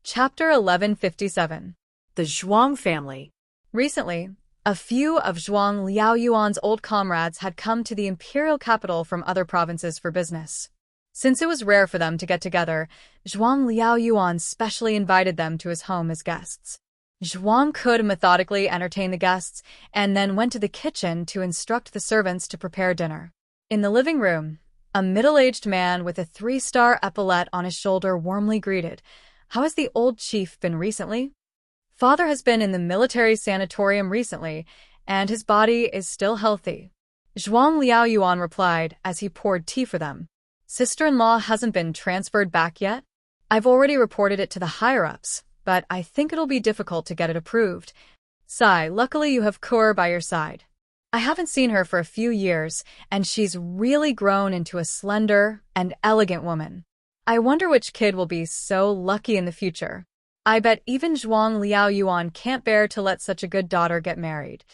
Chapter 1157. The Zhuang family. Recently, a few of Zhuang Liaoyuan's old comrades had come to the imperial capital from other provinces for business. Since it was rare for them to get together, Zhuang Liaoyuan specially invited them to his home as guests. Zhuang could methodically entertain the guests and then went to the kitchen to instruct the servants to prepare dinner. In the living room, a middle-aged man with a 3-star epaulet on his shoulder warmly greeted, "How has the old chief been recently?" "Father has been in the military sanatorium recently, and his body is still healthy," Zhuang Liaoyuan replied as he poured tea for them. "Sister-in-law hasn't been transferred back yet? I've already reported it to the higher-ups, but I think it'll be difficult to get it approved. Sai, luckily you have Kur by your side. I haven't seen her for a few years, and she's really grown into a slender and elegant woman. I wonder which kid will be so lucky in the future. I bet even Zhuang Liaoyuan can't bear to let such a good daughter get married."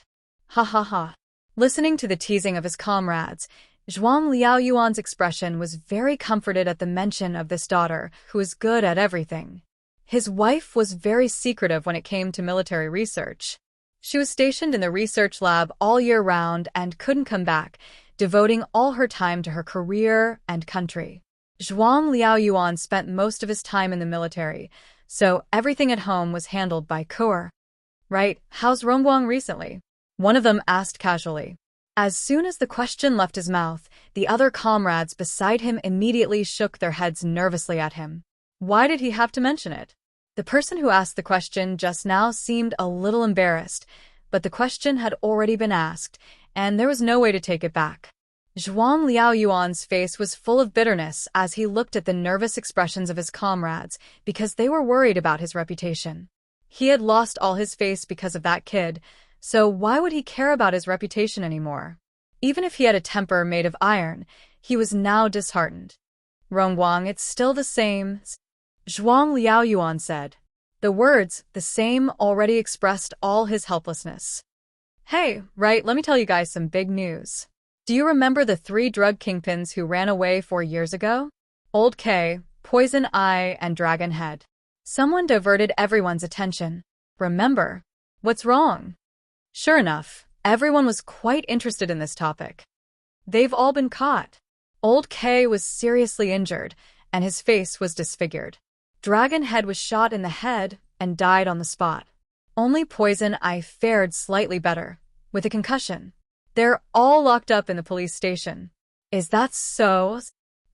Ha ha ha. Listening to the teasing of his comrades, Zhuang Liaoyuan's expression was very comforted at the mention of this daughter, who is good at everything. His wife was very secretive when it came to military research. She was stationed in the research lab all year round and couldn't come back, devoting all her time to her career and country. Zhuang Liaoyuan spent most of his time in the military, so everything at home was handled by Kur. "Right, how's Rongguang recently?" one of them asked casually. As soon as the question left his mouth, the other comrades beside him immediately shook their heads nervously at him. Why did he have to mention it? The person who asked the question just now seemed a little embarrassed, but the question had already been asked, and there was no way to take it back. Zhuang Liaoyuan's face was full of bitterness as he looked at the nervous expressions of his comrades because they were worried about his reputation. He had lost all his face because of that kid, so why would he care about his reputation anymore? Even if he had a temper made of iron, he was now disheartened. "Rongguang, it's still the same," Zhuang Liaoyuan said. The words, "the same," already expressed all his helplessness. "Hey, right, let me tell you guys some big news. Do you remember the 3 drug kingpins who ran away 4 years ago? Old K, Poison Eye, and Dragon Head. Someone diverted everyone's attention. Remember? What's wrong?" Sure enough, everyone was quite interested in this topic. They've all been caught. Old K was seriously injured, and his face was disfigured. Dragon Head was shot in the head and died on the spot. Only Poison Eye fared slightly better, with a concussion. They're all locked up in the police station. Is that so?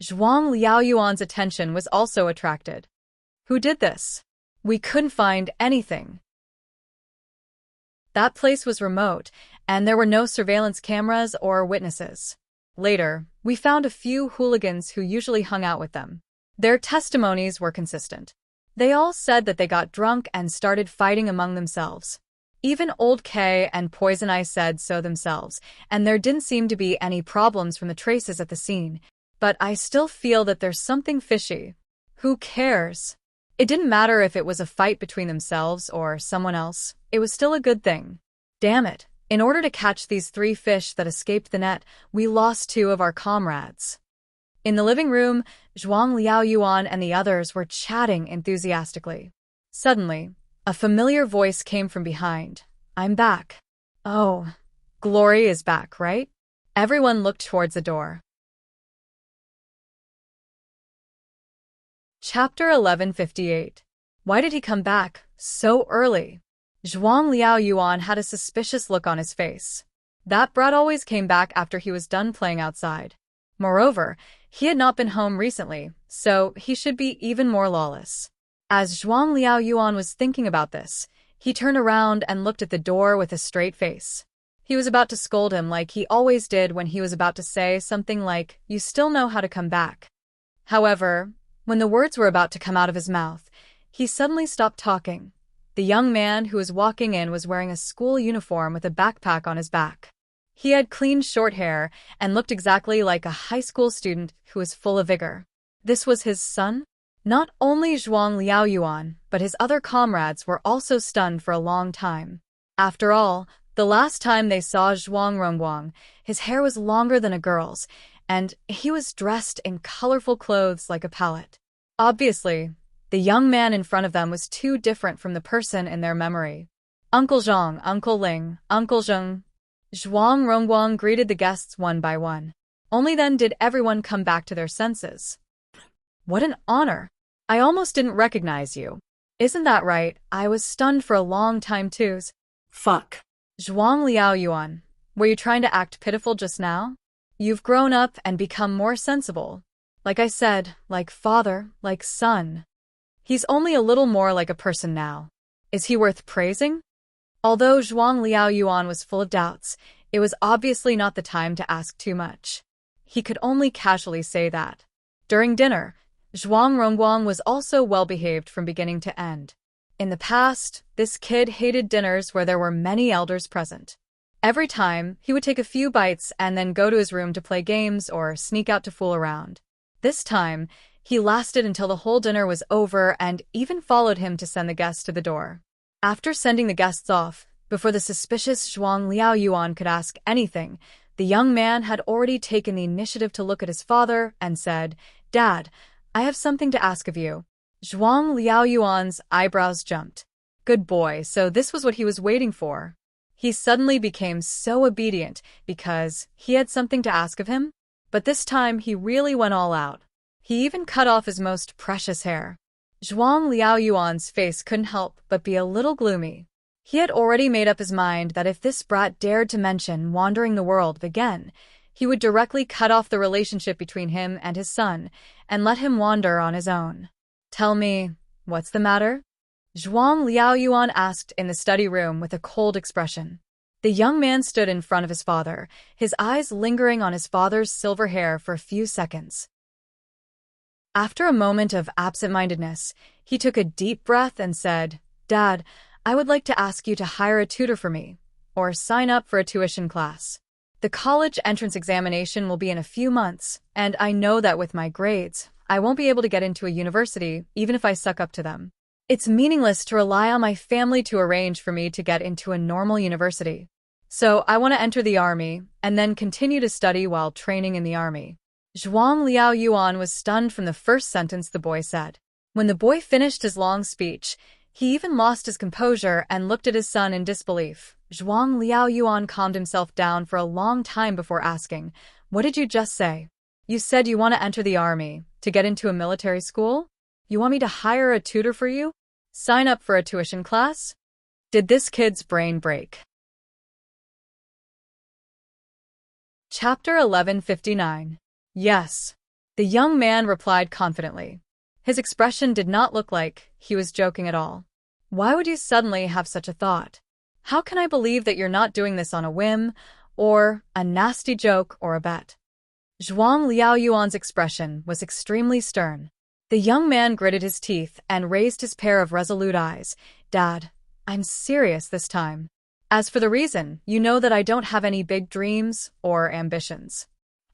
Zhuang Liaoyuan's attention was also attracted. Who did this? We couldn't find anything. That place was remote, and there were no surveillance cameras or witnesses. Later, we found a few hooligans who usually hung out with them. Their testimonies were consistent. They all said that they got drunk and started fighting among themselves. Even Old K and Poison Eye said so themselves, and there didn't seem to be any problems from the traces at the scene. But I still feel that there's something fishy. Who cares? It didn't matter if it was a fight between themselves or someone else. It was still a good thing. Damn it. In order to catch these 3 fish that escaped the net, we lost 2 of our comrades. In the living room, Zhuang Liaoyuan and the others were chatting enthusiastically. Suddenly, a familiar voice came from behind. "I'm back." "Oh, Glory is back, right?" Everyone looked towards the door. Chapter 1158. Why did he come back so early? Zhuang Liaoyuan had a suspicious look on his face. That brat always came back after he was done playing outside. Moreover, he had not been home recently, so he should be even more lawless. As Zhuang Liaoyuan was thinking about this, he turned around and looked at the door with a straight face. He was about to scold him like he always did when he was about to say something like, "You still know how to come back." However, when the words were about to come out of his mouth, he suddenly stopped talking. The young man who was walking in was wearing a school uniform with a backpack on his back. He had clean short hair and looked exactly like a high school student who was full of vigor. This was his son? Not only Zhuang Liaoyuan, but his other comrades were also stunned for a long time. After all, the last time they saw Zhuang Rongguang, his hair was longer than a girl's, and he was dressed in colorful clothes like a palette. Obviously, The young man in front of them was too different from the person in their memory. Uncle Zhang, Uncle Ling, Uncle Zheng. Zhuang Rongguang greeted the guests one by one. Only then did everyone come back to their senses. What an honor! I almost didn't recognize you. Isn't that right? I was stunned for a long time too. Fuck. Zhuang Liaoyuan, were you trying to act pitiful just now? You've grown up and become more sensible. Like I said, like father, like son. He's only a little more like a person now. Is he worth praising? Although Zhuang Liaoyuan was full of doubts, it was obviously not the time to ask too much. He could only casually say that. During dinner, Zhuang Rongguang was also well-behaved from beginning to end. In the past, this kid hated dinners where there were many elders present. Every time, he would take a few bites and then go to his room to play games or sneak out to fool around. This time, he lasted until the whole dinner was over and even followed him to send the guests to the door. After sending the guests off, before the suspicious Zhuang Liaoyuan could ask anything, the young man had already taken the initiative to look at his father and said, "Dad, I have something to ask of you." Zhuang Liaoyuan's eyebrows jumped. Good boy, so this was what he was waiting for. He suddenly became so obedient because he had something to ask of him. But this time he really went all out. He even cut off his most precious hair. Zhuang Liaoyuan's face couldn't help but be a little gloomy. He had already made up his mind that if this brat dared to mention wandering the world again, he would directly cut off the relationship between him and his son and let him wander on his own. Tell me, what's the matter? Zhuang Liaoyuan asked in the study room with a cold expression. The young man stood in front of his father, his eyes lingering on his father's silver hair for a few seconds. After a moment of absent-mindedness, he took a deep breath and said, "Dad, I would like to ask you to hire a tutor for me, or sign up for a tuition class. The college entrance examination will be in a few months, and I know that with my grades, I won't be able to get into a university even if I suck up to them. It's meaningless to rely on my family to arrange for me to get into a normal university. So I want to enter the army and then continue to study while training in the army." Zhuang Liaoyuan was stunned from the first sentence the boy said. When the boy finished his long speech, he even lost his composure and looked at his son in disbelief. Zhuang Liaoyuan calmed himself down for a long time before asking, "What did you just say? You said you want to enter the army, to get into a military school? You want me to hire a tutor for you? Sign up for a tuition class?" Did this kid's brain break? Chapter 1159. Yes. The young man replied confidently. His expression did not look like he was joking at all. Why would you suddenly have such a thought? How can I believe that you're not doing this on a whim, or a nasty joke or a bet? Zhuang Liaoyuan's expression was extremely stern. The young man gritted his teeth and raised his pair of resolute eyes. "Dad, I'm serious this time. As for the reason, you know that I don't have any big dreams or ambitions.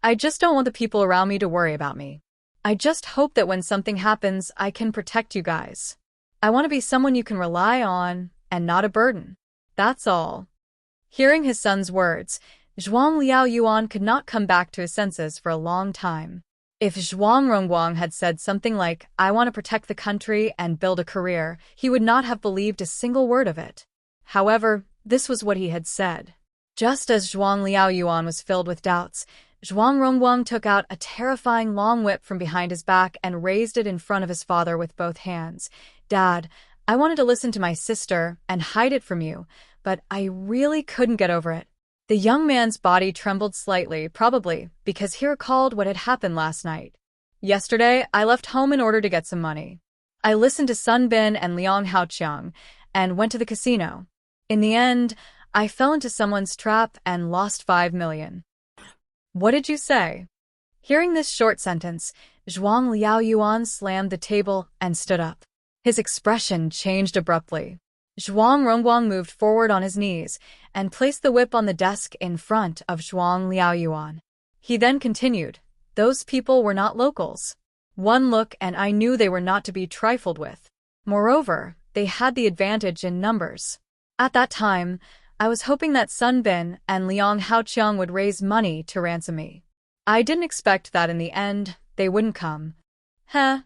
I just don't want the people around me to worry about me. I just hope that when something happens, I can protect you guys. I want to be someone you can rely on and not a burden. That's all." Hearing his son's words, Zhuang Liaoyuan could not come back to his senses for a long time. If Zhuang Rongguang had said something like, "I want to protect the country and build a career," he would not have believed a single word of it. However, this was what he had said. Just as Zhuang Liaoyuan was filled with doubts, Zhuang Rongguang took out a terrifying long whip from behind his back and raised it in front of his father with both hands. "Dad, I wanted to listen to my sister and hide it from you, but I really couldn't get over it." The young man's body trembled slightly, probably because he recalled what had happened last night. "Yesterday, I left home in order to get some money. I listened to Sun Bin and Liang Haoqiang and went to the casino. In the end, I fell into someone's trap and lost 5 million. What did you say?" Hearing this short sentence, Zhuang Liaoyuan slammed the table and stood up. His expression changed abruptly. Zhuang Rongguang moved forward on his knees and placed the whip on the desk in front of Zhuang Liaoyuan. He then continued, "Those people were not locals. One look and I knew they were not to be trifled with. Moreover, they had the advantage in numbers. At that time, I was hoping that Sun Bin and Liang Haoqiang would raise money to ransom me. I didn't expect that in the end, they wouldn't come. Heh,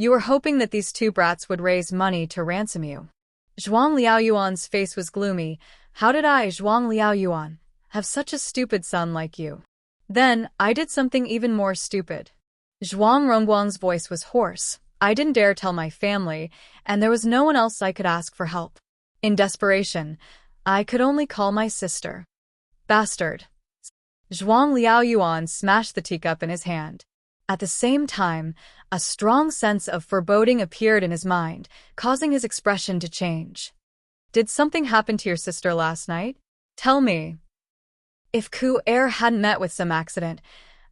You were hoping that these two brats would raise money to ransom you. Zhuang Liaoyuan's face was gloomy. How did I, Zhuang Liaoyuan, have such a stupid son like you? Then, I did something even more stupid. Zhuang Rongguang's voice was hoarse. I didn't dare tell my family, and there was no one else I could ask for help. In desperation, I could only call my sister. Bastard. Zhuang Liaoyuan smashed the teacup in his hand. At the same time, a strong sense of foreboding appeared in his mind, causing his expression to change. Did something happen to your sister last night? Tell me. If Ku Er hadn't met with some accident,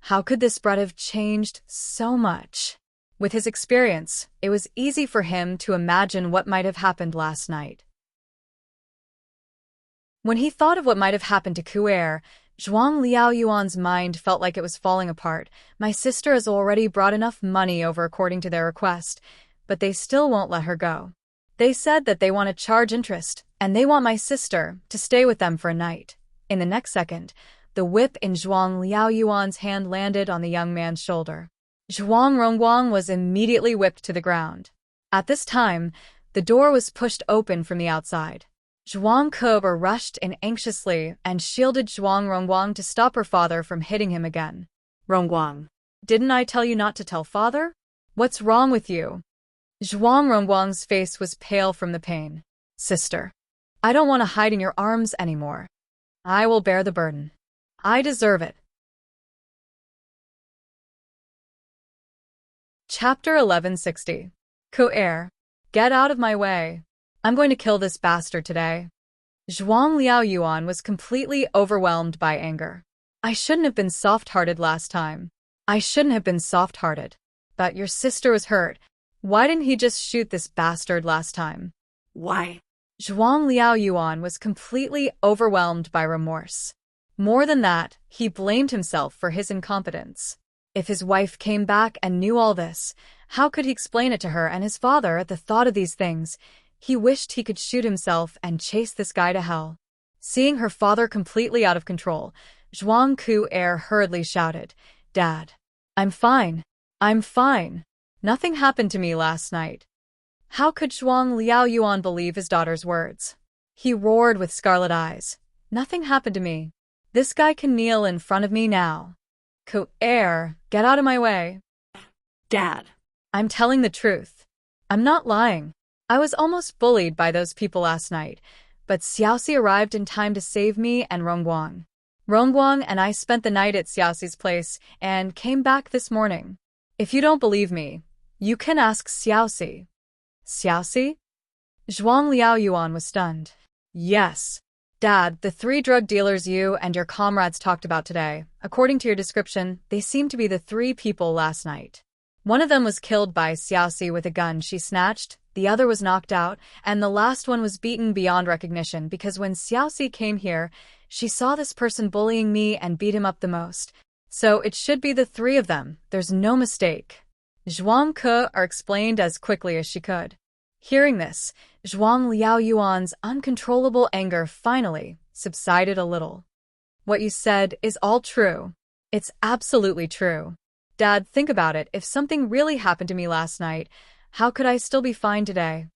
how could this brat have changed so much? With his experience, it was easy for him to imagine what might have happened last night. When he thought of what might have happened to Ku Er, Zhuang Liaoyuan's mind felt like it was falling apart. My sister has already brought enough money over according to their request, but they still won't let her go. They said that they want to charge interest, and they want my sister to stay with them for a night. In the next second, the whip in Zhuang Liaoyuan's hand landed on the young man's shoulder. Zhuang Rongguang was immediately whipped to the ground. At this time, the door was pushed open from the outside. Zhuang Ke rushed in anxiously and shielded Zhuang Rongguang to stop her father from hitting him again. Rongguang. Didn't I tell you not to tell father? What's wrong with you? Zhuang Rongguang's face was pale from the pain. Sister, I don't want to hide in your arms anymore. I will bear the burden. I deserve it. Chapter 1160. Ku Er, get out of my way. I'm going to kill this bastard today. Zhuang Liaoyuan was completely overwhelmed by anger. I shouldn't have been soft-hearted last time. I shouldn't have been soft-hearted. But your sister was hurt. Why didn't he just shoot this bastard last time? Why? Zhuang Liaoyuan was completely overwhelmed by remorse. More than that, he blamed himself for his incompetence. If his wife came back and knew all this, how could he explain it to her and his father? At the thought of these things, he wished he could shoot himself and chase this guy to hell. Seeing her father completely out of control, Zhuang Ku Er hurriedly shouted, Dad, I'm fine. I'm fine. Nothing happened to me last night. How could Zhuang Liaoyuan believe his daughter's words? He roared with scarlet eyes. Nothing happened to me. This guy can kneel in front of me now. Ku Er, get out of my way. Dad. I'm telling the truth. I'm not lying. I was almost bullied by those people last night, but Xiaoxi arrived in time to save me and Rongguang. Rongguang and I spent the night at Xiaoxi's place and came back this morning. If you don't believe me, you can ask Xiaoxi. Xiaoxi? Zhuang Liaoyuan was stunned. Yes. Dad, the 3 drug dealers you and your comrades talked about today, according to your description, they seem to be the 3 people last night. One of them was killed by Xiaoxi with a gun she snatched, the other was knocked out, and the last one was beaten beyond recognition because when Xiaoxi came here, she saw this person bullying me and beat him up the most. So it should be the 3 of them, there's no mistake. Zhuang Ke explained as quickly as she could. Hearing this, Zhuang Liaoyuan's uncontrollable anger finally subsided a little. What you said is all true. It's absolutely true. Dad, think about it. If something really happened to me last night, how could I still be fine today?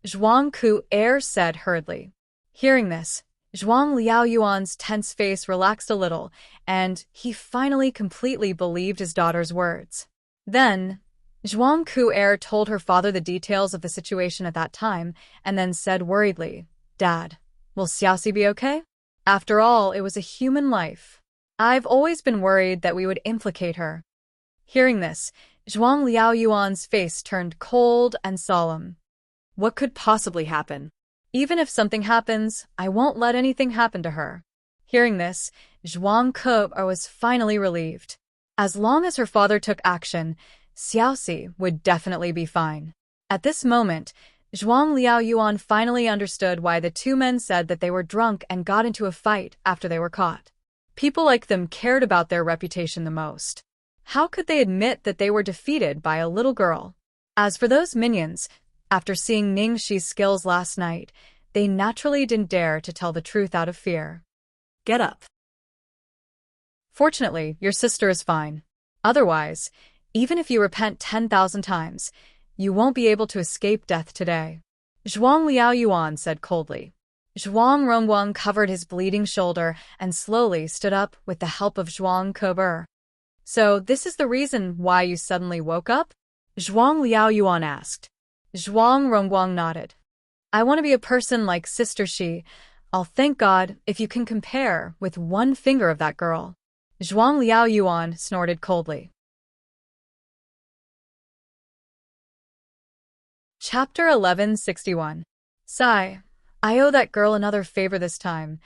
Zhuang Ku Er said hurriedly. Hearing this, Zhuang Liaoyuan's tense face relaxed a little, and he finally completely believed his daughter's words. Then, Zhuang Ku Er told her father the details of the situation at that time, and then said worriedly, Dad, will Xiaoxi be okay? After all, it was a human life. I've always been worried that we would implicate her. Hearing this, Zhuang Liaoyuan's face turned cold and solemn. What could possibly happen? Even if something happens, I won't let anything happen to her. Hearing this, Zhuang Ke was finally relieved. As long as her father took action, Xiaoxi would definitely be fine. At this moment, Zhuang Liaoyuan finally understood why the 2 men said that they were drunk and got into a fight after they were caught. People like them cared about their reputation the most. How could they admit that they were defeated by a little girl? As for those minions, after seeing Ning Shi's skills last night, they naturally didn't dare to tell the truth out of fear. Get up. Fortunately, your sister is fine. Otherwise, even if you repent 10,000 times, You won't be able to escape death today. Zhuang Liaoyuan said coldly. Zhuang Rongguang covered his bleeding shoulder and slowly stood up with the help of Zhuang Keber. So this is the reason why you suddenly woke up? Zhuang Liaoyuan asked. Zhuang Rongguang nodded. I want to be a person like Sister Shi. I'll thank God if you can compare with one finger of that girl. Zhuang Liaoyuan snorted coldly. Chapter 1161. Sigh. I owe that girl another favor this time.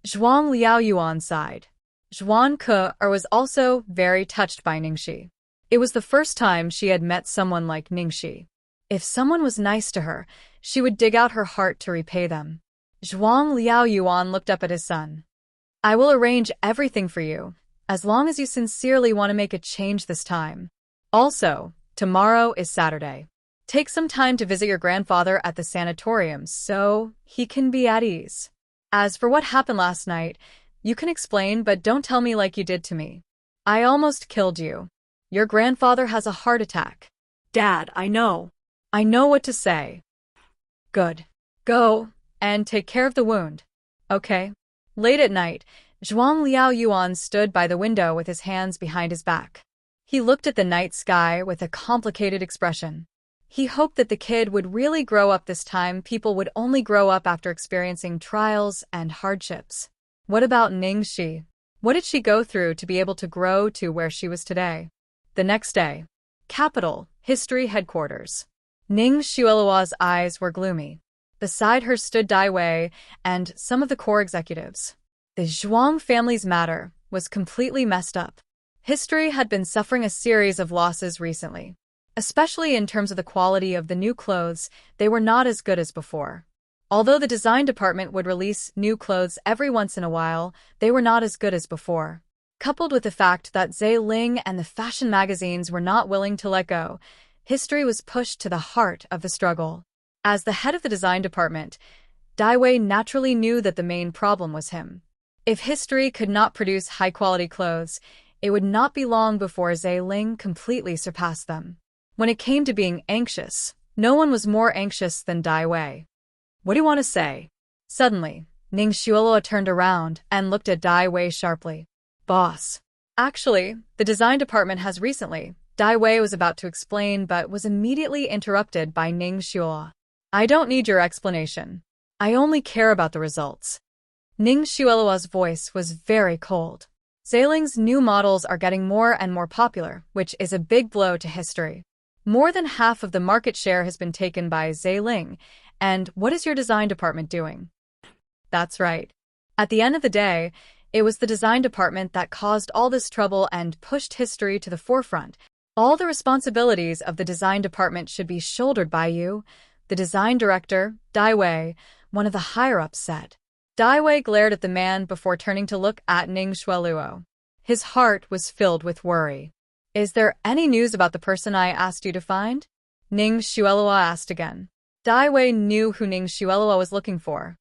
Zhuang Liaoyuan sighed. Zhuang Ke was also very touched by Ningxi. It was the first time she had met someone like Ningxi. If someone was nice to her, she would dig out her heart to repay them. Zhuang Liaoyuan looked up at his son. I will arrange everything for you, as long as you sincerely want to make a change this time. Also, tomorrow is Saturday. Take some time to visit your grandfather at the sanatorium so he can be at ease. As for what happened last night, you can explain, but don't tell me like you did to me. I almost killed you. Your grandfather has a heart attack. Dad, I know. I know what to say. Good. Go and take care of the wound. Okay? Late at night, Zhuang Liaoyuan stood by the window with his hands behind his back. He looked at the night sky with a complicated expression. He hoped that the kid would really grow up this time. People would only grow up after experiencing trials and hardships. What about Ningxi? What did she go through to be able to grow to where she was today? The next day. Capital, History Headquarters. Ning Xuelua's eyes were gloomy. Beside her stood Dai Wei and some of the core executives. The Zhuang family's matter was completely messed up. History had been suffering a series of losses recently. Especially in terms of the quality of the new clothes, they were not as good as before. Although the design department would release new clothes every once in a while, they were not as good as before. Coupled with the fact that Zhe Ling and the fashion magazines were not willing to let go, history was pushed to the heart of the struggle. As the head of the design department, Dai Wei naturally knew that the main problem was him. If history could not produce high-quality clothes, it would not be long before Zhe Ling completely surpassed them. When it came to being anxious, no one was more anxious than Dai Wei. What do you want to say? Suddenly, Ning Xuelua turned around and looked at Dai Wei sharply. Boss. Actually, the design department has recently. Dai Wei was about to explain but was immediately interrupted by Ning Xuelua. I don't need your explanation. I only care about the results. Ning Xuelua's voice was very cold. Zheiling's new models are getting more and more popular, which is a big blow to history. More than half of the market share has been taken by Zhe Ling, and what is your design department doing? That's right. At the end of the day, it was the design department that caused all this trouble and pushed history to the forefront. All the responsibilities of the design department should be shouldered by you, the design director, Dai Wei, one of the higher-ups said. Dai Wei glared at the man before turning to look at Ning Xueluo. His heart was filled with worry. Is there any news about the person I asked you to find? Ning Xuelua asked again. Dai Wei knew who Ning Xuelua was looking for.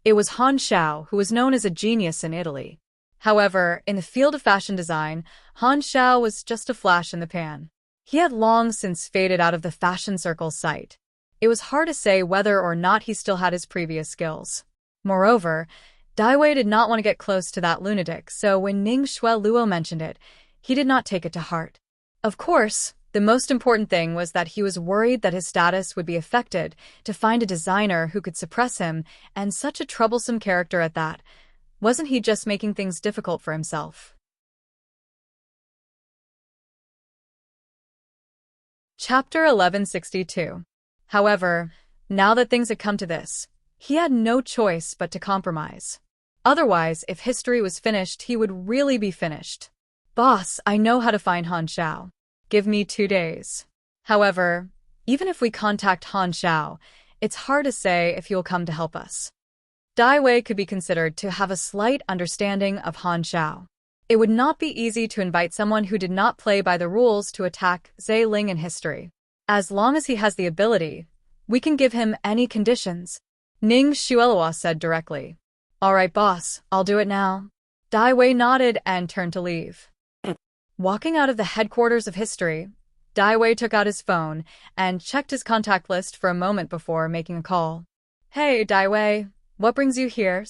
It was Han Xiao, who was known as a genius in Italy. However, in the field of fashion design, Han Xiao was just a flash in the pan. He had long since faded out of the fashion circle's sight. It was hard to say whether or not he still had his previous skills. Moreover, Dai Wei did not want to get close to that lunatic, so when Ning Xueluo mentioned it, he did not take it to heart. Of course, the most important thing was that he was worried that his status would be affected. To find a designer who could suppress him, and such a troublesome character at that, wasn't he just making things difficult for himself? Chapter 1162. However, now that things had come to this, he had no choice but to compromise. Otherwise, if history was finished, he would really be finished. Boss, I know how to find Han Xiao. Give me 2 days. However, even if we contact Han Xiao, it's hard to say if he will come to help us. Dai Wei could be considered to have a slight understanding of Han Xiao. It would not be easy to invite someone who did not play by the rules to attack Zhe Ling in history. As long as he has the ability, we can give him any conditions. Ning Xuelua said directly. All right, boss, I'll do it now. Dai Wei nodded and turned to leave. Walking out of the headquarters of history, Dai Wei took out his phone and checked his contact list for a moment before making a call. Hey, Dai Wei, what brings you here?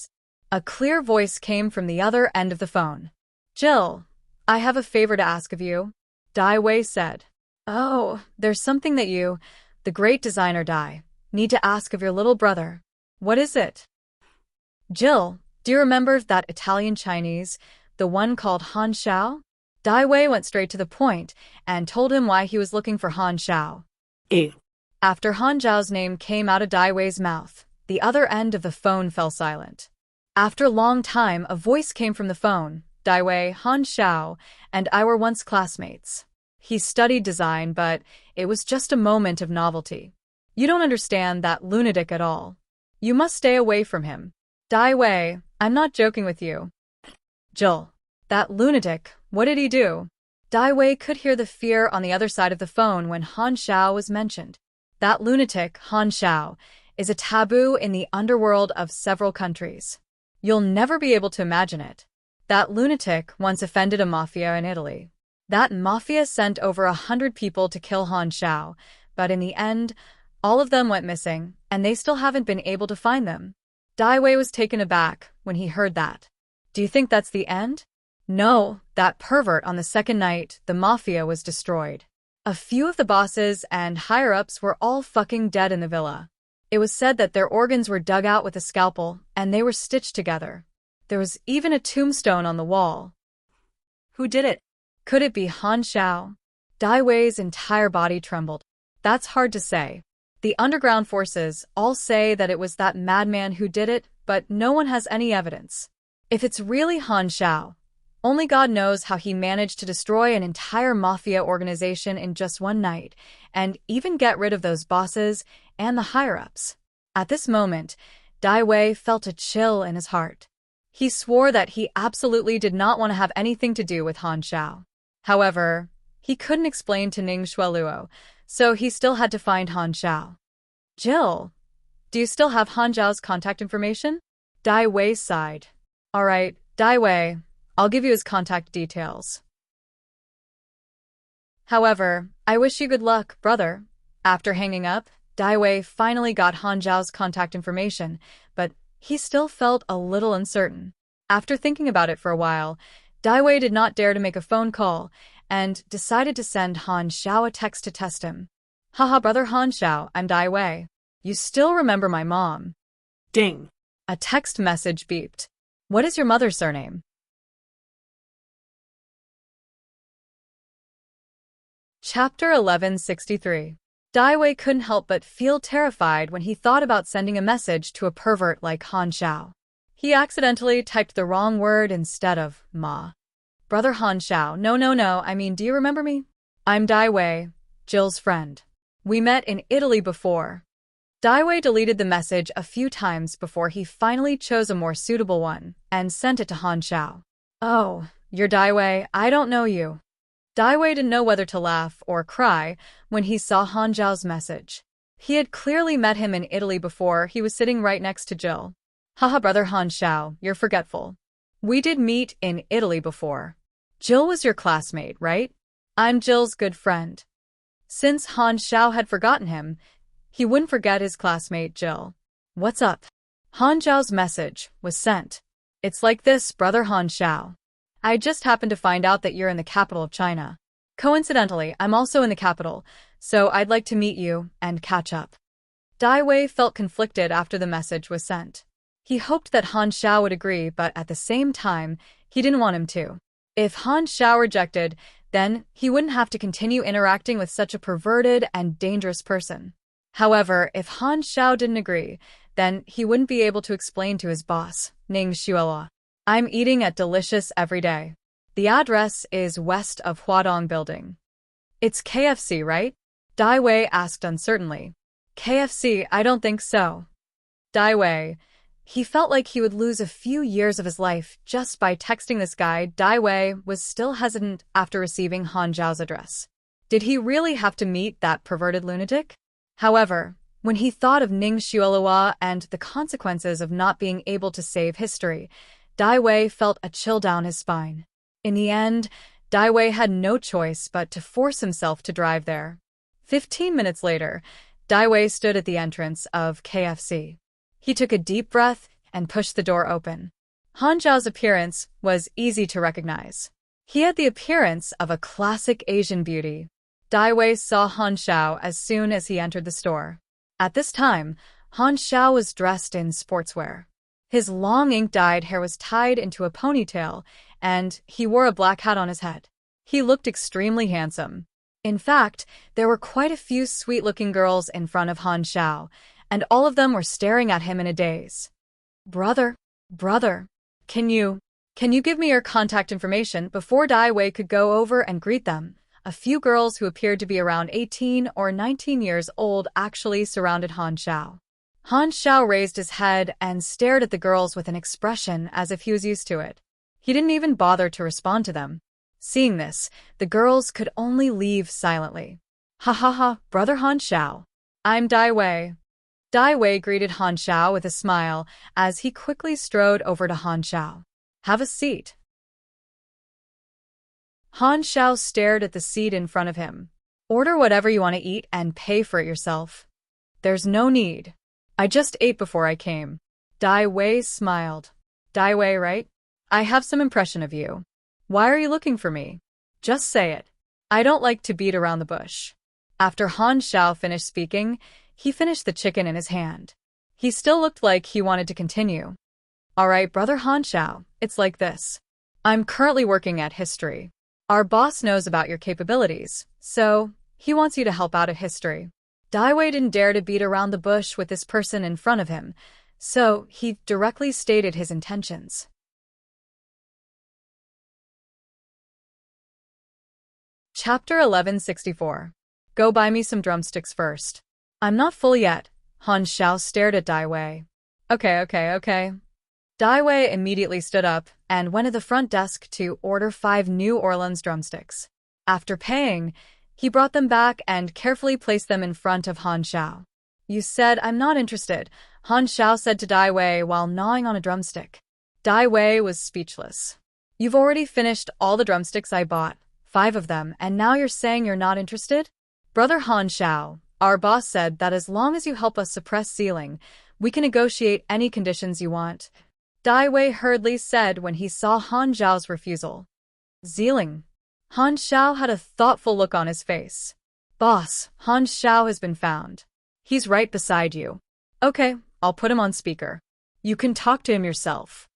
A clear voice came from the other end of the phone. Jill, I have a favor to ask of you, Dai Wei said. Oh, there's something that you, the great designer Dai, need to ask of your little brother. What is it? Jill, do you remember that Italian Chinese, the one called Han Xiao? Dai Wei went straight to the point and told him why he was looking for Han Xiao. Ew. After Han Xiao's name came out of Dai Wei's mouth, the other end of the phone fell silent. After a long time, a voice came from the phone. Dai Wei, Han Xiao, and I were once classmates. He studied design, but it was just a moment of novelty. You don't understand that lunatic at all. You must stay away from him. Dai Wei, I'm not joking with you. Jill, that lunatic, what did he do? Dai Wei could hear the fear on the other side of the phone when Han Xiao was mentioned. That lunatic, Han Xiao, is a taboo in the underworld of several countries. You'll never be able to imagine it. That lunatic once offended a mafia in Italy. That mafia sent over 100 people to kill Han Xiao, but in the end, all of them went missing, and they still haven't been able to find them. Dai Wei was taken aback when he heard that. Do you think that's the end? No, that pervert on the second night, the mafia was destroyed. A few of the bosses and higher-ups were all fucking dead in the villa. It was said that their organs were dug out with a scalpel, and they were stitched together. There was even a tombstone on the wall. Who did it? Could it be Han Xiao? Dai Wei's entire body trembled. That's hard to say. The underground forces all say that it was that madman who did it, but no one has any evidence. If it's really Han Xiao, only God knows how he managed to destroy an entire mafia organization in just one night, and even get rid of those bosses and the higher-ups. At this moment, Dai Wei felt a chill in his heart. He swore that he absolutely did not want to have anything to do with Han Xiao. However, he couldn't explain to Ning Xueluo, so he still had to find Han Xiao. Jill, do you still have Han Xiao's contact information? Dai Wei sighed. All right, Dai Wei, I'll give you his contact details. However, I wish you good luck, brother. After hanging up, Dai Wei finally got Han Xiao's contact information, but he still felt a little uncertain. After thinking about it for a while, Dai Wei did not dare to make a phone call and decided to send Han Xiao a text to test him. Haha, brother Han Xiao, I'm Dai Wei. You still remember my mom? Ding. A text message beeped. What is your mother's surname? Chapter 1163. Dai Wei couldn't help but feel terrified when he thought about sending a message to a pervert like Han Xiao. He accidentally typed the wrong word instead of ma. Brother Han Xiao, no, I mean, do you remember me? I'm Dai Wei, Jill's friend. We met in Italy before. Dai Wei deleted the message a few times before he finally chose a more suitable one and sent it to Han Xiao. Oh, you're Dai Wei, I don't know you. Dai Wei didn't know whether to laugh or cry when he saw Han Xiao's message. He had clearly met him in Italy before. He was sitting right next to Jill. Haha, brother Han Xiao, you're forgetful. We did meet in Italy before. Jill was your classmate, right? I'm Jill's good friend. Since Han Xiao had forgotten him, he wouldn't forget his classmate Jill. What's up? Han Xiao's message was sent. It's like this, brother Han Xiao. I just happened to find out that you're in the capital of China. Coincidentally, I'm also in the capital, so I'd like to meet you and catch up. Dai Wei felt conflicted after the message was sent. He hoped that Han Xiao would agree, but at the same time, he didn't want him to. If Han Xiao rejected, then he wouldn't have to continue interacting with such a perverted and dangerous person. However, if Han Xiao didn't agree, then he wouldn't be able to explain to his boss, Ning Xueluo. I'm eating at Delicious every day. The address is west of Huadong Building. It's KFC, right? Dai Wei asked uncertainly. KFC, I don't think so. Dai Wei. He felt like he would lose a few years of his life just by texting this guy. Dai Wei was still hesitant after receiving Han Xiao's address. Did he really have to meet that perverted lunatic? However, when he thought of Ning Xueluo and the consequences of not being able to save history, Dai Wei felt a chill down his spine. In the end, Dai Wei had no choice but to force himself to drive there. 15 minutes later, Dai Wei stood at the entrance of KFC. He took a deep breath and pushed the door open. Han Zhao's appearance was easy to recognize. He had the appearance of a classic Asian beauty. Dai Wei saw Han Zhao as soon as he entered the store. At this time, Han Zhao was dressed in sportswear. His long ink-dyed hair was tied into a ponytail, and he wore a black hat on his head. He looked extremely handsome. In fact, there were quite a few sweet-looking girls in front of Han Zhao, and all of them were staring at him in a daze. Brother, can you give me your contact information? Before Dai Wei could go over and greet them, a few girls who appeared to be around 18 or 19 years old actually surrounded Han Zhao. Han Zhao raised his head and stared at the girls with an expression as if he was used to it. He didn't even bother to respond to them. Seeing this, the girls could only leave silently. Ha ha ha, brother Han Zhao. I'm Dai Wei. Dai Wei greeted Han Zhao with a smile as he quickly strode over to Han Zhao. Have a seat. Han Zhao stared at the seat in front of him. Order whatever you want to eat and pay for it yourself. There's no need. I just ate before I came. Dai Wei smiled. Dai Wei, right? I have some impression of you. Why are you looking for me? Just say it. I don't like to beat around the bush. After Han Zhao finished speaking, he finished the chicken in his hand. He still looked like he wanted to continue. All right, brother Han Zhao, it's like this. I'm currently working at history. Our boss knows about your capabilities, so he wants you to help out at history. Dai Wei didn't dare to beat around the bush with this person in front of him, so he directly stated his intentions. Chapter 1164. Go buy me some drumsticks first. I'm not full yet. Han Zhao stared at Dai Wei. Okay. Dai Wei immediately stood up and went to the front desk to order 5 New Orleans drumsticks. After paying, he brought them back and carefully placed them in front of Han Zhao. You said I'm not interested, Han Zhao said to Dai Wei while gnawing on a drumstick. Dai Wei was speechless. You've already finished all the drumsticks I bought, 5 of them, and now you're saying you're not interested? Brother Han Zhao, our boss said that as long as you help us suppress Sealing, we can negotiate any conditions you want. Dai Wei hurriedly said when he saw Han Zhao's refusal. Sealing. Han Zhao had a thoughtful look on his face. Boss, Han Zhao has been found. He's right beside you. Okay, I'll put him on speaker. You can talk to him yourself.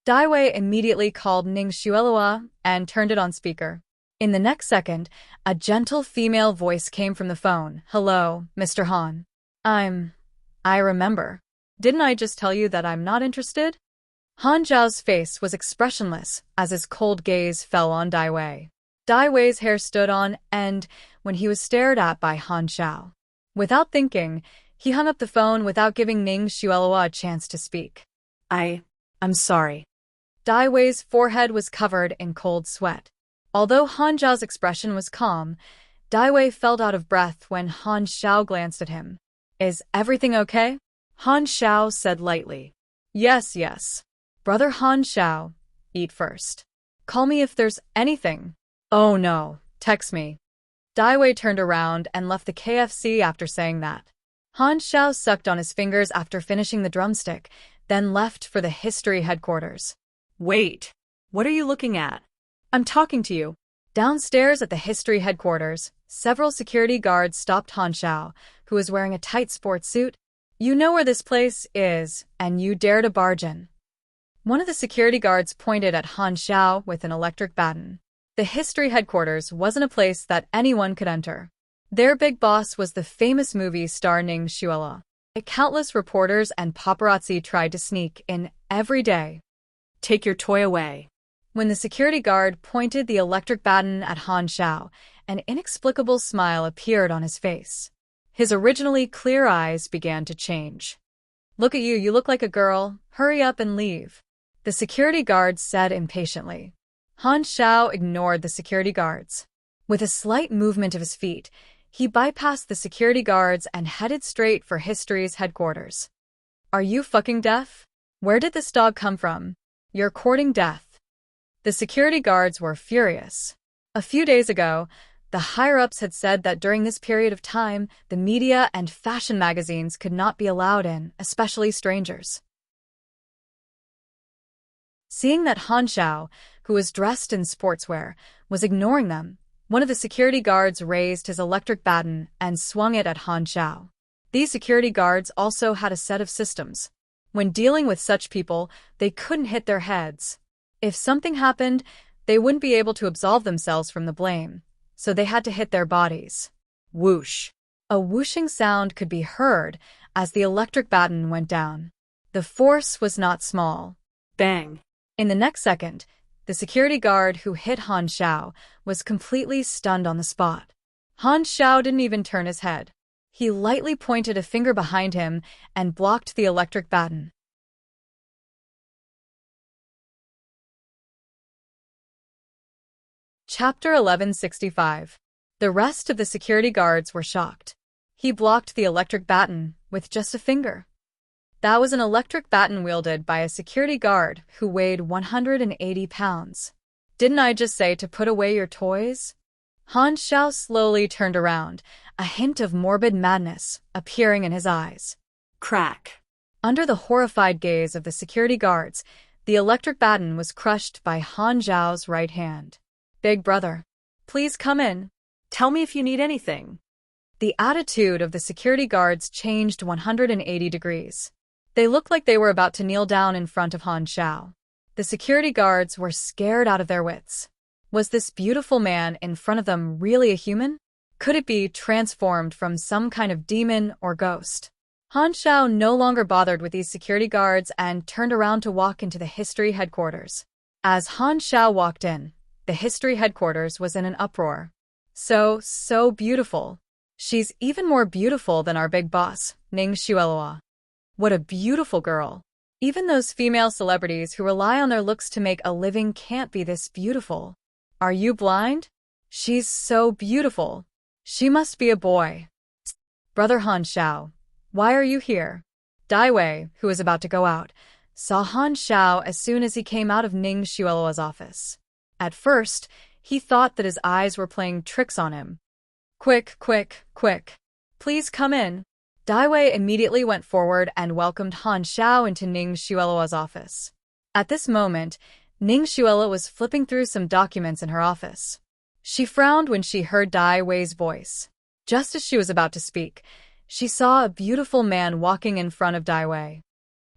Dai Wei immediately called Ning Xuelua and turned it on speaker. In the next second, a gentle female voice came from the phone. Hello, Mr. Han. I remember. Didn't I just tell you that I'm not interested? Han Zhao's face was expressionless as his cold gaze fell on Dai Wei. Dai Wei's hair stood on end when he was stared at by Han Zhao. Without thinking, he hung up the phone without giving Ning Xuelua a chance to speak. I'm sorry. Dai Wei's forehead was covered in cold sweat. Although Han Zhao's expression was calm, Dai Wei felt out of breath when Han Zhao glanced at him. Is everything okay? Han Zhao said lightly. Yes. Brother Han Zhao, eat first. Call me if there's anything. Oh no, text me. Dai Wei turned around and left the KFC after saying that. Han Zhao sucked on his fingers after finishing the drumstick, then left for the history headquarters. Wait, what are you looking at? I'm talking to you. Downstairs at the history headquarters, several security guards stopped Han Zhao, who was wearing a tight sports suit. You know where this place is, and you dare to barge in. One of the security guards pointed at Han Zhao with an electric baton. The history headquarters wasn't a place that anyone could enter. Their big boss was the famous movie star Ning Xuelua. Countless reporters and paparazzi tried to sneak in every day. Take your toy away. When the security guard pointed the electric baton at Han Zhao, an inexplicable smile appeared on his face. His originally clear eyes began to change. Look at you, you look like a girl. Hurry up and leave. The security guard said impatiently. Han Zhao ignored the security guards. With a slight movement of his feet, he bypassed the security guards and headed straight for History's headquarters. Are you fucking deaf? Where did this dog come from? You're courting death. The security guards were furious. A few days ago, the higher-ups had said that during this period of time, the media and fashion magazines could not be allowed in, especially strangers. Seeing that Han Xiao, who was dressed in sportswear, was ignoring them, one of the security guards raised his electric baton and swung it at Han Xiao. These security guards also had a set of systems. When dealing with such people, they couldn't hit their heads. If something happened, they wouldn't be able to absolve themselves from the blame, so they had to hit their bodies. Whoosh! A whooshing sound could be heard as the electric baton went down. The force was not small. Bang! In the next second, the security guard who hit Han Xiao was completely stunned on the spot. Han Xiao didn't even turn his head. He lightly pointed a finger behind him and blocked the electric baton. Chapter 1165. The rest of the security guards were shocked. He blocked the electric baton with just a finger. That was an electric baton wielded by a security guard who weighed 180 pounds. Didn't I just say to put away your toys? Han Xiao slowly turned around, a hint of morbid madness appearing in his eyes. Crack! Under the horrified gaze of the security guards, the electric baton was crushed by Han Xiao's right hand. Big brother, please come in. Tell me if you need anything. The attitude of the security guards changed 180 degrees. They looked like they were about to kneel down in front of Han Xiao. The security guards were scared out of their wits. Was this beautiful man in front of them really a human? Could it be transformed from some kind of demon or ghost? Han Xiao no longer bothered with these security guards and turned around to walk into the history headquarters. As Han Xiao walked in, the history headquarters was in an uproar. So beautiful. She's even more beautiful than our big boss, Ning Xuelua. What a beautiful girl. Even those female celebrities who rely on their looks to make a living can't be this beautiful. Are you blind? She's so beautiful. She must be a boy. Brother Han Xiao, why are you here? Dai Wei, who was about to go out, saw Han Xiao as soon as he came out of Ning Xuelua's office. At first, he thought that his eyes were playing tricks on him. Quick. Please come in. Dai Wei immediately went forward and welcomed Han Xiao into Ning Xuelua's office. At this moment, Ning Xuelua was flipping through some documents in her office. She frowned when she heard Dai Wei's voice. Just as she was about to speak, she saw a beautiful man walking in front of Dai Wei.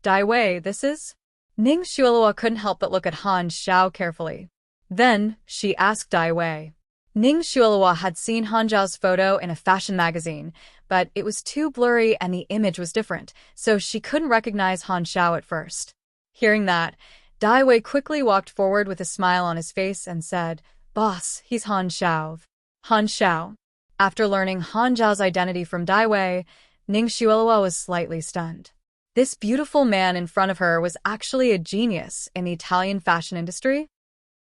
Dai Wei, this is? Ning Xuelua couldn't help but look at Han Xiao carefully. Then, she asked Dai Wei. Ning Xuelua had seen Han Xiao's photo in a fashion magazine, but it was too blurry and the image was different, so she couldn't recognize Han Xiao at first. Hearing that, Dai Wei quickly walked forward with a smile on his face and said, "Boss, he's Han Xiao." Han Xiao. After learning Han Xiao's identity from Dai Wei, Ning Xuelua was slightly stunned. This beautiful man in front of her was actually a genius in the Italian fashion industry.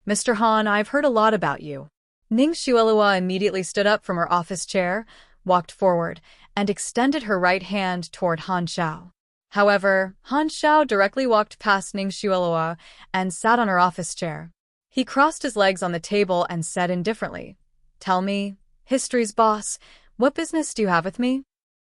Mr. Han, I've heard a lot about you. Ning Xuelua immediately stood up from her office chair, walked forward, and extended her right hand toward Han Xiao. However, Han Xiao directly walked past Ning Xuelua and sat on her office chair. He crossed his legs on the table and said indifferently, "Tell me, history's boss, what business do you have with me?"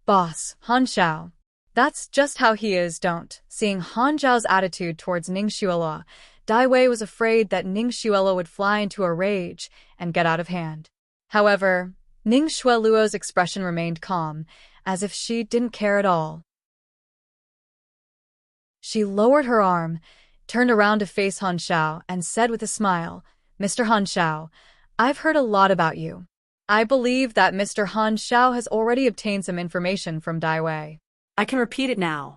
"Boss, Han Xiao." That's just how he is, don't. Seeing Han Xiao's attitude towards Ning Xuelua, Dai Wei was afraid that Ning Xuelua would fly into a rage and get out of hand. However, Ning Xuelua's expression remained calm, as if she didn't care at all. She lowered her arm, turned around to face Han Xiao, and said with a smile, "Mr. Han Xiao, I've heard a lot about you. I believe that Mr. Han Xiao has already obtained some information from Dai Wei." I can repeat it now.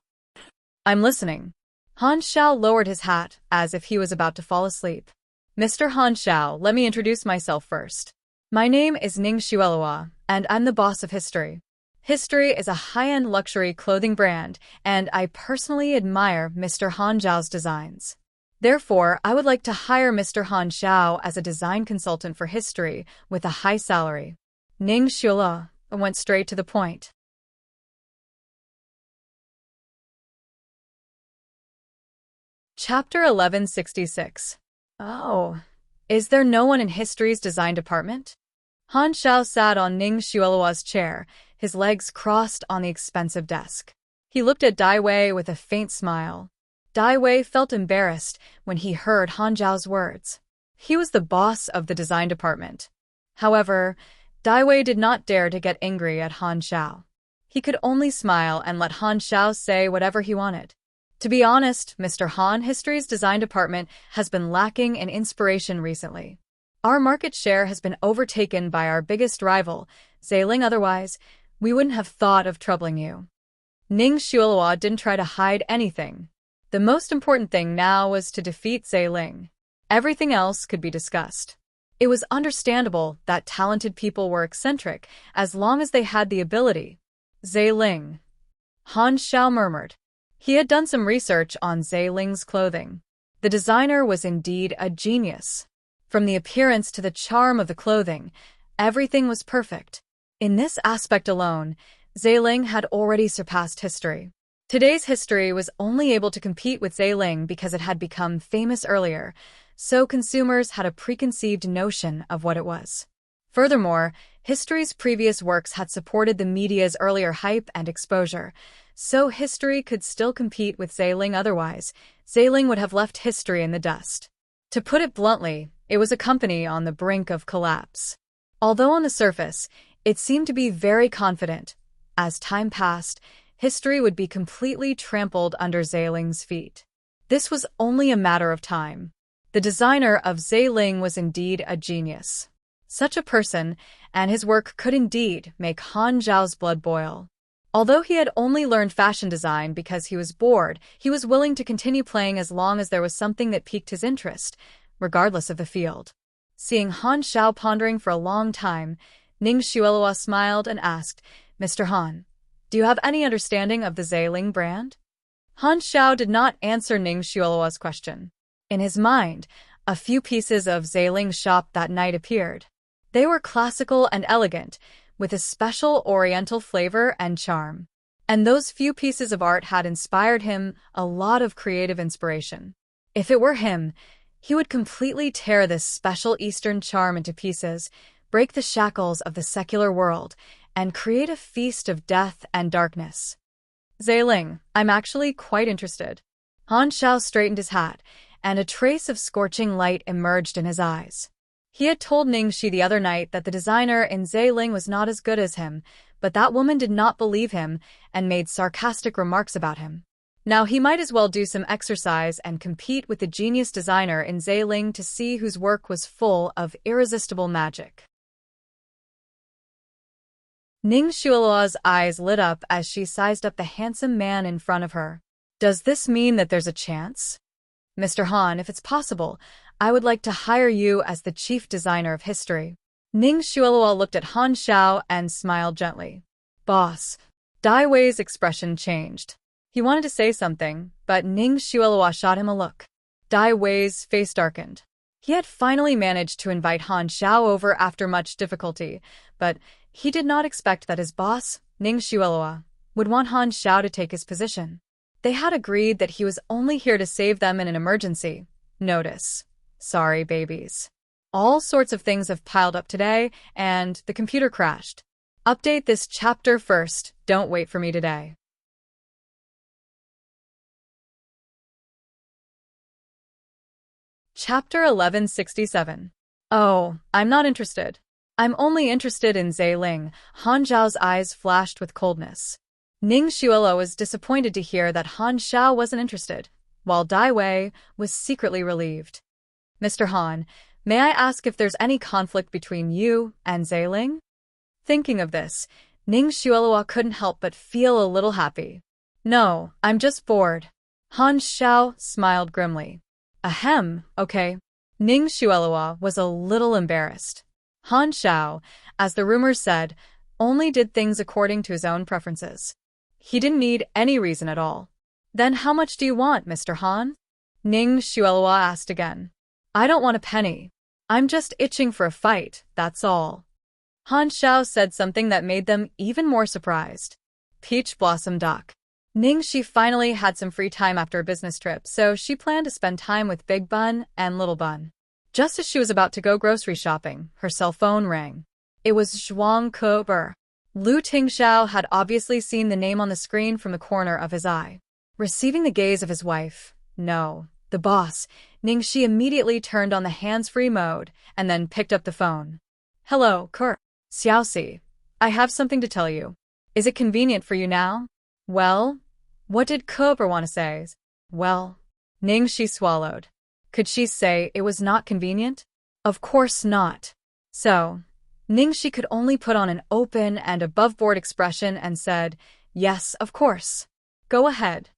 "I'm listening." Han Xiao lowered his hat as if he was about to fall asleep. "Mr. Han Xiao, let me introduce myself first. My name is Ning Xuelua, and I'm the boss of History. History is a high-end luxury clothing brand, and I personally admire Mr. Han Xiao's designs. Therefore, I would like to hire Mr. Han Xiao as a design consultant for History with a high salary." Ning Xuelua went straight to the point. Chapter 1166. Oh, Is there no one in history's design department? Han Xiao sat on Ning Xuelua's chair, his legs crossed on the expensive desk. He looked at Dai Wei with a faint smile. Dai Wei felt embarrassed when he heard Han Zhao's words. He was the boss of the design department. However, Dai Wei did not dare to get angry at Han Xiao. He could only smile and let Han Xiao say whatever he wanted. To be honest, Mr. Han, history's design department has been lacking in inspiration recently. Our market share has been overtaken by our biggest rival, Zailing. Otherwise, we wouldn't have thought of troubling you. Ning Xuelua didn't try to hide anything. The most important thing now was to defeat Zailing. Everything else could be discussed. It was understandable that talented people were eccentric as long as they had the ability. Zailing. Han Xiao murmured. He had done some research on Zailing's clothing. The designer was indeed a genius. From the appearance to the charm of the clothing, everything was perfect. In this aspect alone, Zailing had already surpassed history. Today's history was only able to compete with Zailing because it had become famous earlier, so consumers had a preconceived notion of what it was. Furthermore, history's previous works had supported the media's earlier hype and exposure, so history could still compete with Zailing. Otherwise, Zailing would have left history in the dust. To put it bluntly, it was a company on the brink of collapse. Although on the surface, it seemed to be very confident. As time passed, history would be completely trampled under Zailing's feet. This was only a matter of time. The designer of Zailing was indeed a genius. Such a person and his work could indeed make Han Zhao's blood boil. Although he had only learned fashion design because he was bored, he was willing to continue playing as long as there was something that piqued his interest, regardless of the field. Seeing Han Xiao pondering for a long time, Ning Xuelua smiled and asked, Mr. Han, do you have any understanding of the Zailing brand? Han Xiao did not answer Ning Xuelua's question. In his mind, a few pieces of Zailing's shop that night appeared. They were classical and elegant, with a special oriental flavor and charm. And those few pieces of art had inspired him a lot of creative inspiration. If it were him, he would completely tear this special Eastern charm into pieces, break the shackles of the secular world, and create a feast of death and darkness. Zailing, I'm actually quite interested. Han Xiao straightened his hat, and a trace of scorching light emerged in his eyes. He had told Ning Shi the other night that the designer in Zailing was not as good as him, but that woman did not believe him and made sarcastic remarks about him. Now he might as well do some exercise and compete with the genius designer in Zailing to see whose work was full of irresistible magic. Ning Xuelua's eyes lit up as she sized up the handsome man in front of her. Does this mean that there's a chance? Mr. Han, if it's possible, I would like to hire you as the chief designer of history. Ning Xuelua looked at Han Xiao and smiled gently. Boss. Dai Wei's expression changed. He wanted to say something, but Ning Xuelua shot him a look. Dai Wei's face darkened. He had finally managed to invite Han Xiao over after much difficulty, but he did not expect that his boss, Ning Xuelua, would want Han Xiao to take his position. They had agreed that he was only here to save them in an emergency. Notice. Sorry, babies. All sorts of things have piled up today, and the computer crashed. Update this chapter first. Don't wait for me today. Chapter 1167. Oh, I'm not interested. I'm only interested in Zailing. Han Zhao's eyes flashed with coldness. Ning Xuelua was disappointed to hear that Han Xiao wasn't interested, while Dai Wei was secretly relieved. Mr. Han, may I ask if there's any conflict between you and Zailing? Thinking of this, Ning Xuelua couldn't help but feel a little happy. No, I'm just bored. Han Xiao smiled grimly. Ahem, okay. Ning Xuelua was a little embarrassed. Han Xiao, as the rumors said, only did things according to his own preferences. He didn't need any reason at all. Then how much do you want, Mr. Han? Ning Xuelua asked again. I don't want a penny. I'm just itching for a fight, that's all. Han Xiao said something that made them even more surprised. Peach Blossom Duck. Ning Shi finally had some free time after a business trip, so she planned to spend time with Big Bun and Little Bun. Just as she was about to go grocery shopping, her cell phone rang. It was Zhuang Keber. Lu Tingxiao had obviously seen the name on the screen from the corner of his eye. Receiving the gaze of his wife, no, the boss, Ningxi immediately turned on the hands-free mode and then picked up the phone. Hello, Ke. Xiaoxi. I have something to tell you. Is it convenient for you now? Well, what did Keber want to say? Well, Ningxi swallowed. Could she say it was not convenient? Of course not. So, Ningxi could only put on an open and above-board expression and said, yes, of course. Go ahead.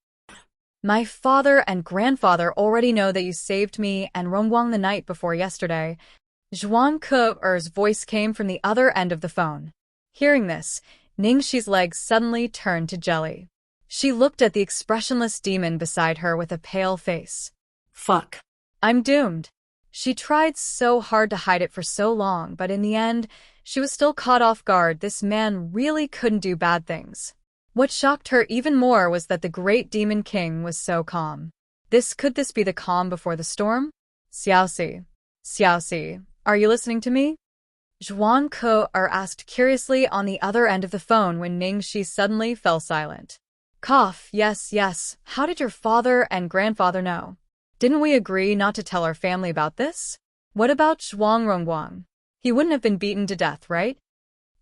My father and grandfather already know that you saved me and Rongguang the night before yesterday. Zhuang Keber's voice came from the other end of the phone. Hearing this, Ningxi's legs suddenly turned to jelly. She looked at the expressionless demon beside her with a pale face. Fuck. I'm doomed. She tried so hard to hide it for so long, but in the end, she was still caught off guard. This man really couldn't do bad things. What shocked her even more was that the great demon king was so calm. Could this be the calm before the storm? Xiaoxi. Xiaoxi, are you listening to me? Zhuang Keber asked curiously on the other end of the phone when Ningxi suddenly fell silent. Cough, yes, yes. How did your father and grandfather know? Didn't we agree not to tell our family about this? What about Zhuang Rongguang? He wouldn't have been beaten to death, right?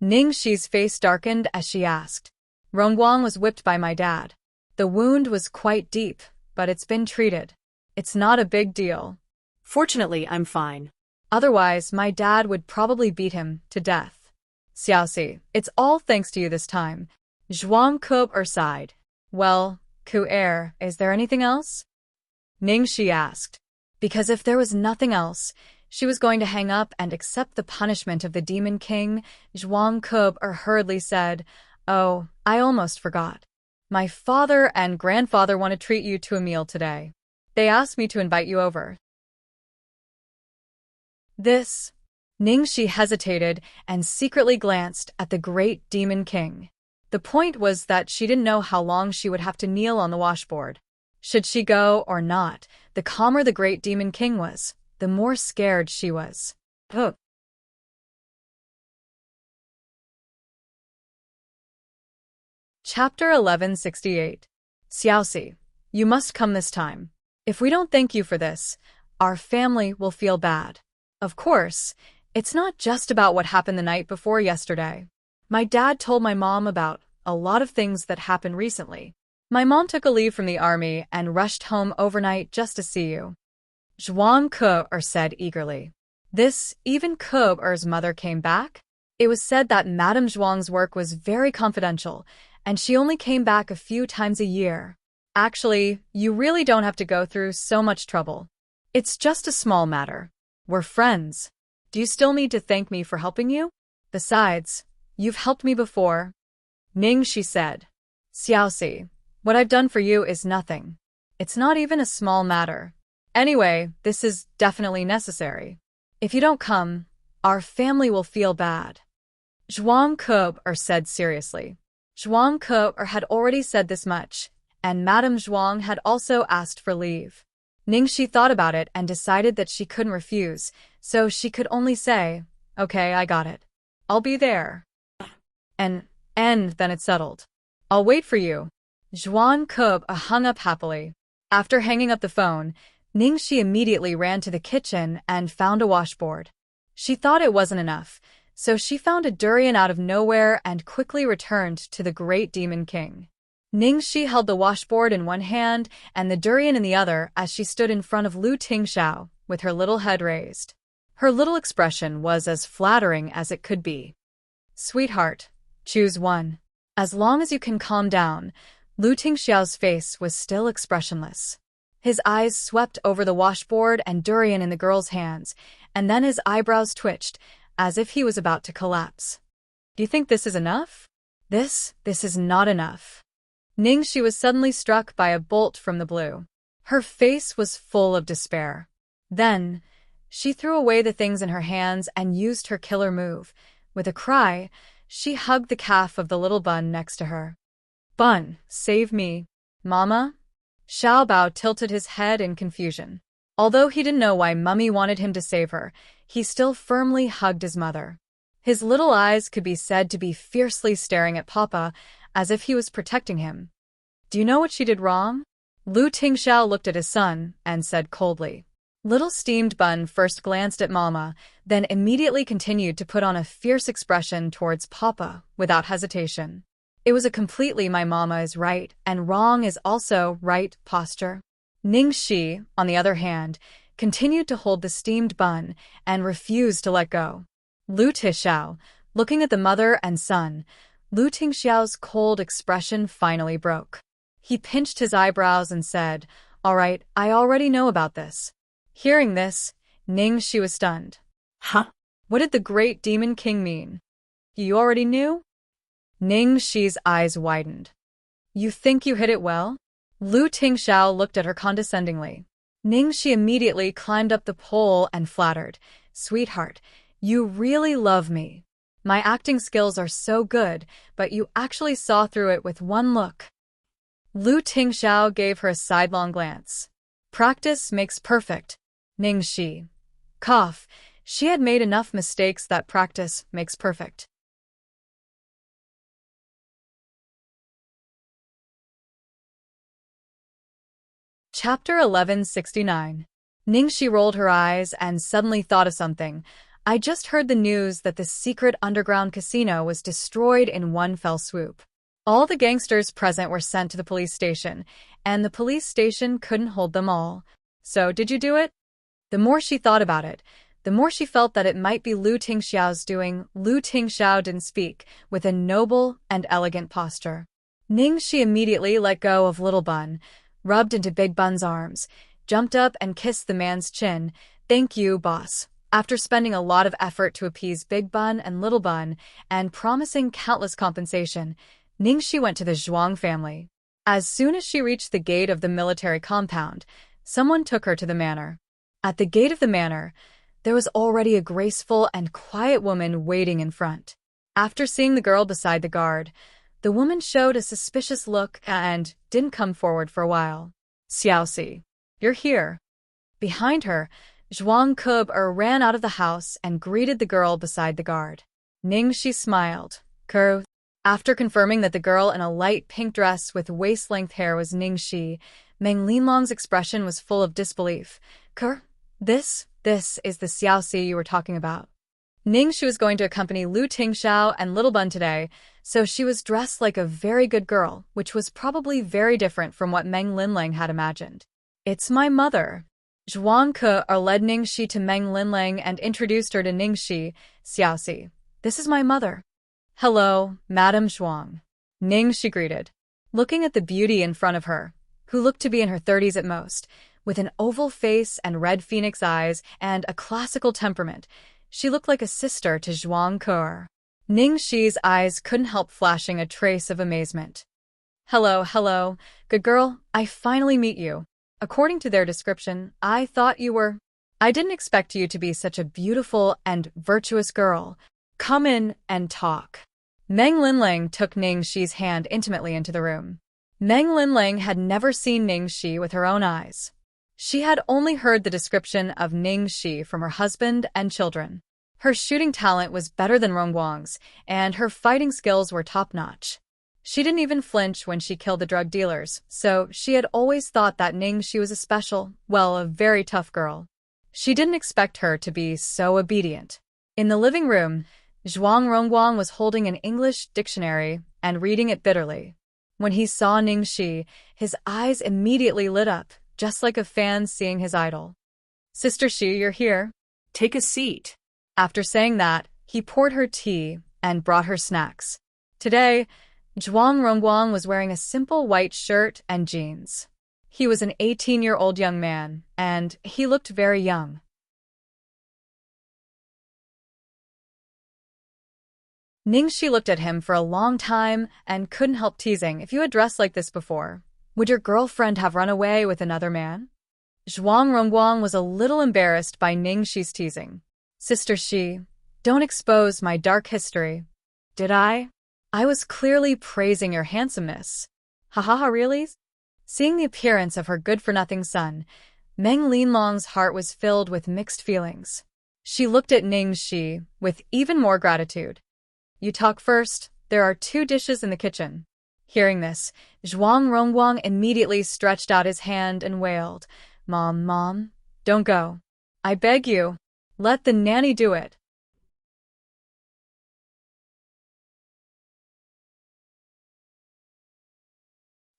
Ningxi's face darkened as she asked. Rongguang was whipped by my dad. The wound was quite deep, but it's been treated. It's not a big deal. Fortunately, I'm fine. Otherwise, my dad would probably beat him to death. Xiaoxi, it's all thanks to you this time. Zhuang Keber sighed. Well, Ku'er, is there anything else? Ningxi asked. Because if there was nothing else, she was going to hang up and accept the punishment of the Demon King. Zhuang Keber hurriedly said, Oh, I almost forgot. My father and grandfather want to treat you to a meal today. They asked me to invite you over. Ningxi hesitated and secretly glanced at the great Demon King. The point was that she didn't know how long she would have to kneel on the washboard. Should she go or not? The calmer the great Demon King was, the more scared she was. Chapter 1168. Xiaoxi, you must come this time. If we don't thank you for this, our family will feel bad. Of course, it's not just about what happened the night before yesterday. My dad told my mom about a lot of things that happened recently. My mom took a leave from the army and rushed home overnight just to see you. Zhuang Keber said eagerly. Even Keber's mother came back? It was said that Madame Zhuang's work was very confidential, and she only came back a few times a year. Actually, you really don't have to go through so much trouble. It's just a small matter. We're friends. Do you still need to thank me for helping you? Besides, you've helped me before. Ningxi said. Xiaoxi, what I've done for you is nothing. It's not even a small matter. Anyway, this is definitely necessary. If you don't come, our family will feel bad. Zhuang Keber said seriously. Zhuang Keber had already said this much, and Madame Zhuang had also asked for leave. Ningxi thought about it and decided that she couldn't refuse, so she could only say, Okay, I got it. I'll be there. And then it settled. I'll wait for you. Zhuang Keber hung up happily. After hanging up the phone, Ningxi immediately ran to the kitchen and found a washboard. She thought it wasn't enough, so she found a durian out of nowhere and quickly returned to the great Demon King. Ningxi held the washboard in one hand and the durian in the other as she stood in front of Lu Tingxiao with her little head raised. Her little expression was as flattering as it could be. Sweetheart, choose one. As long as you can calm down. Lu Tingxiao's face was still expressionless. His eyes swept over the washboard and durian in the girl's hands, and then his eyebrows twitched, as if he was about to collapse. Do you think this is enough? This is not enough. Ningxi was suddenly struck by a bolt from the blue. Her face was full of despair. Then, she threw away the things in her hands and used her killer move. With a cry, she hugged the calf of the little bun next to her. Bun, save me. Mama? Xiao Bao tilted his head in confusion. Although he didn't know why Mummy wanted him to save her, he still firmly hugged his mother. His little eyes could be said to be fiercely staring at Papa, as if he was protecting him. Do you know what she did wrong? Lu Tingxiao looked at his son and said coldly. Little Steamed Bun first glanced at Mama, then immediately continued to put on a fierce expression towards Papa without hesitation. It was a completely my mama is right and wrong is also right posture. Ning Shi, on the other hand, continued to hold the steamed bun and refused to let go. Lu Tixiao, looking at the mother and son, Lu Tingxiao's cold expression finally broke. He pinched his eyebrows and said, "All right, I already know about this." Hearing this, Ning Shi was stunned. Huh? What did the great demon king mean? You already knew? Ning Shi's eyes widened. You think you hid it well? Lu Tingxiao looked at her condescendingly. Ning Shi immediately climbed up the pole and flattered. Sweetheart, you really love me. My acting skills are so good, but you actually saw through it with one look. Lu Tingxiao gave her a sidelong glance. Practice makes perfect. Ning Shi. Cough. She had made enough mistakes that practice makes perfect. Chapter 1169. Ningxi rolled her eyes and suddenly thought of something. I just heard the news that the secret underground casino was destroyed in one fell swoop. All the gangsters present were sent to the police station, and the police station couldn't hold them all. So, did you do it? The more she thought about it, the more she felt that it might be Lu Tingxiao's doing. Lu Tingxiao didn't speak, with a noble and elegant posture. Ningxi immediately let go of Little Bun, rubbed into Big Bun's arms, jumped up and kissed the man's chin. Thank you, boss. After spending a lot of effort to appease Big Bun and Little Bun, and promising countless compensation, Ningxi went to the Zhuang family. As soon as she reached the gate of the military compound, someone took her to the manor. At the gate of the manor, there was already a graceful and quiet woman waiting in front. After seeing the girl beside the guard, the woman showed a suspicious look and didn't come forward for a while. Xiaoxi, you're here. Behind her, Zhuang Keber ran out of the house and greeted the girl beside the guard. Ningxi smiled. Ke. After confirming that the girl in a light pink dress with waist-length hair was Ningxi, Meng Linlong's expression was full of disbelief. Ke, this is the Xiaoxi you were talking about. Ningxi was going to accompany Lu Tingxiao and Little Bun today, so she was dressed like a very good girl, which was probably very different from what Meng Linlang had imagined. It's my mother. Zhuang Ke led Ningxi to Meng Linlang and introduced her to Ningxi. Xiaoxi, this is my mother. Hello, Madame Zhuang. Ningxi greeted. Looking at the beauty in front of her, who looked to be in her 30s at most, with an oval face and red phoenix eyes and a classical temperament, she looked like a sister to Zhuang Ke. Ningxi's eyes couldn't help flashing a trace of amazement. Hello, good girl, I finally meet you. According to their description, I thought you were... I didn't expect you to be such a beautiful and virtuous girl. Come in and talk. Meng Linlang took Ningxi's hand intimately into the room. Meng Linlang had never seen Ningxi with her own eyes. She had only heard the description of Ningxi from her husband and children. Her shooting talent was better than Rongguang's, and her fighting skills were top-notch. She didn't even flinch when she killed the drug dealers, so she had always thought that Ningxi was a very tough girl. She didn't expect her to be so obedient. In the living room, Zhuang Rongguang was holding an English dictionary and reading it bitterly. When he saw Ningxi, his eyes immediately lit up, just like a fan seeing his idol. Sister Shi, you're here. Take a seat. After saying that, he poured her tea and brought her snacks. Today, Zhuang Rongguang was wearing a simple white shirt and jeans. He was an 18-year-old young man, and he looked very young. Ningxi looked at him for a long time and couldn't help teasing. If you had dressed like this before, would your girlfriend have run away with another man? Zhuang Rongguang was a little embarrassed by Ningxi's teasing. Sister Shi, don't expose my dark history. Did I? I was clearly praising your handsomeness. Ha ha ha, really? Seeing the appearance of her good-for-nothing son, Meng Linlong's heart was filled with mixed feelings. She looked at Ningxi with even more gratitude. You talk first. There are 2 dishes in the kitchen. Hearing this, Zhuang Rongguang immediately stretched out his hand and wailed, Mom, don't go. I beg you. Let the nanny do it.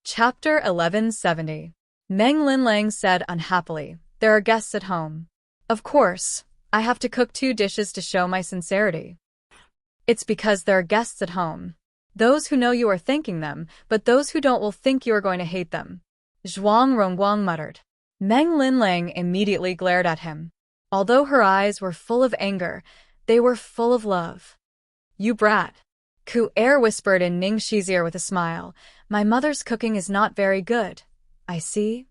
Chapter 1170. Meng Linlang said unhappily, There are guests at home. Of course, I have to cook 2 dishes to show my sincerity. It's because there are guests at home. Those who know you are thanking them, but those who don't will think you are going to hate them. Zhuang Rongguang muttered. Meng Linlang immediately glared at him. Although her eyes were full of anger, they were full of love. You brat. Ku Er whispered in Ningxi's ear with a smile. My mother's cooking is not very good. I see.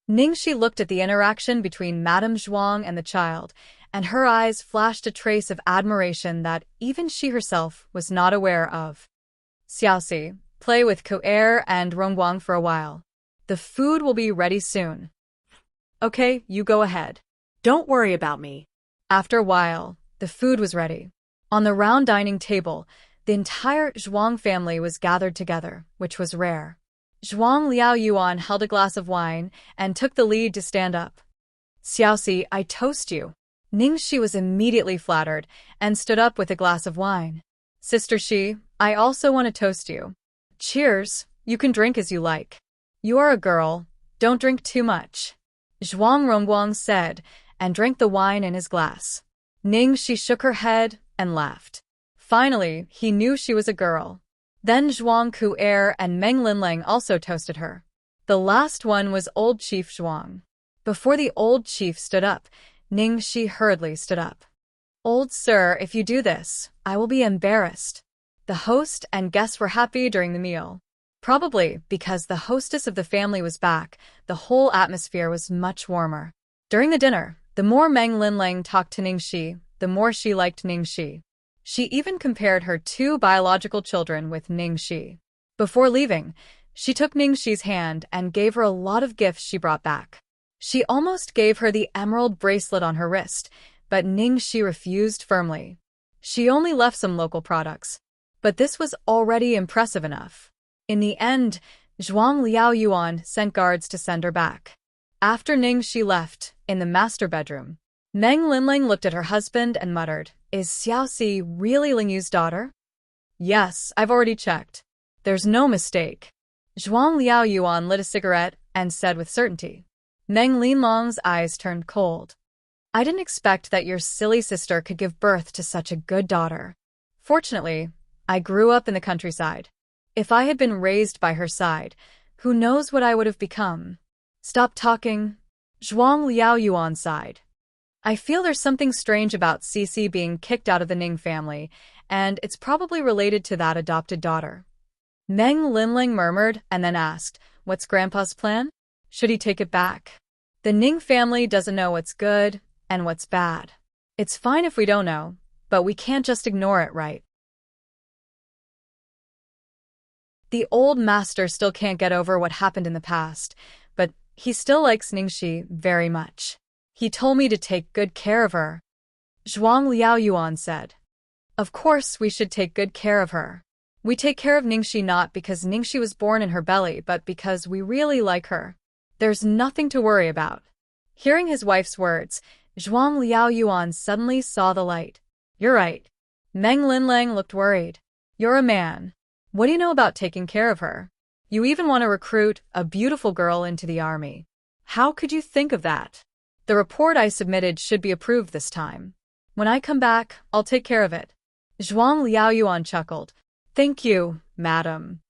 Ningxi looked at the interaction between Madame Zhuang and the child, and her eyes flashed a trace of admiration that even she herself was not aware of. Xiaoxi, play with Ku Er and Rongguang for a while. The food will be ready soon. Okay, you go ahead. Don't worry about me. After a while, the food was ready. On the round dining table, the entire Zhuang family was gathered together, which was rare. Zhuang Liaoyuan held a glass of wine and took the lead to stand up. Xiaoxi, I toast you. Ningxi was immediately flattered and stood up with a glass of wine. Sister Shi, I also want to toast you. Cheers, you can drink as you like. You are a girl, don't drink too much. Zhuang Rongguang said, and drank the wine in his glass. Ningxi shook her head and laughed. Finally, he knew she was a girl. Then Zhuang Ku Er and Meng Linlang also toasted her. The last one was old Chief Zhuang. Before the old chief stood up, Ningxi hurriedly stood up. Old sir, if you do this, I will be embarrassed. The host and guests were happy during the meal. Probably because the hostess of the family was back, the whole atmosphere was much warmer. During the dinner, the more Meng Linlang talked to Ningxi, the more she liked Ningxi. She even compared her 2 biological children with Ningxi. Before leaving, she took Ningxi's hand and gave her a lot of gifts she brought back. She almost gave her the emerald bracelet on her wrist, but Ningxi refused firmly. She only left some local products. But this was already impressive enough. In the end, Zhuang Liaoyuan sent guards to send her back. After Ningxi left, in the master bedroom, Meng Linlang looked at her husband and muttered, Is Xiaoxi really Lingyu's daughter? Yes, I've already checked. There's no mistake. Zhuang Liaoyuan lit a cigarette and said with certainty. Meng Linlong's eyes turned cold. I didn't expect that your silly sister could give birth to such a good daughter. Fortunately, I grew up in the countryside. If I had been raised by her side, who knows what I would have become? Stop talking. Zhuang Liaoyuan sighed. I feel there's something strange about Cici being kicked out of the Ning family, and it's probably related to that adopted daughter. Meng Linlang murmured and then asked, What's Grandpa's plan? Should he take it back? The Ning family doesn't know what's good and what's bad. It's fine if we don't know, but we can't just ignore it, right? The old master still can't get over what happened in the past, but he still likes Ningxi very much. He told me to take good care of her. Zhuang Liaoyuan said. Of course we should take good care of her. We take care of Ningxi not because Ningxi was born in her belly, but because we really like her. There's nothing to worry about. Hearing his wife's words, Zhuang Liaoyuan suddenly saw the light. You're right. Meng Linlang looked worried. You're a man. What do you know about taking care of her? You even want to recruit a beautiful girl into the army. How could you think of that? The report I submitted should be approved this time. When I come back, I'll take care of it. Zhuang Liaoyuan chuckled. Thank you, madam.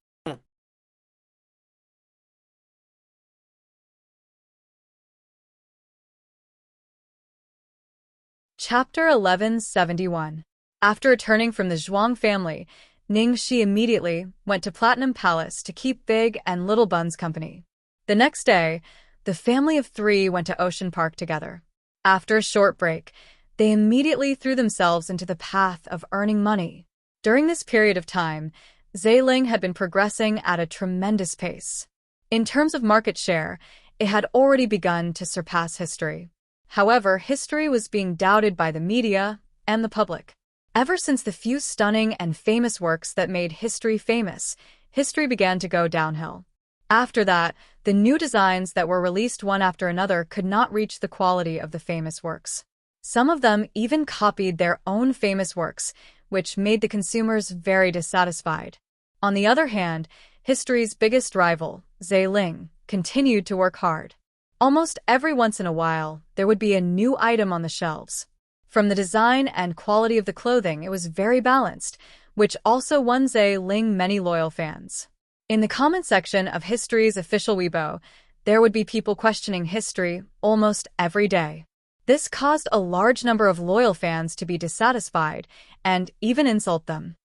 Chapter 1171. After returning from the Zhuang family, Ningxi immediately went to Platinum Palace to keep Big and Little Bun's company. The next day, the family of 3 went to Ocean Park together. After a short break, they immediately threw themselves into the path of earning money. During this period of time, Zailing had been progressing at a tremendous pace. In terms of market share, it had already begun to surpass history. However, history was being doubted by the media and the public. Ever since the few stunning and famous works that made history famous, history began to go downhill. After that, the new designs that were released one after another could not reach the quality of the famous works. Some of them even copied their own famous works, which made the consumers very dissatisfied. On the other hand, history's biggest rival, Ling, continued to work hard. Almost every once in a while, there would be a new item on the shelves. From the design and quality of the clothing, it was very balanced, which also won Ling many loyal fans. In the comment section of history's official Weibo, there would be people questioning history almost every day. This caused a large number of loyal fans to be dissatisfied and even insult them.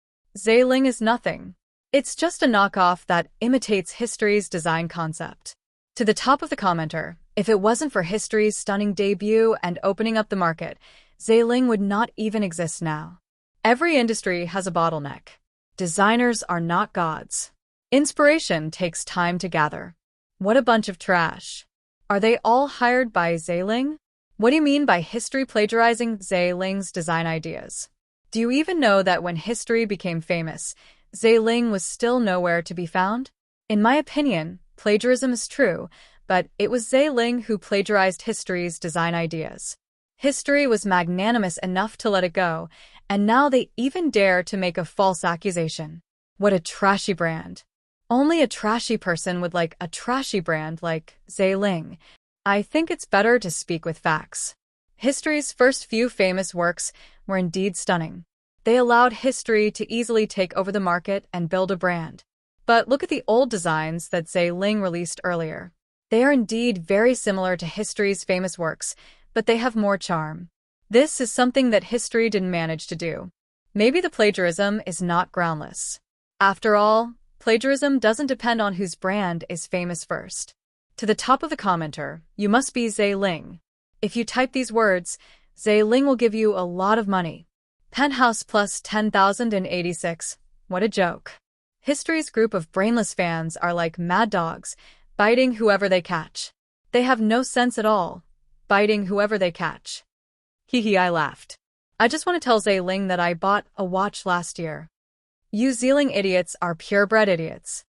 Ling is nothing. It's just a knockoff that imitates history's design concept. To the top of the commenter, if it wasn't for history's stunning debut and opening up the market, Ling would not even exist now. Every industry has a bottleneck. Designers are not gods. Inspiration takes time to gather. What a bunch of trash. Are they all hired by Ling? What do you mean by history plagiarizing Ling's design ideas? Do you even know that when history became famous, Ling was still nowhere to be found? In my opinion, plagiarism is true, but it was Ling who plagiarized history's design ideas. History was magnanimous enough to let it go, and now they even dare to make a false accusation. What a trashy brand. Only a trashy person would like a trashy brand like Ling. I think it's better to speak with facts. History's first few famous works were indeed stunning. They allowed history to easily take over the market and build a brand. But look at the old designs that Ling released earlier. They are indeed very similar to history's famous works, but they have more charm. This is something that history didn't manage to do. Maybe the plagiarism is not groundless. After all, plagiarism doesn't depend on whose brand is famous first. To the top of the commenter, you must be Ling. If you type these words, Ling will give you a lot of money. Penthouse plus 10,086. What a joke. History's group of brainless fans are like mad dogs, biting whoever they catch. They have no sense at all, biting whoever they catch. Hee, I laughed. I just want to tell Ling that I bought a watch last year. You Zealing idiots are purebred idiots.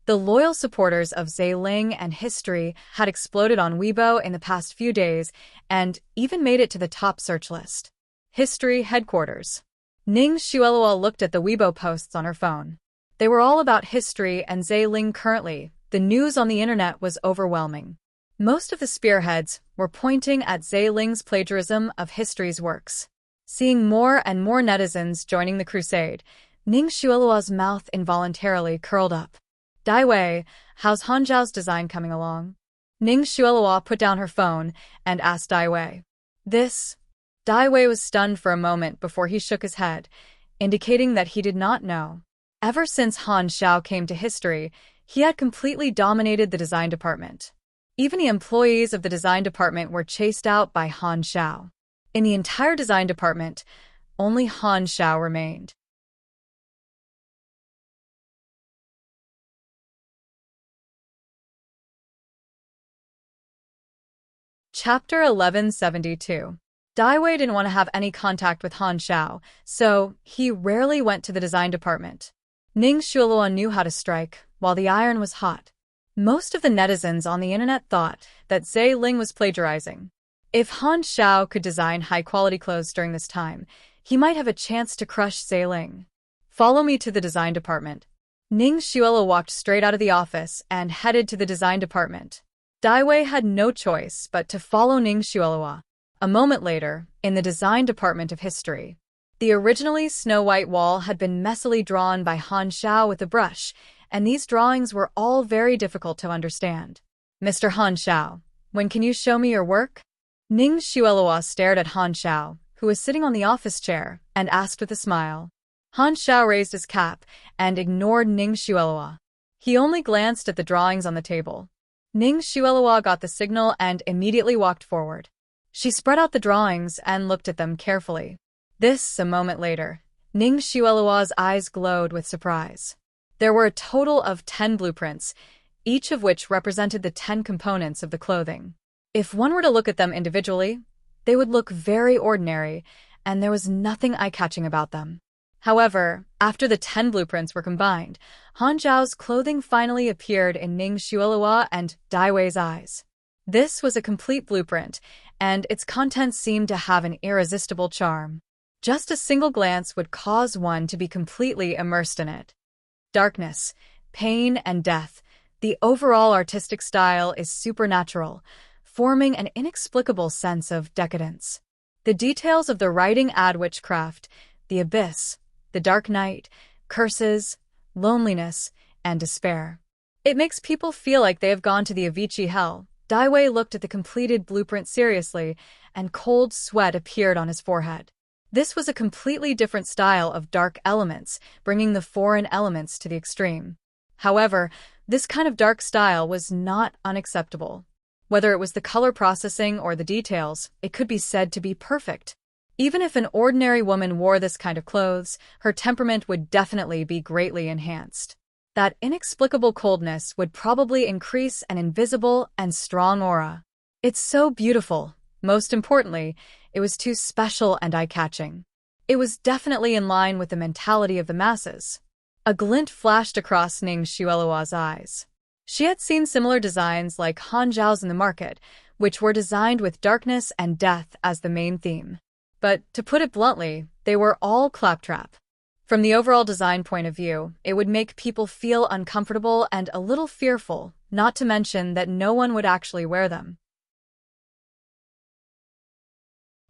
The loyal supporters of Ling and history had exploded on Weibo in the past few days and even made it to the top search list. History headquarters. Ning Xuelua looked at the Weibo posts on her phone. They were all about history and Ling currently. The news on the internet was overwhelming. Most of the spearheads were pointing at Ling's plagiarism of history's works. Seeing more and more netizens joining the crusade, Ning Xuelua's mouth involuntarily curled up. Daiwei, how's Han Zhao's design coming along? Ning Xuelua put down her phone and asked Daiwei. Daiwei was stunned for a moment before he shook his head, indicating that he did not know. Ever since Han Zhao came to history, he had completely dominated the design department. Even the employees of the design department were chased out by Han Zhao. In the entire design department, only Han Zhao remained. Chapter 1172. Daiwei didn't want to have any contact with Han Zhao, so he rarely went to the design department. Ning Xuelua knew how to strike, while the iron was hot. Most of the netizens on the internet thought that Ling was plagiarizing. If Han Zhao could design high-quality clothes during this time, he might have a chance to crush Ling. Follow me to the design department. Ning Xuelua walked straight out of the office and headed to the design department. Daiwei had no choice but to follow Ning Xuelua. A moment later, in the design department of history, the originally snow-white wall had been messily drawn by Han Zhao with a brush, and these drawings were all very difficult to understand. Mr. Han Zhao, when can you show me your work? Ning Xuelua stared at Han Zhao, who was sitting on the office chair, and asked with a smile. Han Zhao raised his cap and ignored Ning Xuelua. He only glanced at the drawings on the table. Ning Xuelua got the signal and immediately walked forward. She spread out the drawings and looked at them carefully. A moment later, Ning Xuelua's eyes glowed with surprise. There were a total of 10 blueprints, each of which represented the 10 components of the clothing. If one were to look at them individually, they would look very ordinary, and there was nothing eye-catching about them. However, after the 10 blueprints were combined, Han Zhao's clothing finally appeared in Ning Xuelua and Dai Wei's eyes. This was a complete blueprint, and its contents seemed to have an irresistible charm. Just a single glance would cause one to be completely immersed in it. Darkness, pain, and death, the overall artistic style is supernatural, forming an inexplicable sense of decadence. The details of the writing add witchcraft, the abyss, the dark night, curses, loneliness, and despair. It makes people feel like they have gone to the Avicii hell. Dai Wei looked at the completed blueprint seriously, and cold sweat appeared on his forehead. This was a completely different style of dark elements, bringing the foreign elements to the extreme. However, this kind of dark style was not unacceptable. Whether it was the color processing or the details, it could be said to be perfect. Even if an ordinary woman wore this kind of clothes, her temperament would definitely be greatly enhanced. That inexplicable coldness would probably increase an invisible and strong aura. It's so beautiful. Most importantly, it was too special and eye-catching. It was definitely in line with the mentality of the masses. A glint flashed across Ning Xuelua's eyes. She had seen similar designs like Han Zhao's in the market, which were designed with darkness and death as the main theme. But, to put it bluntly, they were all claptrap. From the overall design point of view, it would make people feel uncomfortable and a little fearful, not to mention that no one would actually wear them.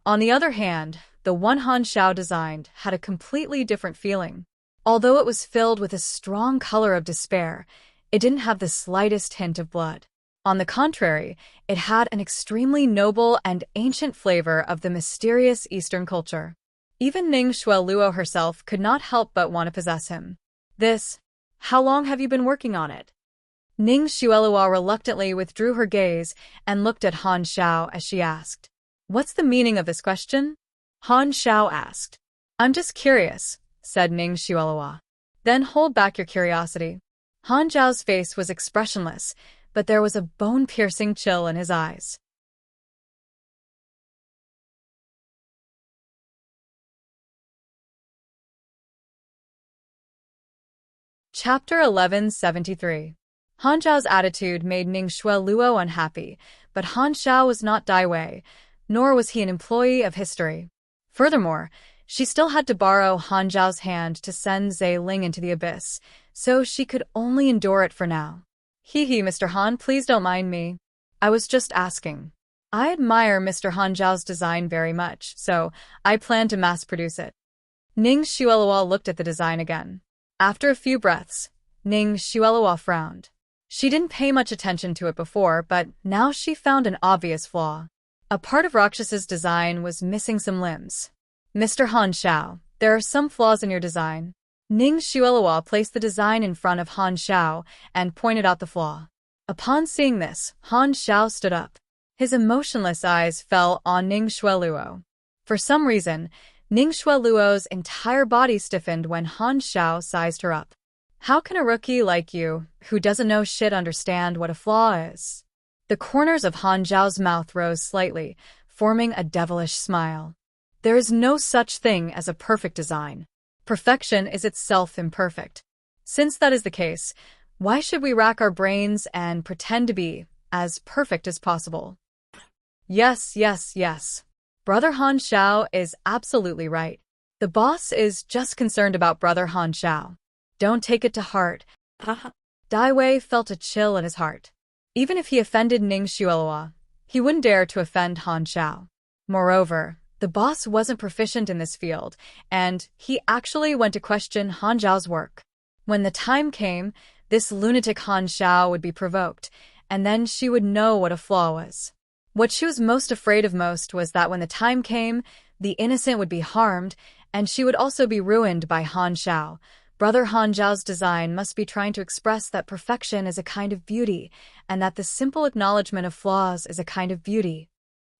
On the other hand, the one Han Zhao designed had a completely different feeling. Although it was filled with a strong color of despair, it didn't have the slightest hint of blood. On the contrary, it had an extremely noble and ancient flavor of the mysterious Eastern culture. Even Ning Xuelua herself could not help but want to possess him. How long have you been working on it? Ning Xuelua reluctantly withdrew her gaze and looked at Han Zhao as she asked. What's the meaning of this question? Han Zhao asked. I'm just curious, said Ning Xuelua. Then hold back your curiosity. Han Zhao's face was expressionless, but there was a bone-piercing chill in his eyes. Chapter 1173. Han Zhao's attitude made Ning Xuelua unhappy, but Han Zhao was not Dai Wei, nor was he an employee of history. Furthermore, she still had to borrow Han Zhao's hand to send Zhe Ling into the abyss, so she could only endure it for now. Hee, Mr. Han, please don't mind me. I was just asking. I admire Mr. Han Zhao's design very much, so I plan to mass-produce it. Ning Xuelua looked at the design again. After a few breaths, Ning Xuelua frowned. She didn't pay much attention to it before, but now she found an obvious flaw. A part of Rakshas's design was missing some limbs. Mr. Han Zhao, there are some flaws in your design. Ning Xuelua placed the design in front of Han Zhao and pointed out the flaw. Upon seeing this, Han Zhao stood up. His emotionless eyes fell on Ning Xuelua. For some reason, Ning Xuelua's entire body stiffened when Han Zhao sized her up. How can a rookie like you, who doesn't know shit, understand what a flaw is? The corners of Han Zhao's mouth rose slightly, forming a devilish smile. There is no such thing as a perfect design. Perfection is itself imperfect. Since that is the case, why should we rack our brains and pretend to be as perfect as possible? Yes. Brother Han Zhao is absolutely right. The boss is just concerned about Brother Han Zhao. Don't take it to heart. Dai Wei felt a chill in his heart. Even if he offended Ning Xuelua, he wouldn't dare to offend Han Zhao. Moreover, the boss wasn't proficient in this field, and he actually went to question Han Zhao's work. When the time came, this lunatic Han Zhao would be provoked, and then she would know what a flaw was. What she was most afraid of most was that when the time came, the innocent would be harmed, and she would also be ruined by Han Zhao. Brother Han Zhao's design must be trying to express that perfection is a kind of beauty, and that the simple acknowledgement of flaws is a kind of beauty.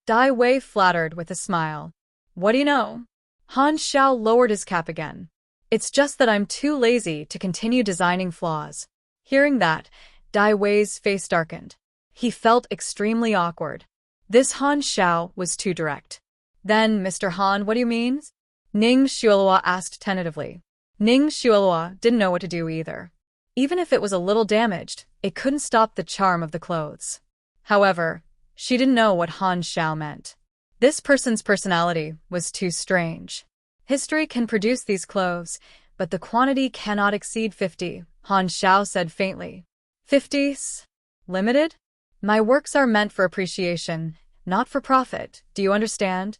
Dai Wei flattered with a smile. What do you know? Han Zhao lowered his cap again. It's just that I'm too lazy to continue designing flaws. Hearing that, Dai Wei's face darkened. He felt extremely awkward. This Han Xiao was too direct. Then, Mr. Han, what do you mean? Ning Xuelua asked tentatively. Ning Xuelua didn't know what to do either. Even if it was a little damaged, it couldn't stop the charm of the clothes. However, she didn't know what Han Xiao meant. This person's personality was too strange. History can produce these clothes, but the quantity cannot exceed 50, Han Xiao said faintly. 50s? Limited? My works are meant for appreciation, not for profit, do you understand?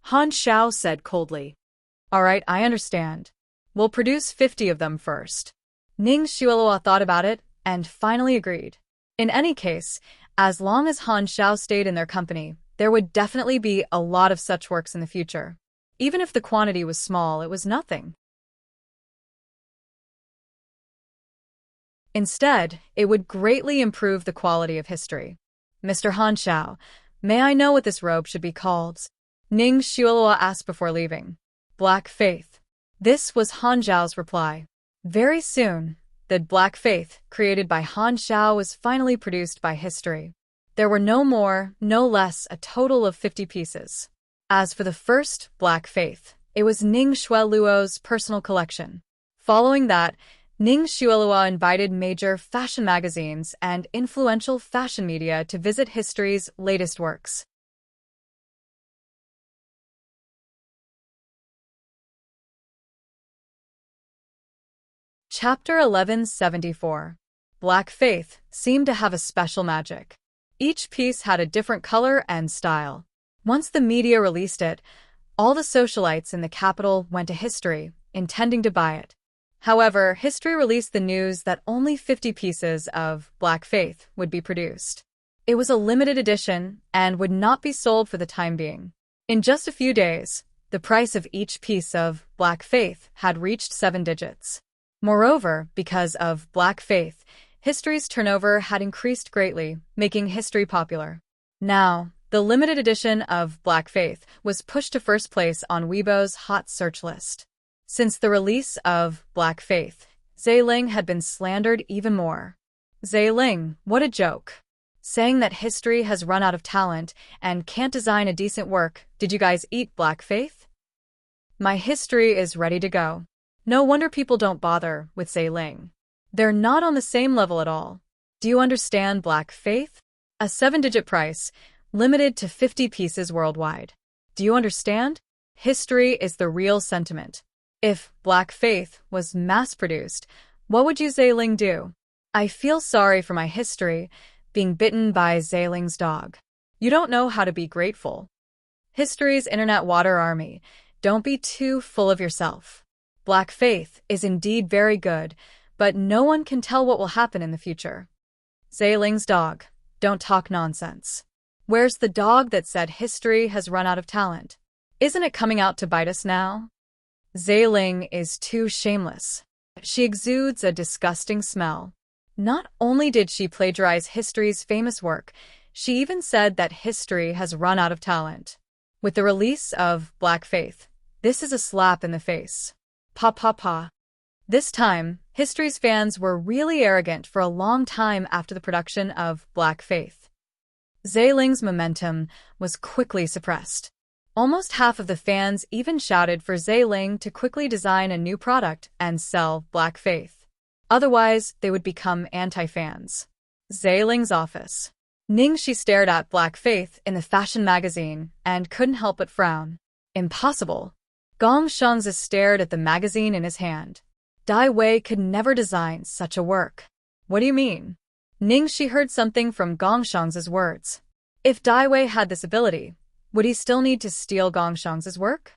Han Xiao said coldly. All right, I understand. We'll produce 50 of them first. Ning Xuelua thought about it and finally agreed. In any case, as long as Han Xiao stayed in their company, there would definitely be a lot of such works in the future. Even if the quantity was small, it was nothing. Instead, it would greatly improve the quality of history. Mr. Han Xiao, may I know what this robe should be called? Ning Xuelua asked before leaving. Black Faith. This was Han Xiao's reply. Very soon, the Black Faith, created by Han Xiao, was finally produced by history. There were no more, no less, a total of 50 pieces. As for the first Black Faith, it was Ning Xueluo's personal collection. Following that, Ning Xuelua invited major fashion magazines and influential fashion media to visit history's latest works. Chapter 1174. Black Faith seemed to have a special magic. Each piece had a different color and style. Once the media released it, all the socialites in the capital went to history, intending to buy it. However, history released the news that only 50 pieces of Black Faith would be produced. It was a limited edition and would not be sold for the time being. In just a few days, the price of each piece of Black Faith had reached 7 digits. Moreover, because of Black Faith, history's turnover had increased greatly, making history popular. Now, the limited edition of Black Faith was pushed to first place on Weibo's hot search list. Since the release of Black Faith, Ling had been slandered even more. Ling, what a joke. Saying that history has run out of talent and can't design a decent work, did you guys eat Black Faith? My history is ready to go. No wonder people don't bother with Ling. They're not on the same level at all. Do you understand Black Faith? A 7-digit price, limited to 50 pieces worldwide. Do you understand? History is the real sentiment. If Black Faith was mass-produced, what would you Ling do? I feel sorry for my history, being bitten by Ling's dog. You don't know how to be grateful. History's internet water army, don't be too full of yourself. Black Faith is indeed very good, but no one can tell what will happen in the future. Ling's dog, don't talk nonsense. Where's the dog that said history has run out of talent? Isn't it coming out to bite us now? Ling is too shameless. She exudes a disgusting smell. Not only did she plagiarize history's famous work, she even said that history has run out of talent. With the release of Black Faith, this is a slap in the face. Pa pa pa. This time, history's fans were really arrogant for a long time after the production of Black Faith. Ling's momentum was quickly suppressed. Almost half of the fans even shouted for Ling to quickly design a new product and sell Black Faith. Otherwise, they would become anti-fans. Ling's office. Ning Shi stared at Black Faith in the fashion magazine and couldn't help but frown. Impossible. Gong Shangzi stared at the magazine in his hand. Dai Wei could never design such a work. What do you mean? Ning Shi heard something from Gong Shangzi's words. If Dai Wei had this ability, would he still need to steal Gong Shangzi's work?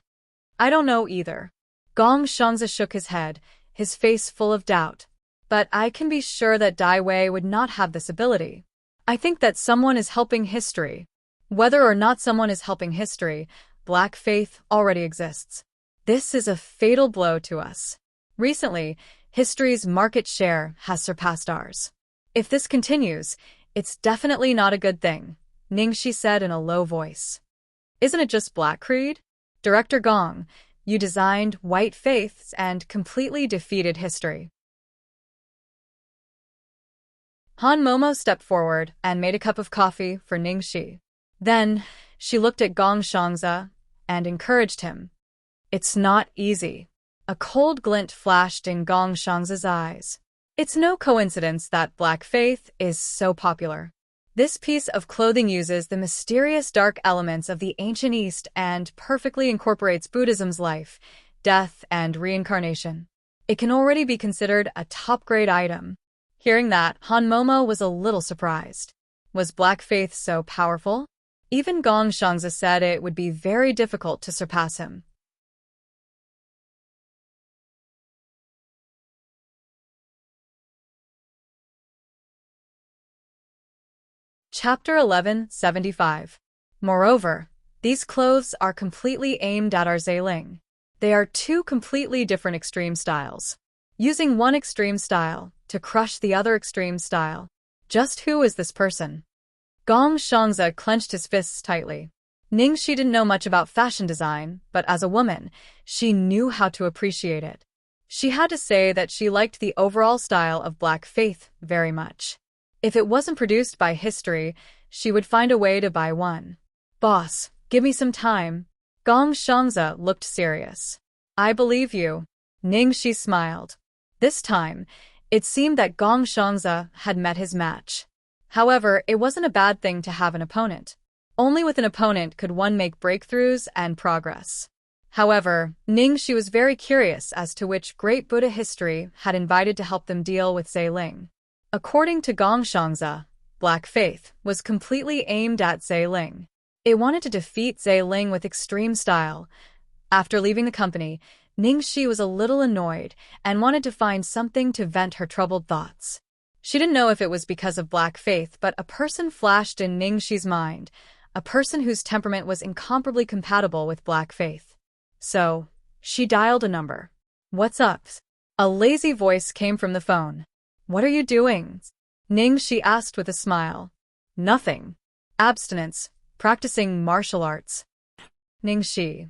I don't know either. Gong Shangzi shook his head, his face full of doubt. But I can be sure that Dai Wei would not have this ability. I think that someone is helping history. Whether or not someone is helping history, Black Faith already exists. This is a fatal blow to us. Recently, history's market share has surpassed ours. If this continues, it's definitely not a good thing, Ning Shi said in a low voice. Isn't it just Black Creed? Director Gong, you designed White Faiths and completely defeated history. Han Momo stepped forward and made a cup of coffee for Ningxi. Then, she looked at Gong Shangze and encouraged him. It's not easy. A cold glint flashed in Gong Shangze's eyes. It's no coincidence that Black Faith is so popular. This piece of clothing uses the mysterious dark elements of the ancient East and perfectly incorporates Buddhism's life, death, and reincarnation. It can already be considered a top-grade item. Hearing that, Han Momo was a little surprised. Was Black Faith so powerful? Even Gong Shangze said it would be very difficult to surpass him. Chapter 1175. Moreover, these clothes are completely aimed at our Zailing. They are two completely different extreme styles. Using one extreme style to crush the other extreme style. Just who is this person? Gong Shangze clenched his fists tightly. Ningxi didn't know much about fashion design, but as a woman, she knew how to appreciate it. She had to say that she liked the overall style of Black Faith very much. If it wasn't produced by history, she would find a way to buy one. Boss, give me some time. Gong Shangze looked serious. I believe you. Ningxi smiled. This time, it seemed that Gong Shangze had met his match. However, it wasn't a bad thing to have an opponent. Only with an opponent could one make breakthroughs and progress. However, Ningxi was very curious as to which great Buddha history had invited to help them deal with Zailing. According to Gong Shangze, Black Faith was completely aimed at Zailing. It wanted to defeat Zailing with extreme style. After leaving the company, Ningxi was a little annoyed and wanted to find something to vent her troubled thoughts. She didn't know if it was because of Black Faith, but a person flashed in Ningxi's mind, a person whose temperament was incomparably compatible with Black Faith. So, she dialed a number. What's up? A lazy voice came from the phone. What are you doing? Ningxi asked with a smile. Nothing. Abstinence. Practicing martial arts. Ningxi.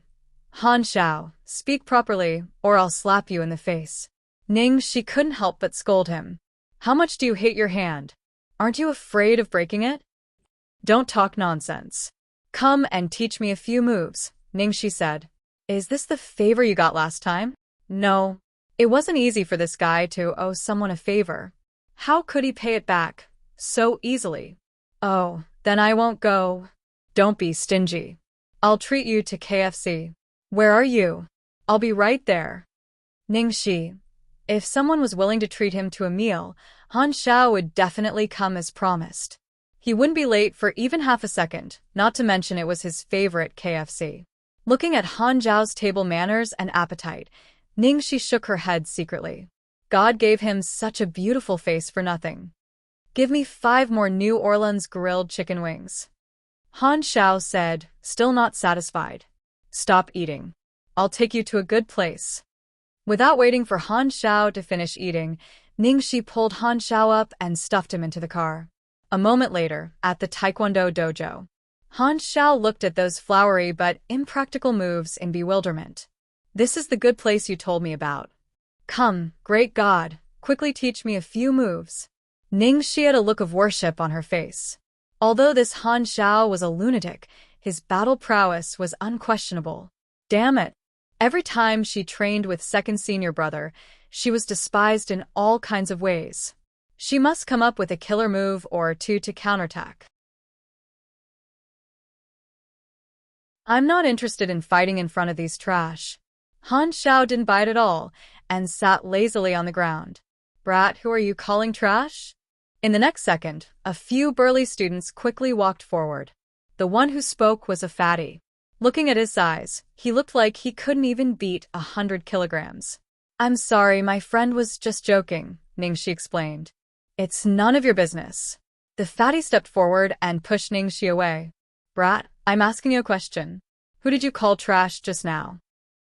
Han Xiao, speak properly, or I'll slap you in the face. Ningxi couldn't help but scold him. How much do you hate your hand? Aren't you afraid of breaking it? Don't talk nonsense. Come and teach me a few moves, Ningxi said. Is this the favor you got last time? No. It wasn't easy for this guy to owe someone a favor. How could he pay it back so easily? Oh, then I won't go. Don't be stingy. I'll treat you to KFC. Where are you? I'll be right there. Ningxi. If someone was willing to treat him to a meal, Han Xiao would definitely come as promised. He wouldn't be late for even half a second, not to mention it was his favorite KFC. Looking at Han Xiao's table manners and appetite, Ningxi shook her head secretly. God gave him such a beautiful face for nothing. Give me 5 more New Orleans grilled chicken wings. Han Xiao said, still not satisfied. Stop eating. I'll take you to a good place. Without waiting for Han Xiao to finish eating, Ningxi pulled Han Xiao up and stuffed him into the car. A moment later, at the Taekwondo dojo, Han Xiao looked at those flowery but impractical moves in bewilderment. This is the good place you told me about. Come, great God, quickly teach me a few moves. Ningxi had a look of worship on her face. Although this Han Xiao was a lunatic, his battle prowess was unquestionable. Damn it. Every time she trained with second senior brother, she was despised in all kinds of ways. She must come up with a killer move or two to counterattack. I'm not interested in fighting in front of these trash. Han Xiao didn't bite at all and sat lazily on the ground. Brat, who are you calling trash? In the next second, a few burly students quickly walked forward. The one who spoke was a fatty. Looking at his size, he looked like he couldn't even beat 100 kilograms. I'm sorry, my friend was just joking, Ningxi explained. It's none of your business. The fatty stepped forward and pushed Ningxi away. Brat, I'm asking you a question. Who did you call trash just now?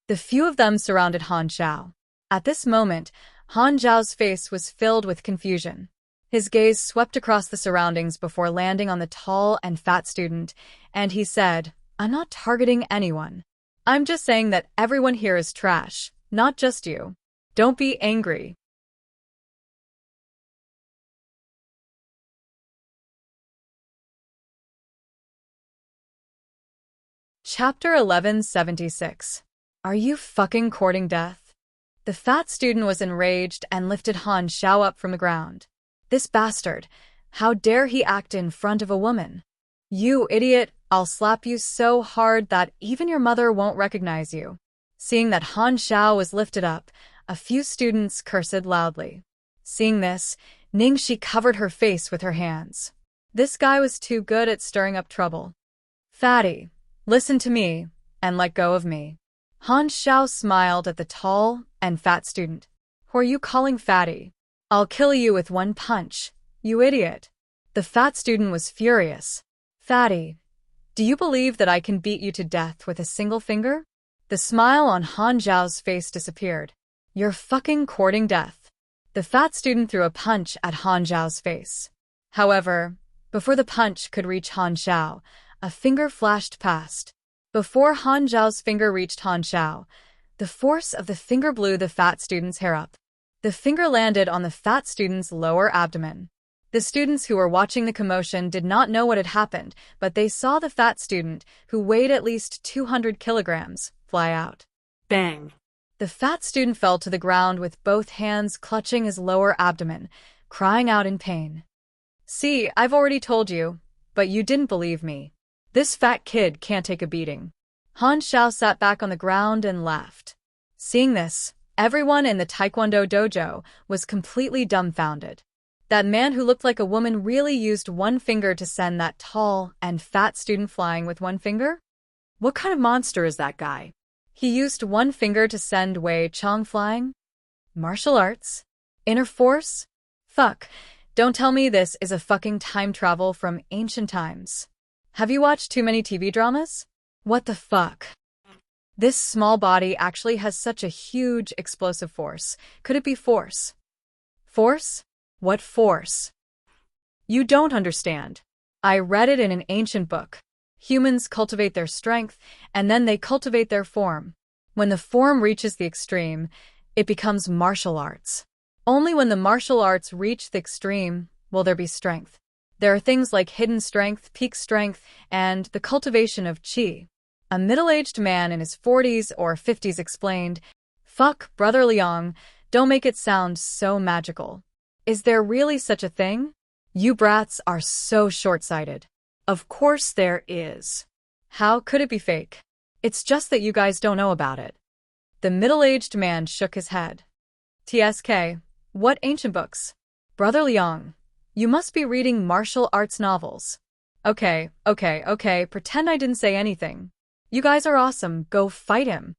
The few of them surrounded Han Xiao. At this moment, Han Xiao's face was filled with confusion. His gaze swept across the surroundings before landing on the tall and fat student, and he said, I'm not targeting anyone. I'm just saying that everyone here is trash, not just you. Don't be angry. Chapter 1176. Are you fucking courting death? The fat student was enraged and lifted Han Xiao up from the ground. This bastard! How dare he act in front of a woman? You idiot! I'll slap you so hard that even your mother won't recognize you. Seeing that Han Xiao was lifted up, a few students cursed loudly. Seeing this, Ningxi covered her face with her hands. This guy was too good at stirring up trouble. Fatty, listen to me, and let go of me. Han Xiao smiled at the tall and fat student. Who are you calling fatty? I'll kill you with one punch, you idiot. The fat student was furious. Fatty, do you believe that I can beat you to death with a single finger? The smile on Han Xiao's face disappeared. You're fucking courting death. The fat student threw a punch at Han Xiao's face. However, before the punch could reach Han Xiao, a finger flashed past. Before Han Xiao's finger reached Han Xiao, the force of the finger blew the fat student's hair up. The finger landed on the fat student's lower abdomen. The students who were watching the commotion did not know what had happened, but they saw the fat student, who weighed at least 200 kilograms, fly out. Bang! The fat student fell to the ground with both hands clutching his lower abdomen, crying out in pain. See, I've already told you, but you didn't believe me. This fat kid can't take a beating. Han Xiao sat back on the ground and laughed. Seeing this, everyone in the Taekwondo dojo was completely dumbfounded. That man who looked like a woman really used one finger to send that tall and fat student flying with one finger? What kind of monster is that guy? He used one finger to send Wei Chong flying? Martial arts? Inner force? Fuck, don't tell me this is a fucking time travel from ancient times. Have you watched too many TV dramas? What the fuck? This small body actually has such a huge explosive force. Could it be force? Force? What force? You don't understand. I read it in an ancient book. Humans cultivate their strength, and then they cultivate their form. When the form reaches the extreme, it becomes martial arts. Only when the martial arts reach the extreme will there be strength. There are things like hidden strength, peak strength, and the cultivation of qi. A middle-aged man in his 40s or 50s explained, "Fuck, Brother Liang, don't make it sound so magical. Is there really such a thing? You brats are so short-sighted." Of course there is. How could it be fake? It's just that you guys don't know about it. The middle-aged man shook his head. TSK, what ancient books? Brother Liang, you must be reading martial arts novels. Okay, pretend I didn't say anything. You guys are awesome, go fight him.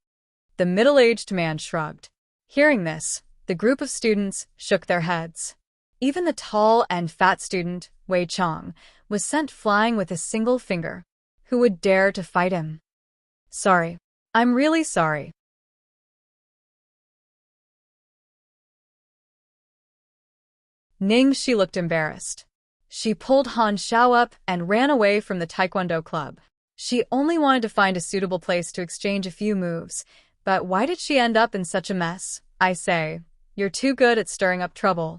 The middle-aged man shrugged. Hearing this, the group of students shook their heads. Even the tall and fat student, Wei Chong, was sent flying with a single finger. Who would dare to fight him? Sorry. I'm really sorry. Ningxi looked embarrassed. She pulled Han Xiao up and ran away from the Taekwondo club. She only wanted to find a suitable place to exchange a few moves, but why did she end up in such a mess? I say, you're too good at stirring up trouble.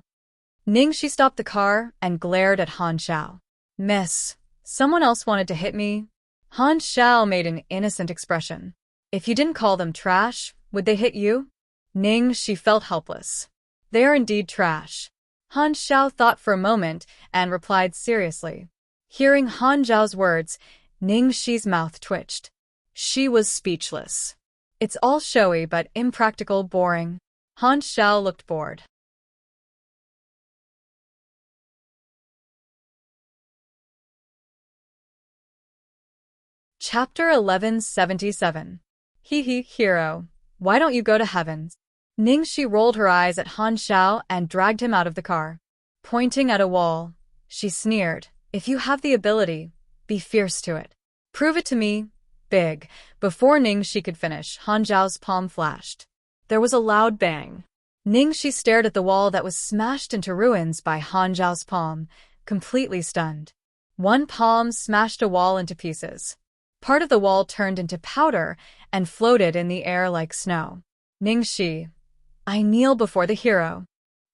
Ningxi stopped the car and glared at Han Xiao. Miss, someone else wanted to hit me? Han Xiao made an innocent expression. If you didn't call them trash, would they hit you? Ningxi felt helpless. They are indeed trash. Han Xiao thought for a moment and replied seriously. Hearing Han Xiao's words, Ningxi's mouth twitched. She was speechless. It's all showy but impractical, boring. Han Xiao looked bored. Chapter 1177. Hero, why don't you go to heaven? Ningxi rolled her eyes at Han Xiao and dragged him out of the car. Pointing at a wall, she sneered, if you have the ability, be fierce to it. Prove it to me, big. Before Ningxi could finish, Han Xiao's palm flashed. There was a loud bang. Ningxi stared at the wall that was smashed into ruins by Han Xiao's palm, completely stunned. One palm smashed a wall into pieces. Part of the wall turned into powder and floated in the air like snow. Ningxi, I kneel before the hero.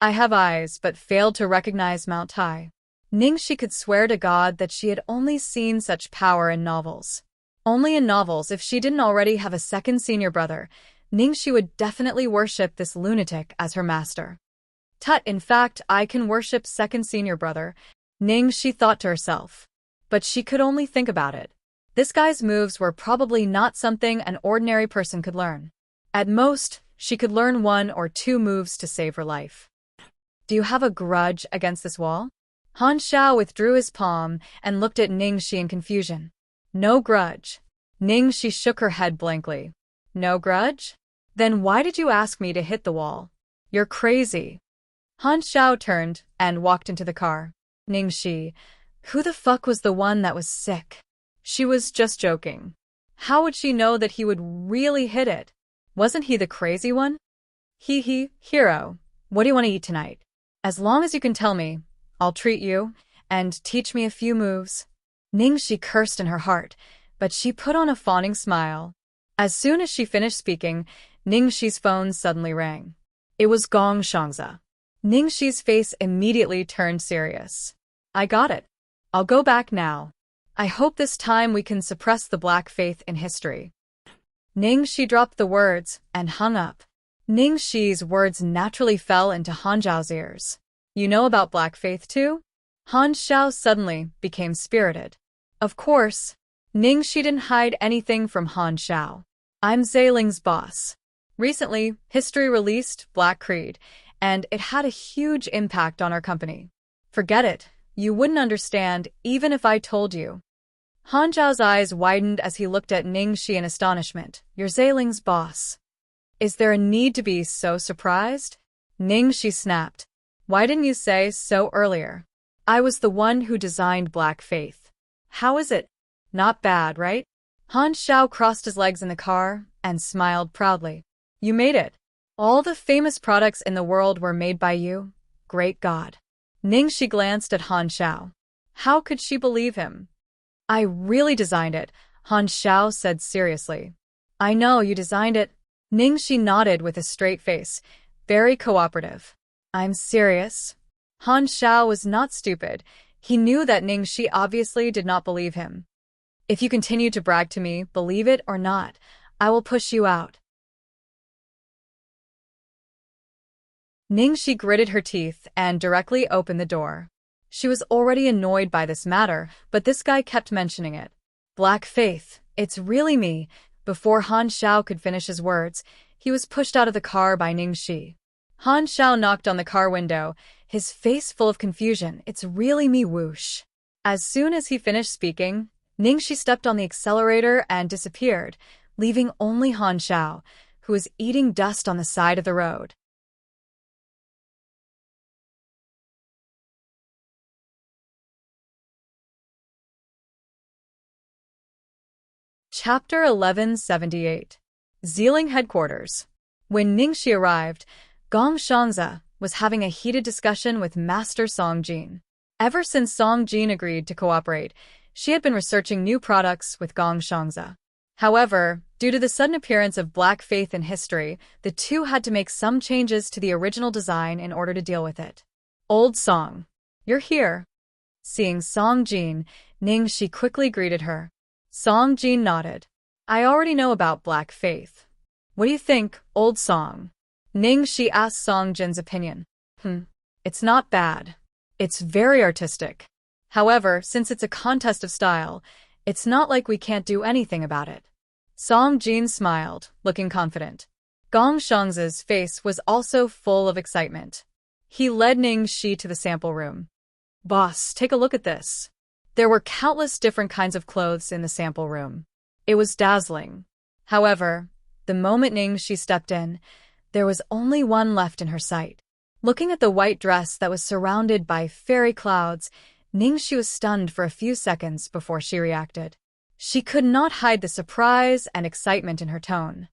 I have eyes but failed to recognize Mount Tai. Ningxi could swear to God that she had only seen such power in novels. Only in novels. If she didn't already have a second senior brother, Ningxi would definitely worship this lunatic as her master. Tut, in fact, I can worship second senior brother, Ningxi thought to herself. But she could only think about it. This guy's moves were probably not something an ordinary person could learn. At most, she could learn 1 or 2 moves to save her life. Do you have a grudge against this wall? Han Xiao withdrew his palm and looked at Ningxi in confusion. No grudge. Ningxi shook her head blankly. No grudge? Then why did you ask me to hit the wall? You're crazy. Han Xiao turned and walked into the car. Ningxi, who the fuck was the one that was sick? She was just joking. How would she know that he would really hit it? Wasn't he the crazy one? Hero, what do you want to eat tonight? As long as you can tell me, I'll treat you, and teach me a few moves. Ningxi cursed in her heart, but she put on a fawning smile. As soon as she finished speaking, Ningxi's phone suddenly rang. It was Gong Shangza. Ningxi's face immediately turned serious. I got it. I'll go back now. I hope this time we can suppress the black faith in history. Ningxi dropped the words and hung up. Ningxi's words naturally fell into Han Zhao's ears. You know about black faith too? Han Xiao suddenly became spirited. Of course. Ningxi didn't hide anything from Han Xiao. I'm Zeiling's boss. Recently, history released Black Creed, and it had a huge impact on our company. Forget it. You wouldn't understand even if I told you. Han Zhao's eyes widened as he looked at Ningxi in astonishment. You're Zeiling's boss. Is there a need to be so surprised? Ningxi snapped. Why didn't you say so earlier? I was the one who designed Black Faith. How is it? Not bad, right? Han Xiao crossed his legs in the car and smiled proudly. You made it. All the famous products in the world were made by you. Great God. Ningxi glanced at Han Xiao. How could she believe him? I really designed it, Han Xiao said seriously. I know you designed it. Ningxi nodded with a straight face, very cooperative. I'm serious. Han Xiao was not stupid. He knew that Ningxi obviously did not believe him. If you continue to brag to me, believe it or not, I will push you out. Ningxi gritted her teeth and directly opened the door. She was already annoyed by this matter, but this guy kept mentioning it. Black Faith, it's really me. Before Han Xiao could finish his words, he was pushed out of the car by Ningxi. Han Xiao knocked on the car window, his face full of confusion. It's really me, whoosh. As soon as he finished speaking, Ningxi stepped on the accelerator and disappeared, leaving only Han Xiao, who was eating dust on the side of the road. Chapter 1178. Zeiling Headquarters. When Ningxi arrived, Gong Shangza was having a heated discussion with Master Song Jin. Ever since Song Jin agreed to cooperate, she had been researching new products with Gong Shangza. However, due to the sudden appearance of Black Faith in history, the two had to make some changes to the original design in order to deal with it. Old Song. You're here. Seeing Song Jin, Ningxi quickly greeted her. Song Jin nodded. I already know about Black Faith. What do you think, Old Song? Ningxi asked Song Jin's opinion. It's not bad. It's very artistic. However, since it's a contest of style, it's not like we can't do anything about it. Song Jin smiled, looking confident. Gong Shangza's face was also full of excitement. He led Ningxi to the sample room. Boss, take a look at this. There were countless different kinds of clothes in the sample room. It was dazzling. However, the moment Ningxi stepped in, there was only one left in her sight. Looking at the white dress that was surrounded by fairy clouds, Ningxi was stunned for a few seconds before she reacted. She could not hide the surprise and excitement in her tone.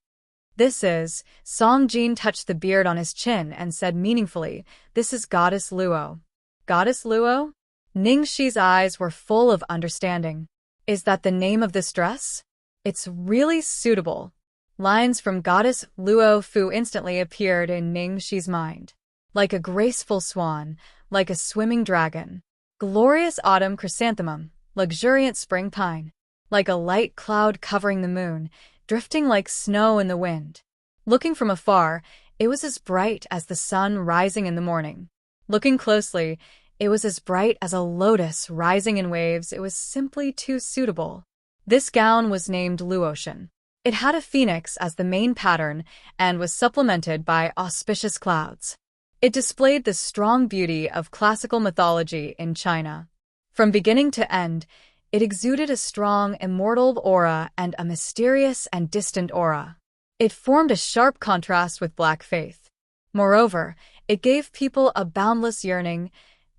This is, Song Jin touched the beard on his chin and said meaningfully, this is Goddess Luo. Goddess Luo? Ningxi's eyes were full of understanding. Is that the name of this dress? It's really suitable. Lines from Goddess Luo Fu instantly appeared in Ningxi's mind. Like a graceful swan, like a swimming dragon. Glorious autumn chrysanthemum, luxuriant spring pine. like a light cloud covering the moon, drifting like snow in the wind. Looking from afar, it was as bright as the sun rising in the morning. Looking closely, it was as bright as a lotus rising in waves. It was simply too suitable. This gown was named Luotian. It had a phoenix as the main pattern and was supplemented by auspicious clouds. It displayed the strong beauty of classical mythology in China. From beginning to end, it exuded a strong, immortal aura and a mysterious and distant aura. It formed a sharp contrast with black faith. Moreover, it gave people a boundless yearning,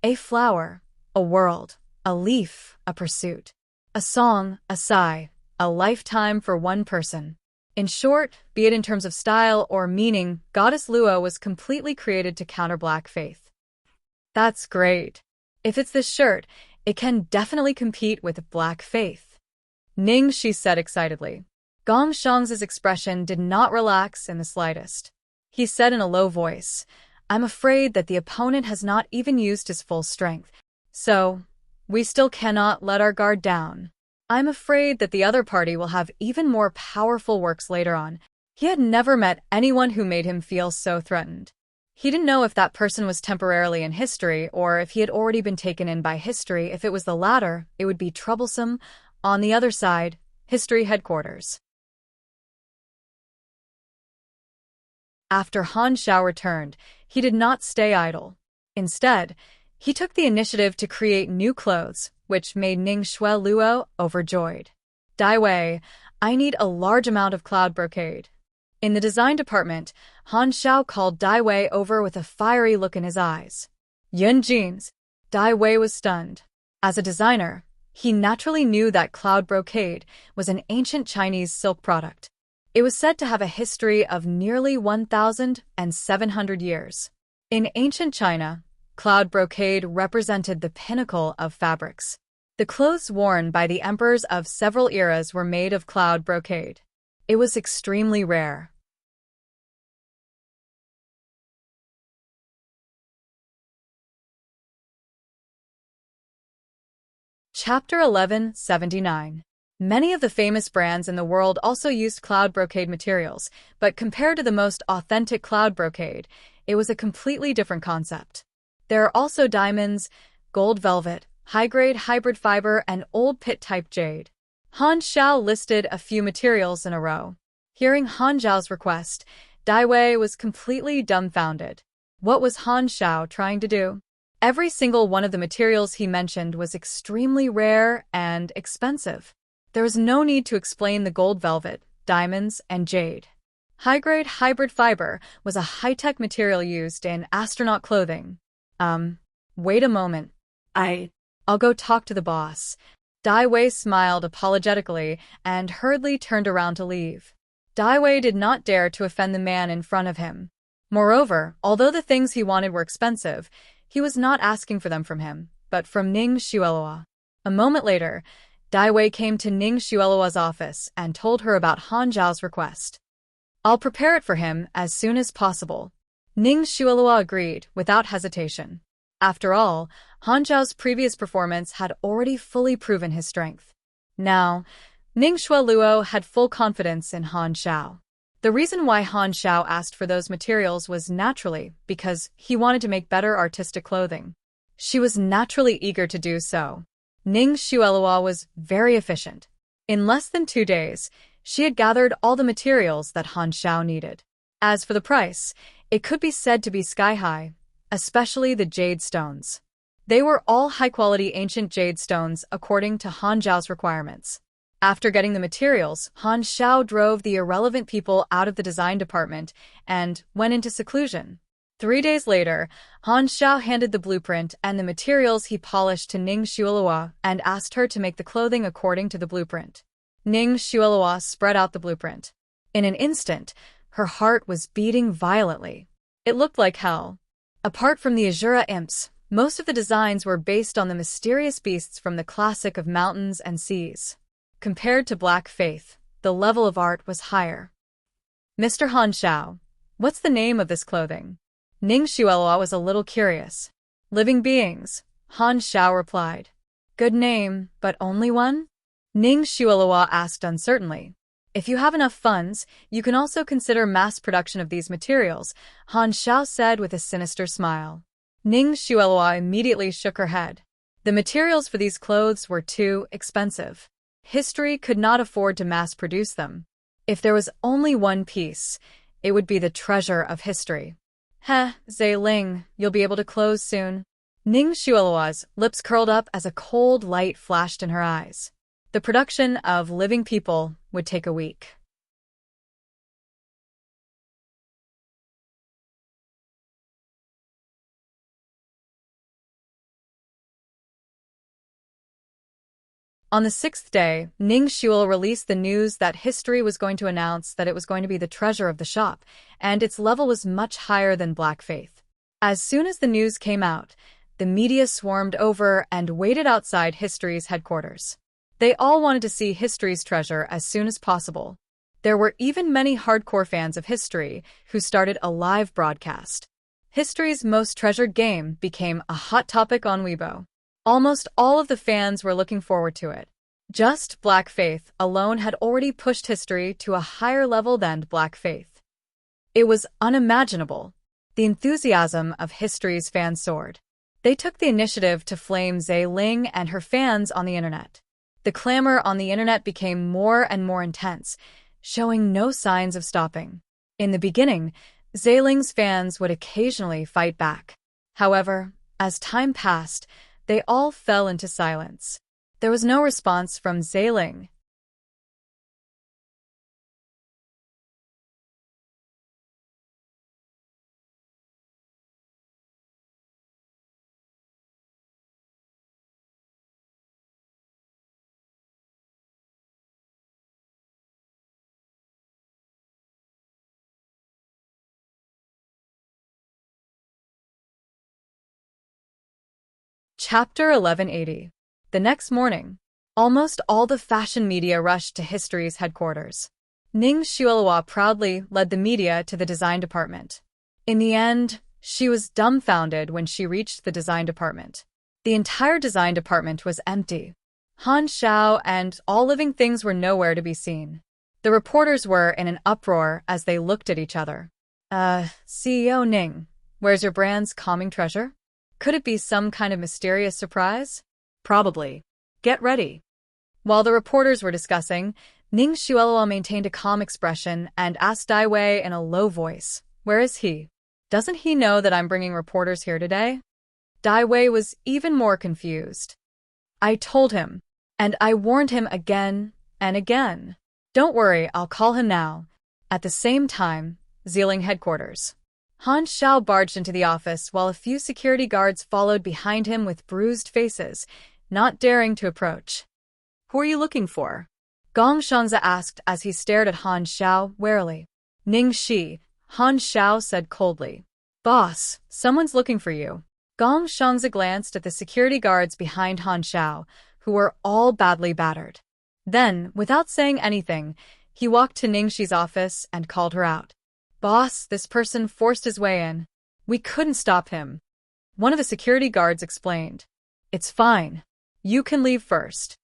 a flower, a world, a leaf, a pursuit, a song, a sigh, a lifetime for one person. In short, be it in terms of style or meaning, Goddess Luo was completely created to counter black faith. That's great. If it's this shirt, it can definitely compete with black faith. Ning, she said excitedly. Gong Shang's expression did not relax in the slightest. He said in a low voice, I'm afraid that the opponent has not even used his full strength, so we still cannot let our guard down. I'm afraid that the other party will have even more powerful works later on. He had never met anyone who made him feel so threatened. He didn't know if that person was temporarily in history or if he had already been taken in by history. If it was the latter, it would be troublesome. On the other side, history headquarters. After Han Xiao returned, he did not stay idle. Instead, he took the initiative to create new clothes, which made Ning Xue Luo overjoyed. Dai Wei, I need a large amount of cloud brocade. In the design department, Han Xiao called Dai Wei over with a fiery look in his eyes. Yun jeans. Dai Wei was stunned. As a designer, he naturally knew that cloud brocade was an ancient Chinese silk product. It was said to have a history of nearly 1,700 years. In ancient China, cloud brocade represented the pinnacle of fabrics. The clothes worn by the emperors of several eras were made of cloud brocade. It was extremely rare. Chapter 1179. Many of the famous brands in the world also used cloud brocade materials, but compared to the most authentic cloud brocade, it was a completely different concept. There are also diamonds, gold velvet, high-grade hybrid fiber, and old pit-type jade. Han Xiao listed a few materials in a row. Hearing Han Xiao's request, Dai Wei was completely dumbfounded. What was Han Xiao trying to do? Every single one of the materials he mentioned was extremely rare and expensive. There was no need to explain the gold velvet, diamonds, and jade. High-grade hybrid fiber was a high-tech material used in astronaut clothing. Wait a moment. I'll go talk to the boss. Dai Wei smiled apologetically and hurriedly turned around to leave. Dai Wei did not dare to offend the man in front of him. Moreover, although the things he wanted were expensive, he was not asking for them from him, but from Ning Xuelua. A moment later, Dai Wei came to Ning Xuelua's office and told her about Han Zhao's request. I'll prepare it for him as soon as possible. Ning Xuelua agreed without hesitation. After all, Han Zhao's previous performance had already fully proven his strength. Now, Ning Xueluo had full confidence in Han Xiao. The reason why Han Xiao asked for those materials was naturally because he wanted to make better artistic clothing. She was naturally eager to do so. Ning Xuelua was very efficient. In less than 2 days, she had gathered all the materials that Han Xiao needed. As for the price, it could be said to be sky-high, especially the jade stones. They were all high-quality ancient jade stones according to Han Zhao's requirements. After getting the materials, Han Xiao drove the irrelevant people out of the design department and went into seclusion. 3 days later, Han Xiao handed the blueprint and the materials he polished to Ning Xuelua and asked her to make the clothing according to the blueprint. Ning Xuelua spread out the blueprint. In an instant, her heart was beating violently. It looked like hell. Apart from the Azura imps, most of the designs were based on the mysterious beasts from the classic of mountains and seas. Compared to Black Faith, the level of art was higher. Mr. Han Xiao, what's the name of this clothing? Ning Xuelua was a little curious. Living beings, Han Xiao replied. Good name, but only one? Ning Shuohua asked uncertainly. If you have enough funds, you can also consider mass production of these materials, Han Xiao said with a sinister smile. Ning Shuohua immediately shook her head. The materials for these clothes were too expensive. History could not afford to mass produce them. If there was only one piece, it would be the treasure of history. Heh, Ling, you'll be able to close soon. Ning Shuohua's lips curled up as a cold light flashed in her eyes. The production of living people would take a week. On the sixth day, Ning Shuol released the news that history was going to announce that it was going to be the treasure of the shop, and its level was much higher than Black Faith. As soon as the news came out, the media swarmed over and waited outside History's headquarters. They all wanted to see History's treasure as soon as possible. There were even many hardcore fans of History who started a live broadcast. History's most treasured game became a hot topic on Weibo. Almost all of the fans were looking forward to it. Just Black Faith alone had already pushed History to a higher level than Black Faith. It was unimaginable. The enthusiasm of History's fans soared. They took the initiative to flame Ling and her fans on the internet. The clamor on the internet became more and more intense, showing no signs of stopping. In the beginning, Ling's fans would occasionally fight back. However, as time passed, they all fell into silence. There was no response from Ling. Chapter 1180. The next morning, almost all the fashion media rushed to History's headquarters. Ning Shuohua proudly led the media to the design department. In the end, she was dumbfounded when she reached the design department. The entire design department was empty. Han Xiao and all living things were nowhere to be seen. The reporters were in an uproar as they looked at each other. CEO Ning, where's your brand's calming treasure? Could it be some kind of mysterious surprise? Probably. Get ready. While the reporters were discussing, Ning Shuohua maintained a calm expression and asked Dai Wei in a low voice, "Where is he? Doesn't he know that I'm bringing reporters here today?" Dai Wei was even more confused. "I told him, and I warned him again and again. Don't worry, I'll call him now." At the same time, Ling headquarters. Han Xiao barged into the office while a few security guards followed behind him with bruised faces, not daring to approach. Who are you looking for? Gong Shangza asked as he stared at Han Xiao warily. Ning Shi, Han Xiao said coldly. "Boss, someone's looking for you." Gong Shangza glanced at the security guards behind Han Xiao, who were all badly battered. Then, without saying anything, he walked to Ning Shi's office and called her out. "Boss, this person forced his way in. We couldn't stop him." One of the security guards explained. "It's fine. You can leave first."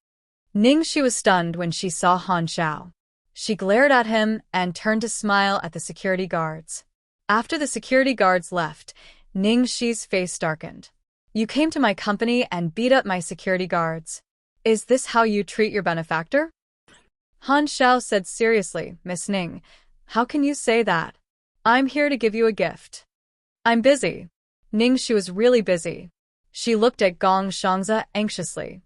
Ning Shi was stunned when she saw Han Xiao. She glared at him and turned to smile at the security guards. After the security guards left, Ning Shi's face darkened. "You came to my company and beat up my security guards. Is this how you treat your benefactor?" Han Xiao said seriously, "Miss Ning, how can you say that? I'm here to give you a gift." "I'm busy." Ning Shi was really busy. She looked at Gong Shangza anxiously.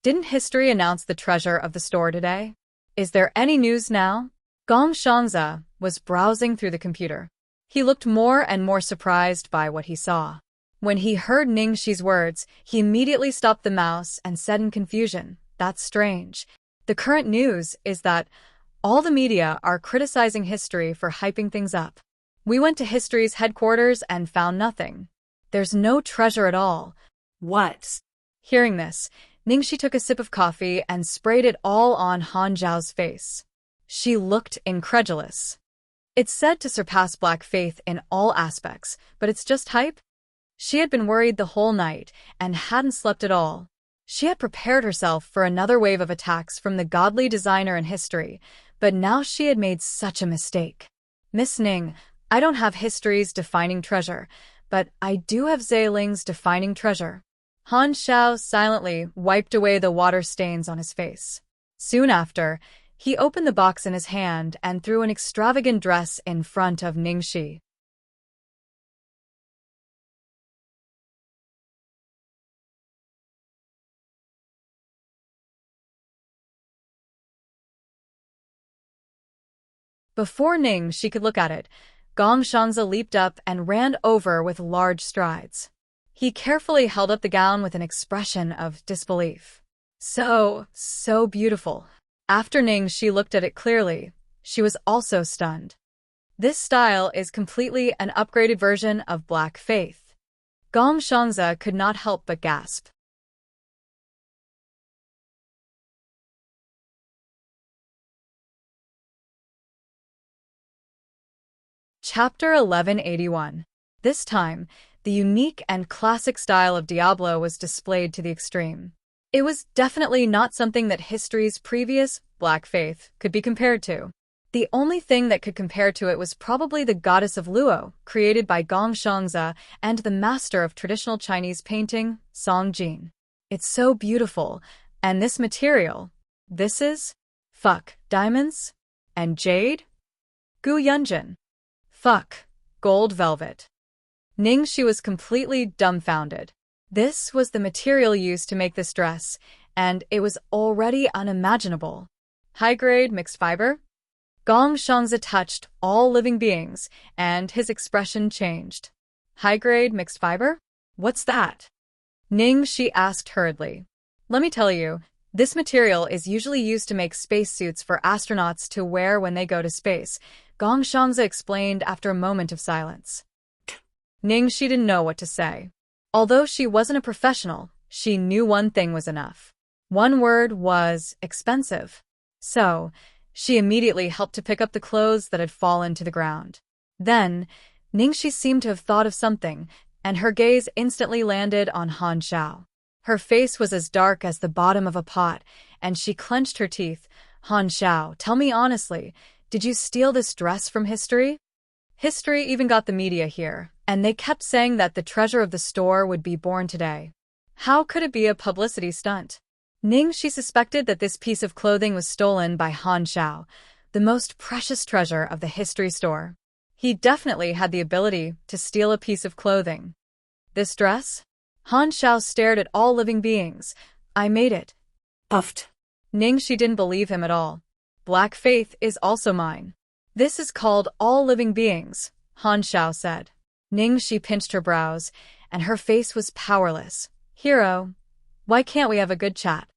"Didn't History announce the treasure of the store today? Is there any news now?" Gong Shangza was browsing through the computer. He looked more and more surprised by what he saw. When he heard Ning Shi's words, he immediately stopped the mouse and said in confusion, "That's strange. The current news is that all the media are criticizing History for hyping things up. We went to History's headquarters and found nothing. There's no treasure at all." What? Hearing this, Ningxi took a sip of coffee and sprayed it all on Han Zhao's face. She looked incredulous. It's said to surpass Black Faith in all aspects, but it's just hype? She had been worried the whole night and hadn't slept at all. She had prepared herself for another wave of attacks from the godly designer in history, but now she had made such a mistake. Miss Ning, I don't have history's defining treasure, but I do have Zheiling's defining treasure. Han Xiao silently wiped away the water stains on his face. Soon after, he opened the box in his hand and threw an extravagant dress in front of Ningxi. Before Ningxi could look at it, Gong Shangzi leaped up and ran over with large strides. He carefully held up the gown with an expression of disbelief. So beautiful. After Ningxi looked at it clearly, she was also stunned. This style is completely an upgraded version of Black Faith. Gong Shangzi could not help but gasp. Chapter 1181. This time, the unique and classic style of Diablo was displayed to the extreme. It was definitely not something that history's previous Black Faith could be compared to. The only thing that could compare to it was probably the goddess of Luo, created by Gong Shangzi and the master of traditional Chinese painting, Song Jin. It's so beautiful, and this material, this is diamonds and jade? Gu Yunjin. Gold velvet. Ningxi was completely dumbfounded. This was the material used to make this dress, and it was already unimaginable. High-grade mixed fiber? Gong Shangzi touched all living beings, and his expression changed. High-grade mixed fiber? What's that? Ningxi asked hurriedly. Let me tell you, this material is usually used to make spacesuits for astronauts to wear when they go to space, Gong Shangzi explained after a moment of silence. Ningxi didn't know what to say. Although she wasn't a professional, she knew one thing was enough. One word was expensive. So, she immediately helped to pick up the clothes that had fallen to the ground. Then, Ningxi seemed to have thought of something, and her gaze instantly landed on Han Xiao. Her face was as dark as the bottom of a pot, and she clenched her teeth. Han Xiao, tell me honestly, did you steal this dress from history? History even got the media here, and they kept saying that the treasure of the store would be born today. How could it be a publicity stunt? Ningxi suspected that this piece of clothing was stolen by Han Xiao, the most precious treasure of the history store. He definitely had the ability to steal a piece of clothing. This dress? Han Xiao stared at all living beings. I made it. Puffed. Ningxi didn't believe him at all. Black Faith is also mine. This is called all living beings, Han Xiao said. Ningxi pinched her brows, and her face was powerless. Hero, why can't we have a good chat?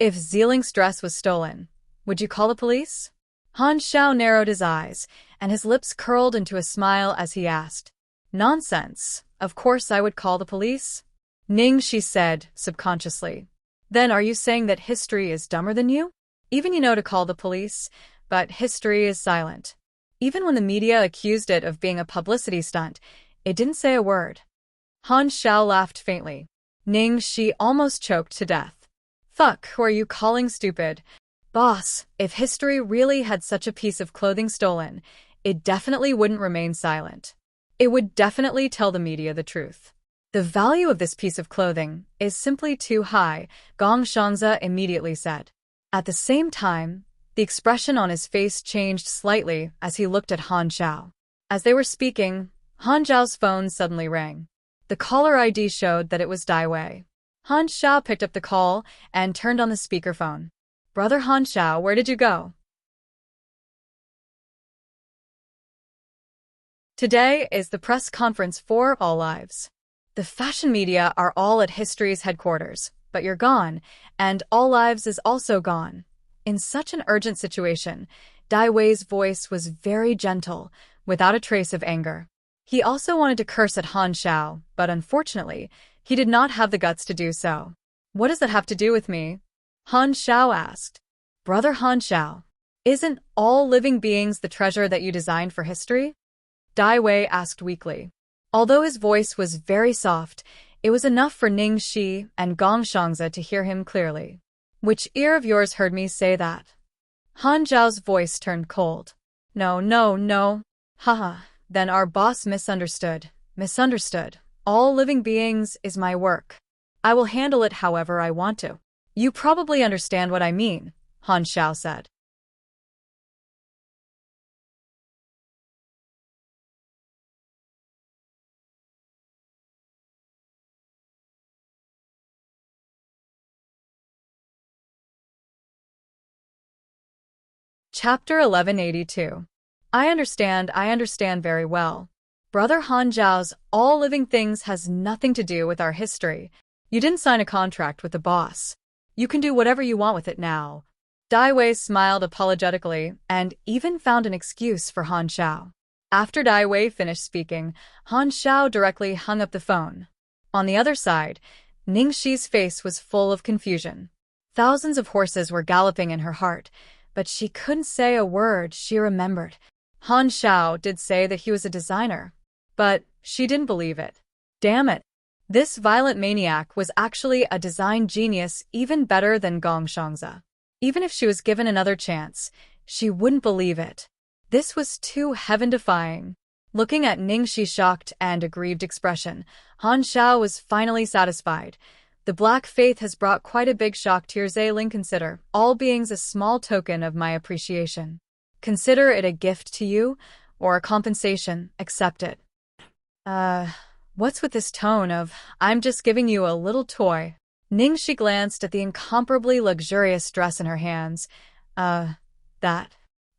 If Zheiling's dress was stolen, would you call the police? Han Xiao narrowed his eyes, and his lips curled into a smile as he asked. Nonsense. Of course I would call the police. Ningxi said, subconsciously. Then are you saying that history is dumber than you? Even you know to call the police, but history is silent. Even when the media accused it of being a publicity stunt, it didn't say a word. Han Xiao laughed faintly. Ningxi almost choked to death. Who are you calling stupid? Boss, if history really had such a piece of clothing stolen, it definitely wouldn't remain silent. It would definitely tell the media the truth. The value of this piece of clothing is simply too high, Gong Shangzi immediately said. At the same time, the expression on his face changed slightly as he looked at Han Xiao. As they were speaking, Han Xiao's phone suddenly rang. The caller ID showed that it was Dai Wei. Han Xiao picked up the call and turned on the speakerphone. Brother Han Xiao, where did you go? Today is the press conference for All Lives. The fashion media are all at History's headquarters, but you're gone, and All Lives is also gone. In such an urgent situation, Dai Wei's voice was very gentle, without a trace of anger. He also wanted to curse at Han Xiao, but unfortunately, he did not have the guts to do so. What does that have to do with me? Han Xiao asked. Brother Han Xiao, isn't all living beings the treasure that you designed for history? Dai Wei asked weakly. Although his voice was very soft, It was enough for Ning Shi and Gong Shangzi to hear him clearly. Which ear of yours heard me say that? Han Zhao's voice turned cold. No, no, no. Haha, then our boss misunderstood. Misunderstood. All living beings is my work. I will handle it however I want to. You probably understand what I mean, Han Xiao said. Chapter 1182. I understand very well. Brother Han Zhao's all living things has nothing to do with our history. You didn't sign a contract with the boss. You can do whatever you want with it now. Dai Wei smiled apologetically and even found an excuse for Han Xiao. After Dai Wei finished speaking, Han Xiao directly hung up the phone. On the other side, Ning Shi's face was full of confusion. Thousands of horses were galloping in her heart, but she couldn't say a word. She remembered. Han Xiao did say that he was a designer, but she didn't believe it. Damn it. This violent maniac was actually a design genius, even better than Gong Shangzi. Even if she was given another chance, she wouldn't believe it. This was too heaven-defying. Looking at Ning Shi's shocked and aggrieved expression, Han Xiao was finally satisfied. The Black Faith has brought quite a big shock to your Zailing. Consider all beings a small token of my appreciation. Consider it a gift to you, or a compensation. Accept it. What's with this tone of, I'm just giving you a little toy? Ning Shi glanced at the incomparably luxurious dress in her hands.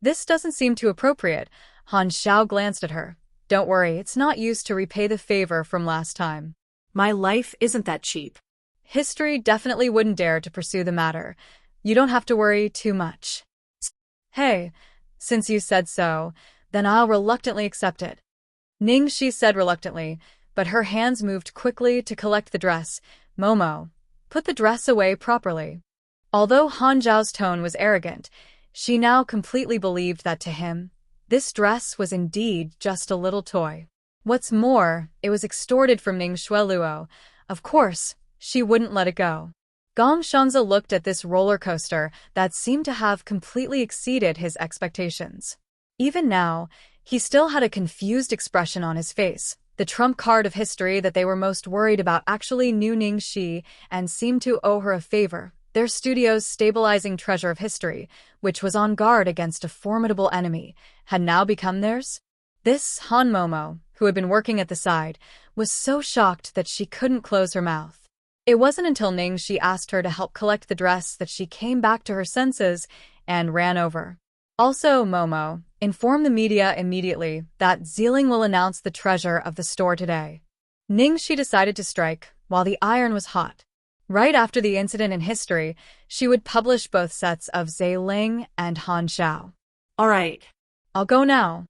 This doesn't seem too appropriate. Han Xiao glanced at her. Don't worry, it's not used to repay the favor from last time. My life isn't that cheap. History definitely wouldn't dare to pursue the matter. You don't have to worry too much. Hey, since you said so, then I'll reluctantly accept it. Ning Shi said reluctantly, but her hands moved quickly to collect the dress. Momo, put the dress away properly. Although Han Zhao's tone was arrogant, she now completely believed that to him, this dress was indeed just a little toy. What's more, it was extorted from Ning Shueluo. Of course, she wouldn't let it go. Gong Shangzi looked at this roller coaster that seemed to have completely exceeded his expectations. Even now, he still had a confused expression on his face. The trump card of history that they were most worried about actually knew Ning Shi and seemed to owe her a favor. Their studio's stabilizing treasure of history, which was on guard against a formidable enemy, had now become theirs. This Han Momo, who had been working at the side, was so shocked that she couldn't close her mouth. It wasn't until Ning Shi asked her to help collect the dress that she came back to her senses and ran over. Also, Momo, inform the media immediately that Zailing will announce the treasure of the store today. Ning Shi decided to strike while the iron was hot. Right after the incident in history, she would publish both sets of Zailing and Han Xiao. All right. I'll go now.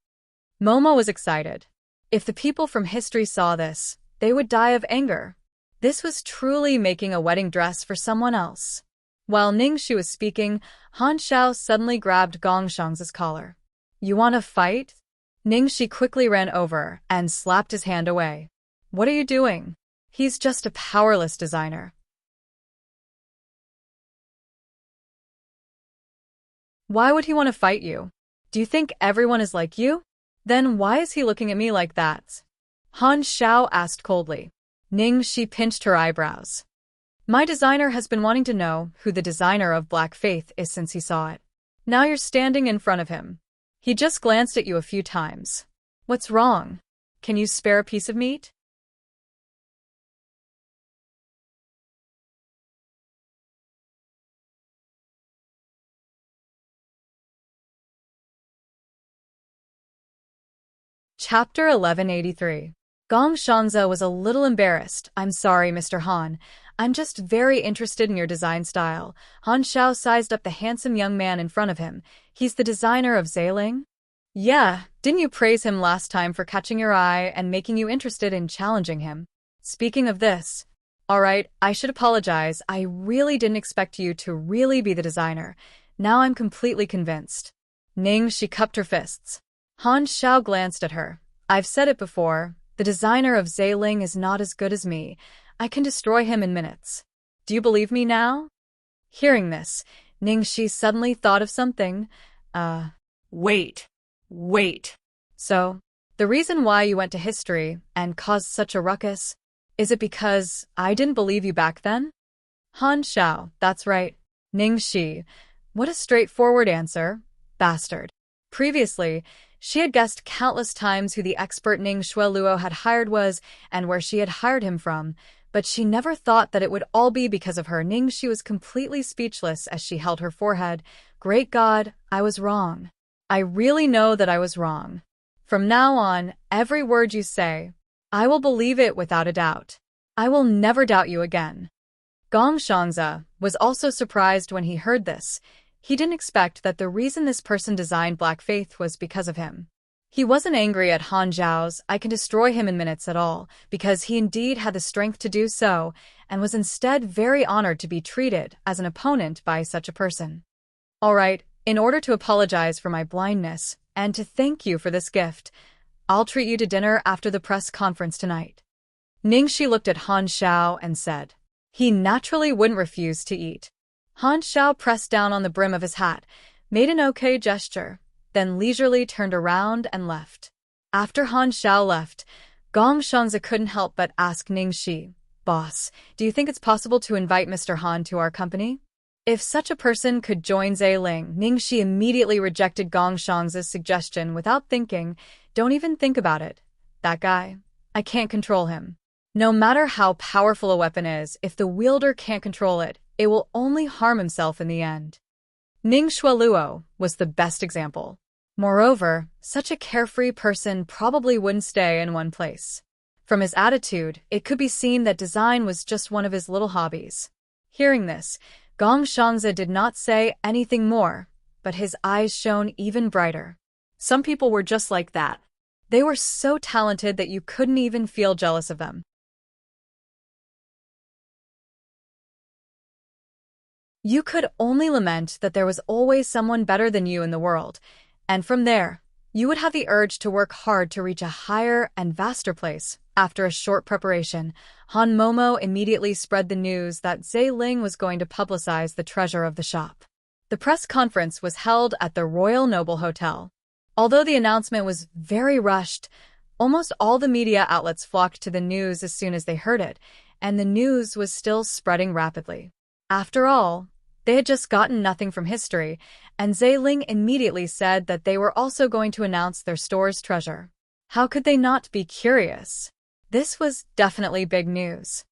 Momo was excited. If the people from history saw this, they would die of anger. This was truly making a wedding dress for someone else. While Ning Shi was speaking, Han Xiao suddenly grabbed Gong Shangzi's collar. You want to fight? Ning Shi quickly ran over and slapped his hand away. What are you doing? He's just a powerless designer. Why would he want to fight you? Do you think everyone is like you? Then why is he looking at me like that? Han Xiao asked coldly. Ning Shi pinched her eyebrows. My designer has been wanting to know who the designer of Black Faith is since he saw it. Now you're standing in front of him. He just glanced at you a few times. What's wrong? Can you spare a piece of meat? Chapter 1183. Gong Shangzi was a little embarrassed. I'm sorry, Mr. Han. I'm just very interested in your design style. Han Xiao sized up the handsome young man in front of him. He's the designer of Zailing? Yeah, didn't you praise him last time for catching your eye and making you interested in challenging him? Speaking of this, alright, I should apologize. I really didn't expect you to really be the designer. Now I'm completely convinced. Ning Shi cupped her fists. Han Xiao glanced at her. I've said it before. The designer of Zailing is not as good as me. I can destroy him in minutes. Do you believe me now? Hearing this, Ningxi suddenly thought of something. Wait. So, the reason why you went to history and caused such a ruckus, is it because I didn't believe you back then? Han Xiao, that's right. Ningxi. What a straightforward answer. Bastard. Previously, she had guessed countless times who the expert Ning Shueluo had hired was and where she had hired him from, but she never thought that it would all be because of her. Ningxi was completely speechless as she held her forehead. Great God, I was wrong. I really know that I was wrong. From now on, every word you say, I will believe it without a doubt. I will never doubt you again. Gong Shangze was also surprised when he heard this. He didn't expect that the reason this person designed Black Faith was because of him. He wasn't angry at Han Zhao's "I can destroy him in minutes" at all, because he indeed had the strength to do so, and was instead very honored to be treated as an opponent by such a person. All right, in order to apologize for my blindness, and to thank you for this gift, I'll treat you to dinner after the press conference tonight. Ningxi looked at Han Xiao and said. He naturally wouldn't refuse to eat. Han Xiao pressed down on the brim of his hat, made an okay gesture, then leisurely turned around and left. After Han Xiao left, Gong Shangze couldn't help but ask Ningxi, "Boss, do you think it's possible to invite Mr. Han to our company?" If such a person could join Zailing, Ningxi immediately rejected Gong Shangze's suggestion without thinking. Don't even think about it. That guy, I can't control him. No matter how powerful a weapon is, if the wielder can't control it, it will only harm himself in the end. Ning Shueluo was the best example. Moreover, such a carefree person probably wouldn't stay in one place. From his attitude, it could be seen that design was just one of his little hobbies. Hearing this, Gong Shangze did not say anything more, but his eyes shone even brighter. Some people were just like that. They were so talented that you couldn't even feel jealous of them. You could only lament that there was always someone better than you in the world, and from there, you would have the urge to work hard to reach a higher and vaster place. After a short preparation, Han Momo immediately spread the news that Zailing was going to publicize the treasure of the shop. The press conference was held at the Royal Noble Hotel. Although the announcement was very rushed, almost all the media outlets flocked to the news as soon as they heard it, and the news was still spreading rapidly. After all, they had just gotten nothing from history, and Zailing immediately said that they were also going to announce their store's treasure. How could they not be curious? This was definitely big news.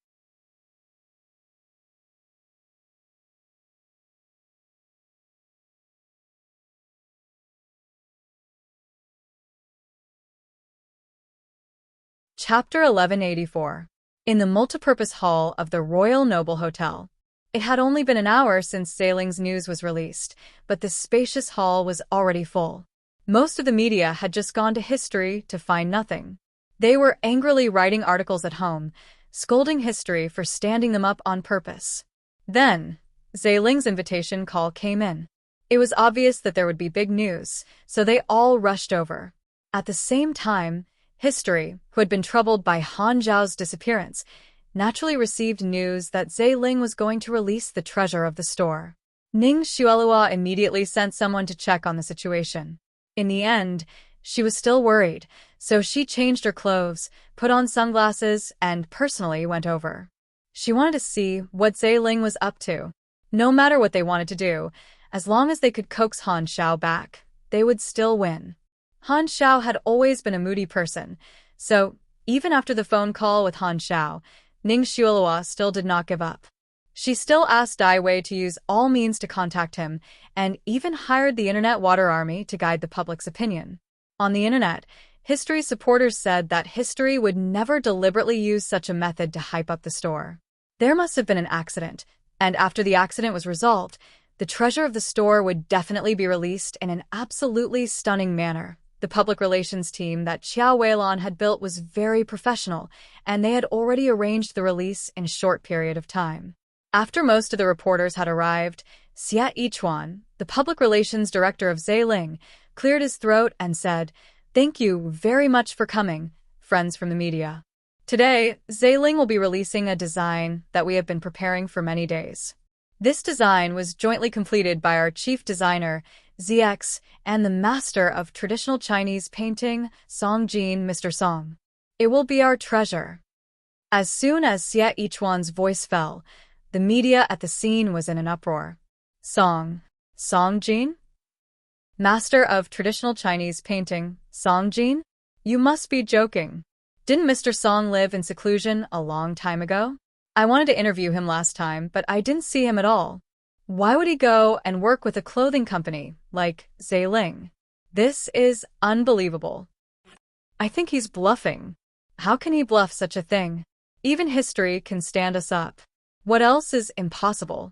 Chapter 1184. In the multipurpose hall of the Royal Noble Hotel. It had only been an hour since Zailing's news was released, but the spacious hall was already full. Most of the media had just gone to history to find nothing. They were angrily writing articles at home, scolding history for standing them up on purpose. Then, Zailing's invitation call came in. It was obvious that there would be big news, so they all rushed over. At the same time, history, who had been troubled by Han Zhao's disappearance, naturally received news that Zailing was going to release the treasure of the store. Ning Shueluo immediately sent someone to check on the situation. In the end, she was still worried, so she changed her clothes, put on sunglasses, and personally went over. She wanted to see what Zailing was up to. No matter what they wanted to do, as long as they could coax Han Xiao back, they would still win. Han Xiao had always been a moody person, so even after the phone call with Han Xiao, Ning Shueluo still did not give up. She still asked Dai Wei to use all means to contact him, and even hired the Internet Water Army to guide the public's opinion. On the Internet, history supporters said that history would never deliberately use such a method to hype up the store. There must have been an accident, and after the accident was resolved, the treasure of the store would definitely be released in an absolutely stunning manner. The public relations team that Qiao Weilan had built was very professional, and they had already arranged the release in a short period of time. After most of the reporters had arrived, Xia Yichuan, the public relations director of Zailing, cleared his throat and said, "Thank you very much for coming, friends from the media. Today, Zailing will be releasing a design that we have been preparing for many days. This design was jointly completed by our chief designer, ZX, and the master of traditional Chinese painting, Song Jin, Mr. Song. It will be our treasure. As soon as Xie Yichuan's voice fell, the media at the scene was in an uproar. Song Jin? Master of traditional Chinese painting, Song Jin? You must be joking. Didn't Mr. Song live in seclusion a long time ago? I wanted to interview him last time, but I didn't see him at all. Why would he go and work with a clothing company like Zailing? This is unbelievable. I think he's bluffing. How can he bluff such a thing? Even history can stand us up. What else is impossible?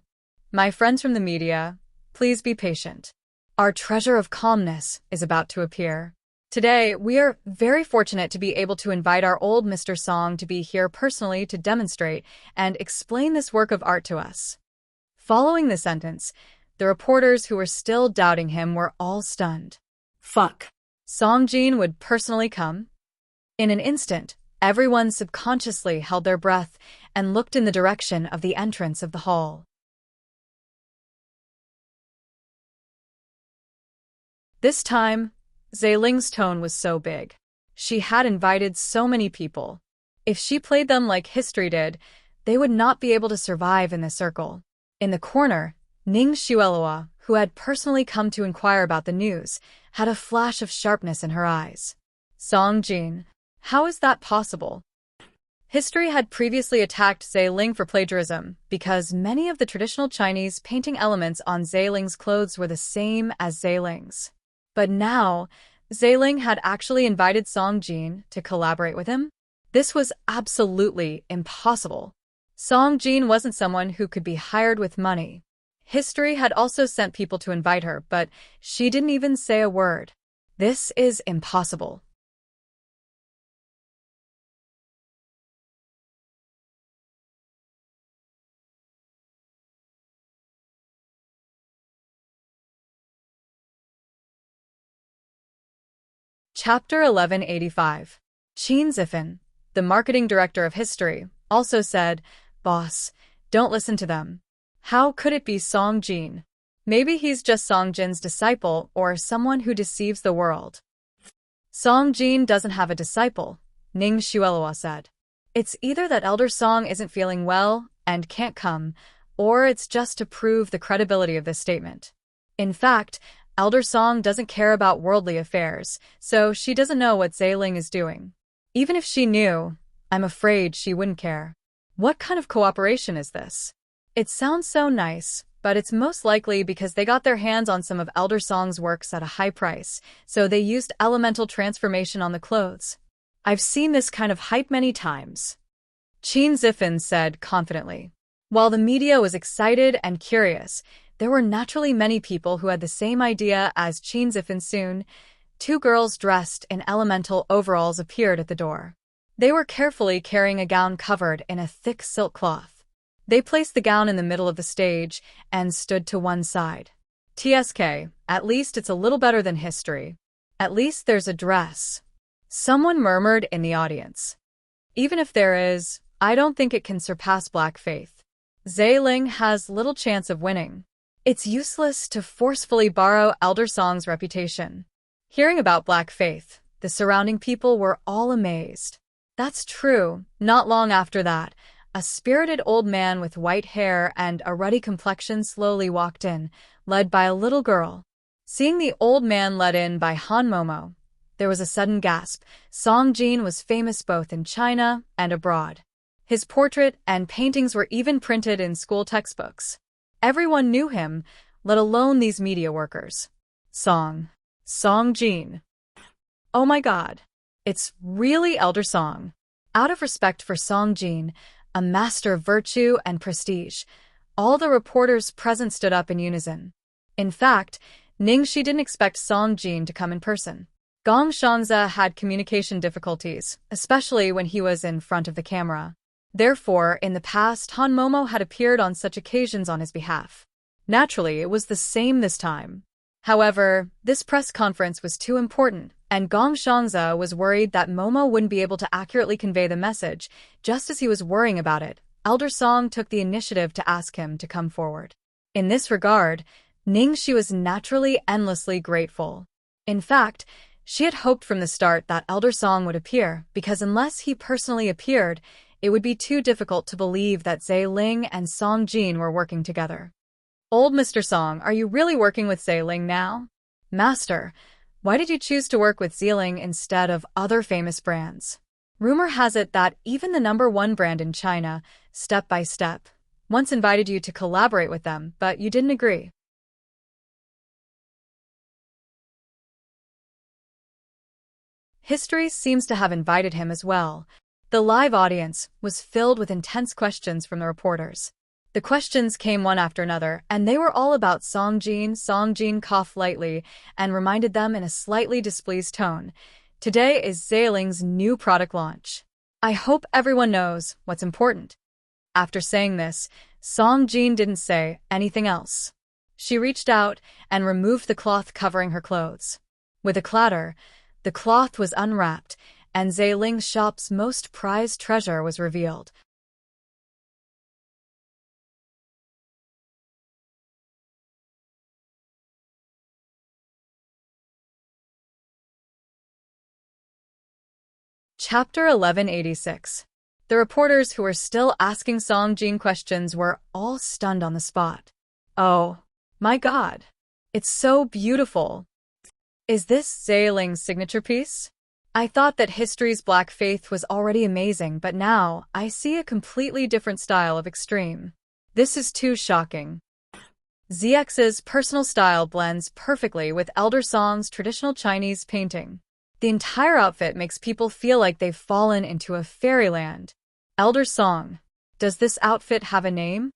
My friends from the media, please be patient. Our treasure of calmness is about to appear. Today, we are very fortunate to be able to invite our old Mr. Song to be here personally to demonstrate and explain this work of art to us. Following the sentence, the reporters who were still doubting him were all stunned. Fuck. Song Jin would personally come? In an instant, everyone subconsciously held their breath and looked in the direction of the entrance of the hall. This time, Zailing's tone was so big. She had invited so many people. If she played them like history did, they would not be able to survive in this circle. In the corner, Ning Xuelua, who had personally come to inquire about the news, had a flash of sharpness in her eyes. Song Jin, how is that possible? History had previously attacked Zailing for plagiarism because many of the traditional Chinese painting elements on Zailing's clothes were the same as Zailing's. But now, Zailing had actually invited Song Jin to collaborate with him? This was absolutely impossible. Song Jin wasn't someone who could be hired with money. History had also sent people to invite her, but she didn't even say a word. This is impossible. Chapter 1185. Qin Zifan, the marketing director of history, also said, "Boss, don't listen to them. How could it be Song Jin? Maybe he's just Song Jin's disciple or someone who deceives the world." Song Jin doesn't have a disciple, Ning Xuelua said. It's either that Elder Song isn't feeling well and can't come, or it's just to prove the credibility of this statement. In fact, Elder Song doesn't care about worldly affairs, so she doesn't know what Zailing is doing. Even if she knew, I'm afraid she wouldn't care. What kind of cooperation is this? It sounds so nice, but it's most likely because they got their hands on some of Elder Song's works at a high price, so they used elemental transformation on the clothes. I've seen this kind of hype many times, Qin Zifan said confidently. While the media was excited and curious, there were naturally many people who had the same idea as Qin Zifan. Soon, two girls dressed in elemental overalls appeared at the door. They were carefully carrying a gown covered in a thick silk cloth. They placed the gown in the middle of the stage and stood to one side. TSK, at least it's a little better than history. At least there's a dress. Someone murmured in the audience. Even if there is, I don't think it can surpass Black Faith. Zailing has little chance of winning. It's useless to forcefully borrow Elder Song's reputation. Hearing about Black Faith, the surrounding people were all amazed. That's true. Not long after that, a spirited old man with white hair and a ruddy complexion slowly walked in, led by a little girl. Seeing the old man led in by Han Momo, there was a sudden gasp. Song Jin was famous both in China and abroad. His portrait and paintings were even printed in school textbooks. Everyone knew him, let alone these media workers. Song Jin. Oh my God. It's really Elder Song. Out of respect for Song Jin, a master of virtue and prestige, all the reporters present stood up in unison. In fact, Ningxi didn't expect Song Jin to come in person. Gong Shangze had communication difficulties, especially when he was in front of the camera. Therefore, in the past, Han Momo had appeared on such occasions on his behalf. Naturally, it was the same this time. However, this press conference was too important, and Gong Shangze was worried that Momo wouldn't be able to accurately convey the message. Just as he was worrying about it, Elder Song took the initiative to ask him to come forward. In this regard, Ningxi was naturally endlessly grateful. In fact, she had hoped from the start that Elder Song would appear, because unless he personally appeared, it would be too difficult to believe that Zhe Ling and Song Jin were working together. Old Mr. Song, are you really working with Zhe Ling now? Master, why did you choose to work with Zhe Ling instead of other famous brands? Rumor has it that even the #1 brand in China, Step by Step, once invited you to collaborate with them, but you didn't agree. History seems to have invited him as well. The live audience was filled with intense questions from the reporters. The questions came one after another, and they were all about Song Jin. Song Jin coughed lightly and reminded them in a slightly displeased tone. Today is Zhe Ling's new product launch. I hope everyone knows what's important. After saying this, Song Jin didn't say anything else. She reached out and removed the cloth covering her clothes. With a clatter, the cloth was unwrapped, and Zhe Ling's shop's most prized treasure was revealed. Chapter 1186. The reporters who were still asking Song Jin questions were all stunned on the spot. Oh, my God. It's so beautiful. Is this Zhe Ling's signature piece? I thought that history's Black Faith was already amazing, but now I see a completely different style of extreme. This is too shocking. ZX's personal style blends perfectly with Elder Song's traditional Chinese painting. The entire outfit makes people feel like they've fallen into a fairyland. Elder Song, does this outfit have a name?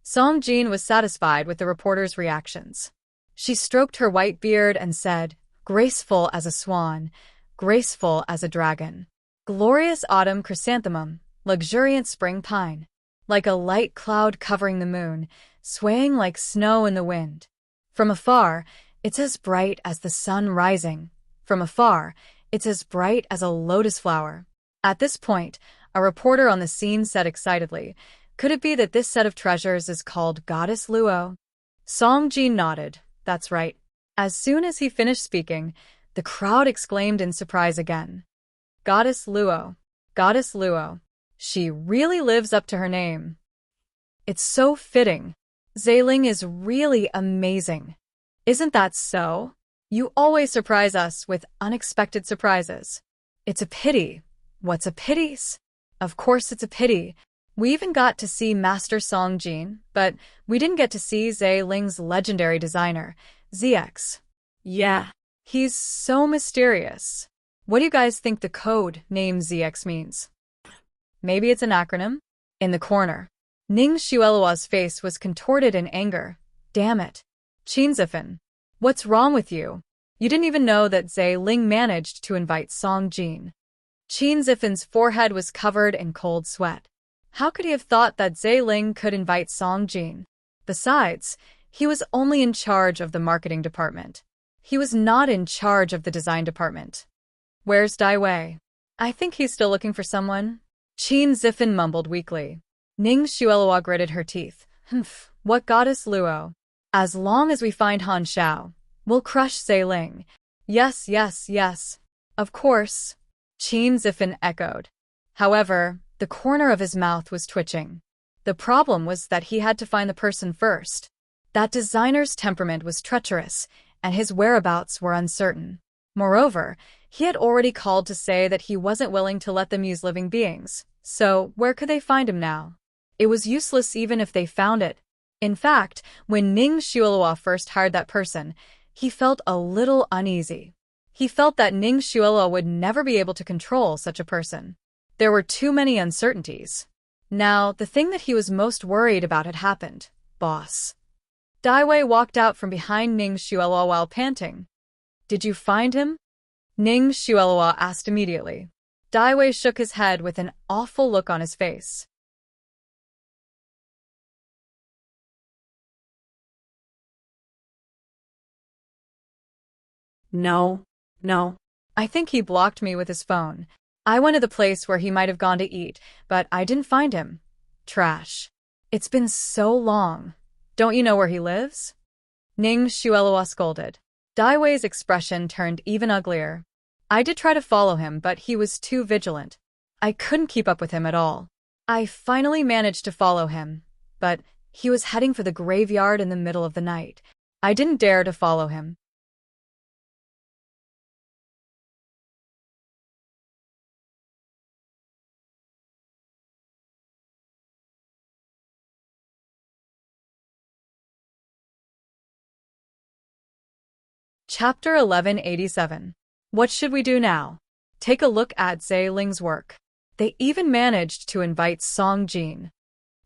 Song Jin was satisfied with the reporter's reactions. She stroked her white beard and said, graceful as a swan, graceful as a dragon. Glorious autumn chrysanthemum, luxuriant spring pine. Like a light cloud covering the moon, swaying like snow in the wind. From afar, it's as bright as the sun rising. From afar, it's as bright as a lotus flower. At this point, a reporter on the scene said excitedly, could it be that this set of treasures is called Goddess Luo? Song Jin nodded. That's right. As soon as he finished speaking, the crowd exclaimed in surprise again. Goddess Luo. Goddess Luo. She really lives up to her name. It's so fitting. Zhe Ling is really amazing. Isn't that so? You always surprise us with unexpected surprises. It's a pity. What's a pity? Of course it's a pity. We even got to see Master Song Jin, but we didn't get to see Zhe Ling's legendary designer, ZX. Yeah, he's so mysterious. What do you guys think the code name ZX means? Maybe it's an acronym? In the corner, Ning Xuelua's face was contorted in anger. Damn it. Qin Zifan. What's wrong with you? You didn't even know that Zhe Ling managed to invite Song Jin. Qin Zifan's forehead was covered in cold sweat. How could he have thought that Zhe Ling could invite Song Jin? Besides, he was only in charge of the marketing department. He was not in charge of the design department. Where's Dai Wei? I think he's still looking for someone. Qin Zifan mumbled weakly. Ning Xuelua gritted her teeth. Humph, what goddess Luo? As long as we find Han Xiao, we'll crush Zhe Ling. Yes, yes, yes. Of course. Qin Zifan echoed. However, the corner of his mouth was twitching. The problem was that he had to find the person first. That designer's temperament was treacherous, and his whereabouts were uncertain. Moreover, he had already called to say that he wasn't willing to let them use living beings, so where could they find him now? It was useless even if they found it. In fact, when Ning Xuelua first hired that person, he felt a little uneasy. He felt that Ning Xuelua would never be able to control such a person. There were too many uncertainties. Now, the thing that he was most worried about had happened. Boss. Dai Wei walked out from behind Ning Xuelua while panting. Did you find him? Ning Xuelua asked immediately. Dai Wei shook his head with an awful look on his face. No. I think he blocked me with his phone. I went to the place where he might have gone to eat, but I didn't find him. Trash. It's been so long. Don't you know where he lives? Ning Xuelua scolded. Dai Wei's expression turned even uglier. I did try to follow him, but he was too vigilant. I couldn't keep up with him at all. I finally managed to follow him, but he was heading for the graveyard in the middle of the night. I didn't dare to follow him. Chapter 1187. What should we do now? Take a look at Zhe Ling's work. They even managed to invite Song Jin.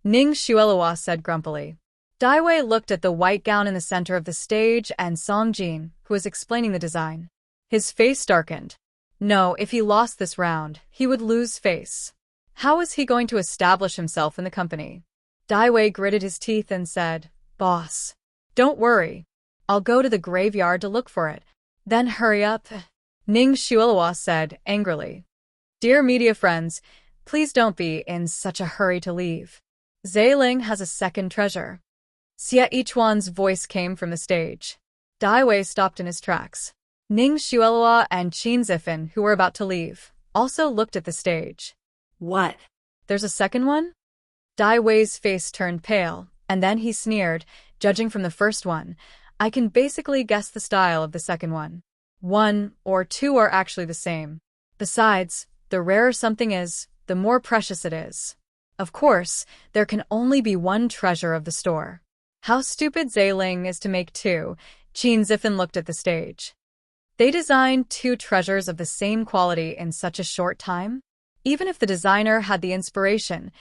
Ning Xuelua said grumpily. Dai Wei looked at the white gown in the center of the stage and Song Jin, who was explaining the design. His face darkened. No, if he lost this round, he would lose face. How was he going to establish himself in the company? Dai Wei gritted his teeth and said, Boss, don't worry. I'll go to the graveyard to look for it. Then hurry up. Ning Xuelua said angrily. Dear media friends, please don't be in such a hurry to leave. Zhe Ling has a second treasure. Xie Yichuan's voice came from the stage. Dai Wei stopped in his tracks. Ning Xuelua and Qin Zifan, who were about to leave, also looked at the stage. What? There's a second one? Dai Wei's face turned pale, and then he sneered, judging from the first one. I can basically guess the style of the second one. 1 or 2 are actually the same. Besides, the rarer something is, the more precious it is. Of course, there can only be one treasure of the store. How stupid Zhe Ling is to make 2. Qin Zifan looked at the stage. They designed 2 treasures of the same quality in such a short time? Even if the designer had the inspiration,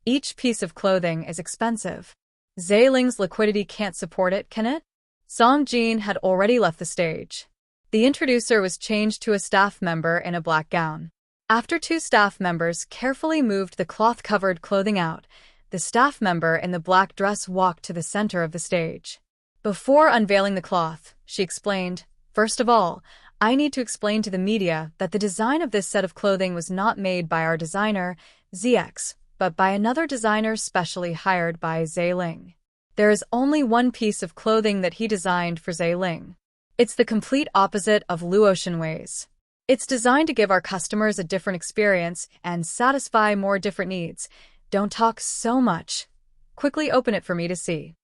each piece of clothing is expensive. Zhe Ling's liquidity can't support it, can it? Song Jin had already left the stage. The introducer was changed to a staff member in a black gown. After 2 staff members carefully moved the cloth-covered clothing out, the staff member in the black dress walked to the center of the stage. Before unveiling the cloth, she explained, First of all, I need to explain to the media that the design of this set of clothing was not made by our designer, ZX, but by another designer specially hired by Zhe Ling. There is only one piece of clothing that he designed for Zhe Ling. It's the complete opposite of Luo Shenwei's. It's designed to give our customers a different experience and satisfy more different needs. Don't talk so much. Quickly open it for me to see.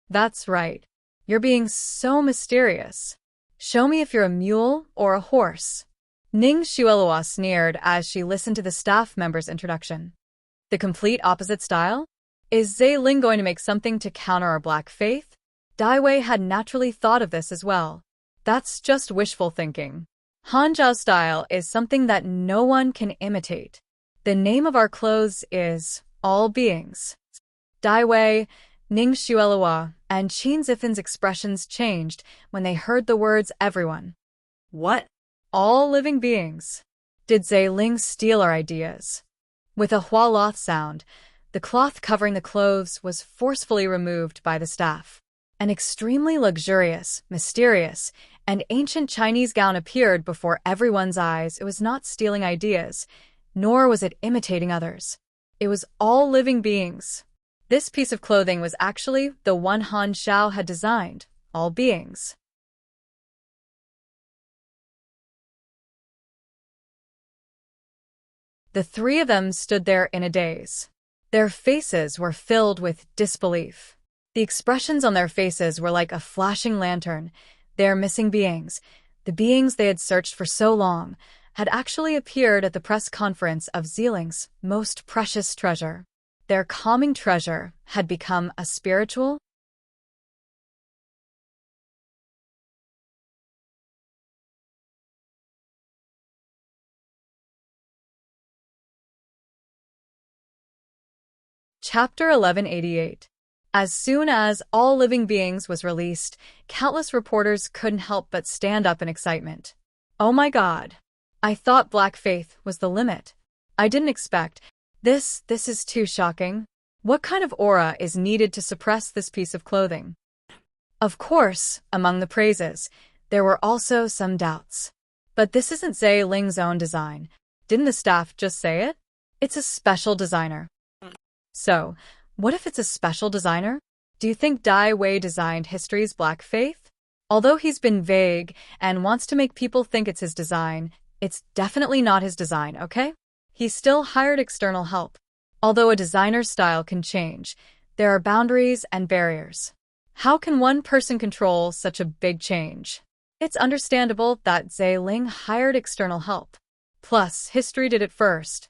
That's right. You're being so mysterious. Show me if you're a mule or a horse. Ning Xuelua sneered as she listened to the staff member's introduction. The complete opposite style? Is Zhe Ling going to make something to counter our black faith? Dai Wei had naturally thought of this as well. That's just wishful thinking. Hanjiao style is something that no one can imitate. The name of our clothes is All Beings. Dai Wei, Ning Xuelua, and Qin Zifan's expressions changed when they heard the words everyone. What? All living beings. Did Zhe Ling steal our ideas? With a hualoth sound, the cloth covering the clothes was forcefully removed by the staff. An extremely luxurious, mysterious, and ancient Chinese gown appeared before everyone's eyes. It was not stealing ideas, nor was it imitating others. It was all living beings. This piece of clothing was actually the one Han Xiao had designed, all beings. The 3 of them stood there in a daze. Their faces were filled with disbelief. The expressions on their faces were like a flashing lantern. Their missing beings, the beings they had searched for so long, had actually appeared at the press conference of Zhe Ling's most precious treasure. Their calming treasure had become a spiritual. Chapter 1188. As soon as All Living Beings was released, countless reporters couldn't help but stand up in excitement. Oh my God. I thought Black Faith was the limit. I didn't expect. This is too shocking. What kind of aura is needed to suppress this piece of clothing? Of course, among the praises, there were also some doubts. But this isn't Zhe Ling's own design. Didn't the staff just say it? It's a special designer. So, what if it's a special designer? Do you think Dai Wei designed history's Black Faith? Although he's been vague and wants to make people think it's his design, it's definitely not his design, okay? He still hired external help. Although a designer's style can change, there are boundaries and barriers. How can one person control such a big change? It's understandable that Zhe Ling hired external help. Plus, history did it first.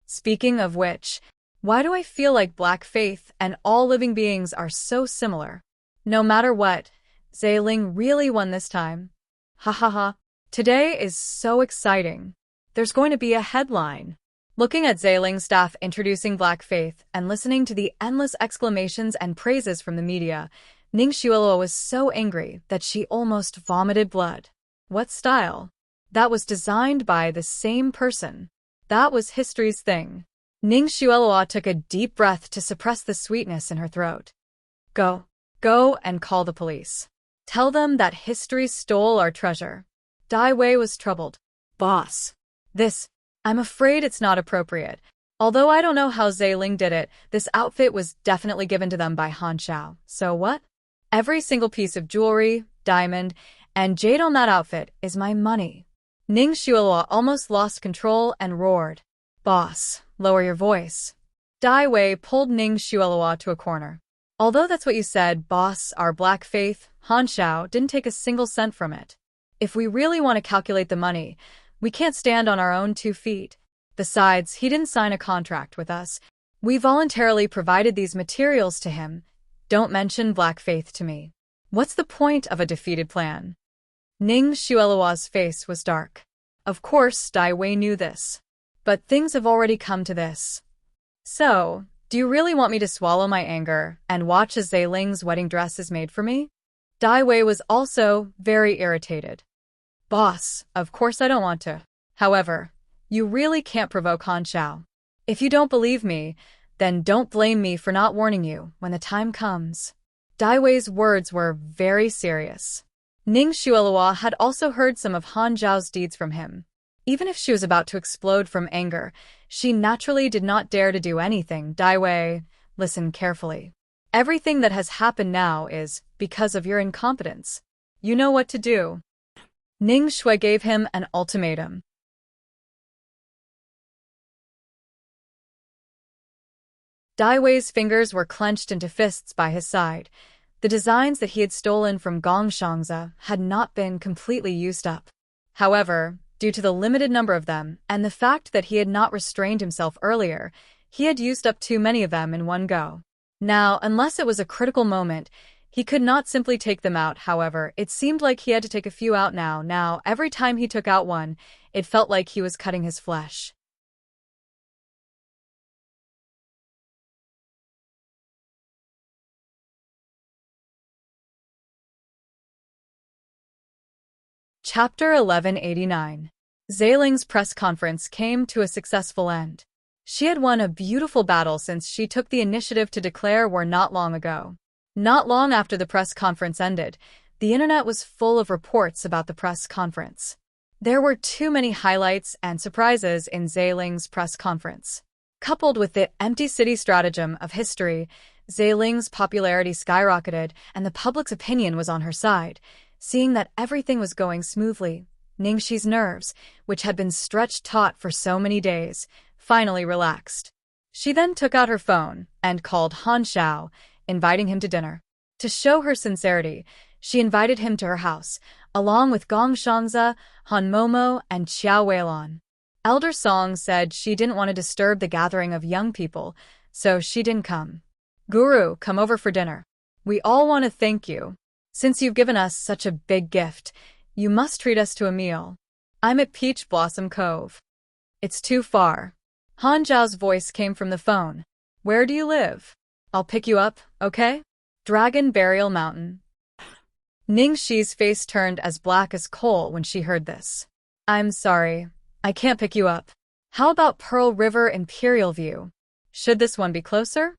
Speaking of which, why do I feel like Black Faith and all living beings are so similar? No matter what, Zhe Ling really won this time. Ha ha ha. Today is so exciting. There's going to be a headline. Looking at Zhe Ling's staff introducing Black Faith and listening to the endless exclamations and praises from the media, Ning Xueluo was so angry that she almost vomited blood. What style? That was designed by the same person. That was history's thing. Ning Xueluo took a deep breath to suppress the sweetness in her throat. Go and call the police. Tell them that history stole our treasure. Dai Wei was troubled. Boss. I'm afraid it's not appropriate. Although I don't know how Zhe Ling did it, this outfit was definitely given to them by Han Xiao. So what? Every single piece of jewelry, diamond, and jade on that outfit is my money. Ning Xueluo almost lost control and roared. Boss, lower your voice. Dai Wei pulled Ning Xueluo to a corner. Although that's what you said, boss, our Black Faith, Han Xiao didn't take a single cent from it. If we really want to calculate the money, we can't stand on our own 2 feet. Besides, he didn't sign a contract with us. We voluntarily provided these materials to him. Don't mention Black Faith to me. What's the point of a defeated plan? Ning Xueluo's face was dark. Of course, Dai Wei knew this. But things have already come to this. So, do you really want me to swallow my anger and watch as Zhe Ling's wedding dress is made for me? Dai Wei was also very irritated. Boss, of course I don't want to. However, you really can't provoke Han Xiao. If you don't believe me, then don't blame me for not warning you when the time comes. Dai Wei's words were very serious. Ning Xueluo had also heard some of Han Zhao's deeds from him. Even if she was about to explode from anger, she naturally did not dare to do anything. Dai Wei, listen carefully. Everything that has happened now is because of your incompetence. You know what to do. Ning Shui gave him an ultimatum. Dai Wei's fingers were clenched into fists by his side. The designs that he had stolen from Gong Shangzi had not been completely used up. However, due to the limited number of them and the fact that he had not restrained himself earlier, he had used up too many of them in one go. Now, unless it was a critical moment, he could not simply take them out. However, it seemed like he had to take a few out now. Now, every time he took out one, it felt like he was cutting his flesh. Chapter 1189. Zhe Ling's press conference came to a successful end. She had won a beautiful battle since she took the initiative to declare war not long ago. Not long after the press conference ended, the internet was full of reports about the press conference. There were too many highlights and surprises in Zhe Ling's press conference. Coupled with the empty city stratagem of history, Zhe Ling's popularity skyrocketed and the public's opinion was on her side. Seeing that everything was going smoothly, Ningxi's nerves, which had been stretched taut for so many days, finally relaxed. She then took out her phone and called Han Xiao, inviting him to dinner. To show her sincerity, she invited him to her house, along with Gong Shangzi, Han Momo, and Qiao Weilan. Elder Song said she didn't want to disturb the gathering of young people, so she didn't come. Guru, come over for dinner. We all want to thank you. Since you've given us such a big gift, you must treat us to a meal. I'm at Peach Blossom Cove. It's too far. Han Zhao's voice came from the phone. Where do you live? I'll pick you up, okay? Dragon Burial Mountain. Ningxi's face turned as black as coal when she heard this. I'm sorry, I can't pick you up. How about Pearl River Imperial View? Should this one be closer?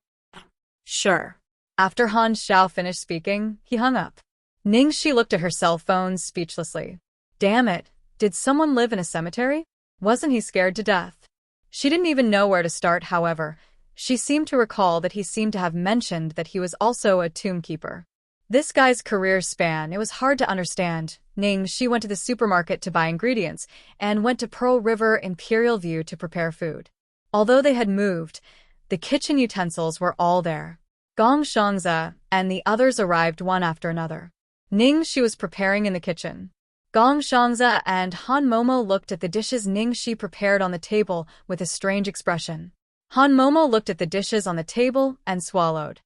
Sure. After Han Xiao finished speaking, he hung up. Ningxi looked at her cell phone speechlessly. Damn it, Did someone live in a cemetery? Wasn't he scared to death? She didn't even know where to start, however. She seemed to recall that he seemed to have mentioned that he was also a tomb keeper. This guy's career span, it was hard to understand. She went to the supermarket to buy ingredients and went to Pearl River Imperial View to prepare food. Although they had moved, the kitchen utensils were all there. Gong Shangza and the others arrived one after another. She was preparing in the kitchen. Gong Shangza and Han Momo looked at the dishes Shi prepared on the table with a strange expression. Han Momo looked at the dishes on the table and swallowed.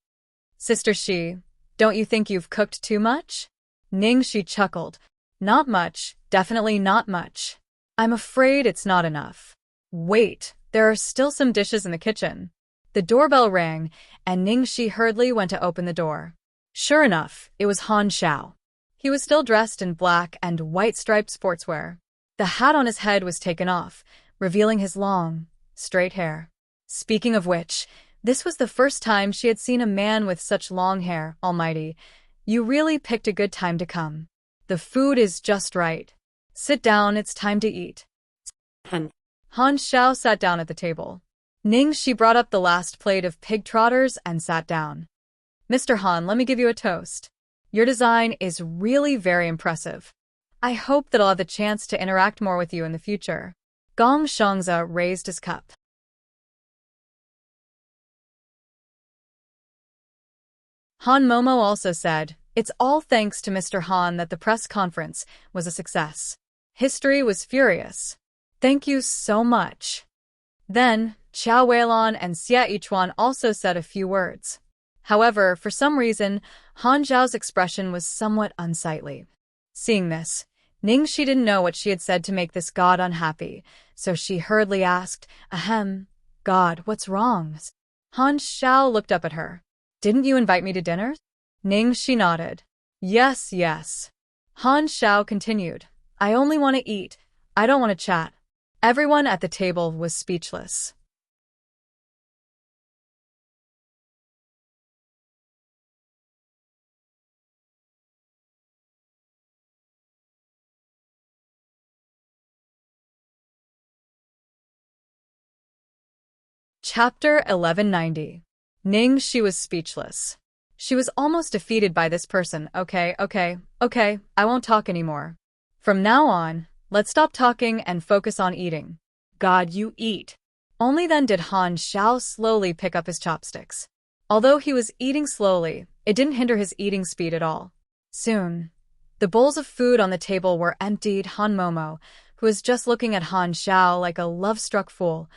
Sister Shi, don't you think you've cooked too much? Shi chuckled. Not much, definitely not much. I'm afraid it's not enough. Wait, there are still some dishes in the kitchen. The doorbell rang, and Shi hurriedly went to open the door. Sure enough, it was Han Xiao. He was still dressed in black and white striped sportswear. The hat on his head was taken off, revealing his long, straight hair. Speaking of which, this was the first time she had seen a man with such long hair. Almighty, you really picked a good time to come. The food is just right. Sit down, it's time to eat. Han Xiao sat down at the table. Shi brought up the last plate of pig trotters and sat down. Mr. Han, let me give you a toast. Your design is really very impressive. I hope that I'll have the chance to interact more with you in the future. Gong Shangza raised his cup. Han Momo also said, it's all thanks to Mr. Han that the press conference was a success. History was furious. Thank you so much. Then, Qiao Weilan and Xia Yichuan also said a few words. However, for some reason, Han Zhao's expression was somewhat unsightly. Seeing this, Shi didn't know what she had said to make this god unhappy, so she hurriedly asked, Ahem, God, what's wrong? Han Xiao looked up at her. Didn't you invite me to dinner? Shi nodded. Yes, yes. Han Xiao continued. I only want to eat. I don't want to chat. Everyone at the table was speechless. Chapter 1190. Shi was speechless. She was almost defeated by this person. Okay, I won't talk anymore. From now on, let's stop talking and focus on eating. God, you eat. Only then did Han Xiao slowly pick up his chopsticks. Although he was eating slowly, it didn't hinder his eating speed at all. Soon, the bowls of food on the table were emptied. Han Momo, who was just looking at Han Xiao like a love-struck fool,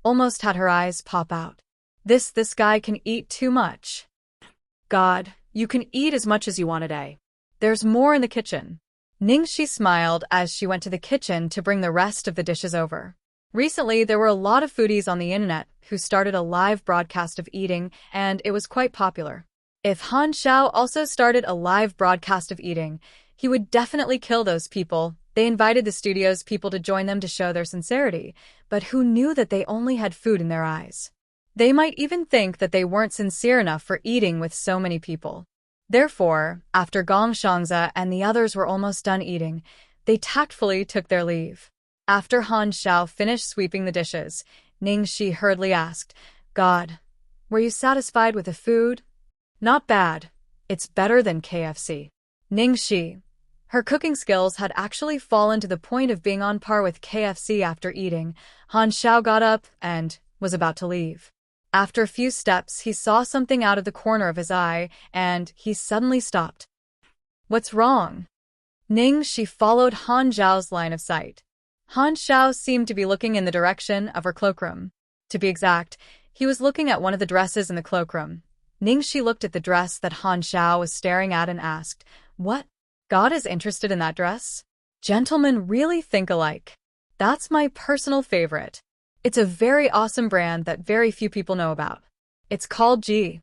almost had her eyes pop out. This guy can eat too much. God, you can eat as much as you want today. There's more in the kitchen. Shi smiled as she went to the kitchen to bring the rest of the dishes over. Recently, there were a lot of foodies on the internet who started a live broadcast of eating, and it was quite popular. If Han Xiao also started a live broadcast of eating, he would definitely kill those people. They invited the studio's people to join them to show their sincerity, but who knew that they only had food in their eyes? They might even think that they weren't sincere enough for eating with so many people. Therefore, after Gong Shangza and the others were almost done eating, they tactfully took their leave. After Han Xiao finished sweeping the dishes, Shi hurriedly asked, God, were you satisfied with the food? Not bad. It's better than KFC. Shi. Her cooking skills had actually fallen to the point of being on par with KFC after eating. Han Xiao got up and was about to leave. After a few steps, he saw something out of the corner of his eye, and he suddenly stopped. What's wrong? Shi followed Han Zhao's line of sight. Han Xiao seemed to be looking in the direction of her cloakroom. To be exact, he was looking at one of the dresses in the cloakroom. Shi looked at the dress that Han Xiao was staring at and asked, What? God is interested in that dress? Gentlemen really think alike. That's my personal favorite. It's a very awesome brand that very few people know about. It's called G.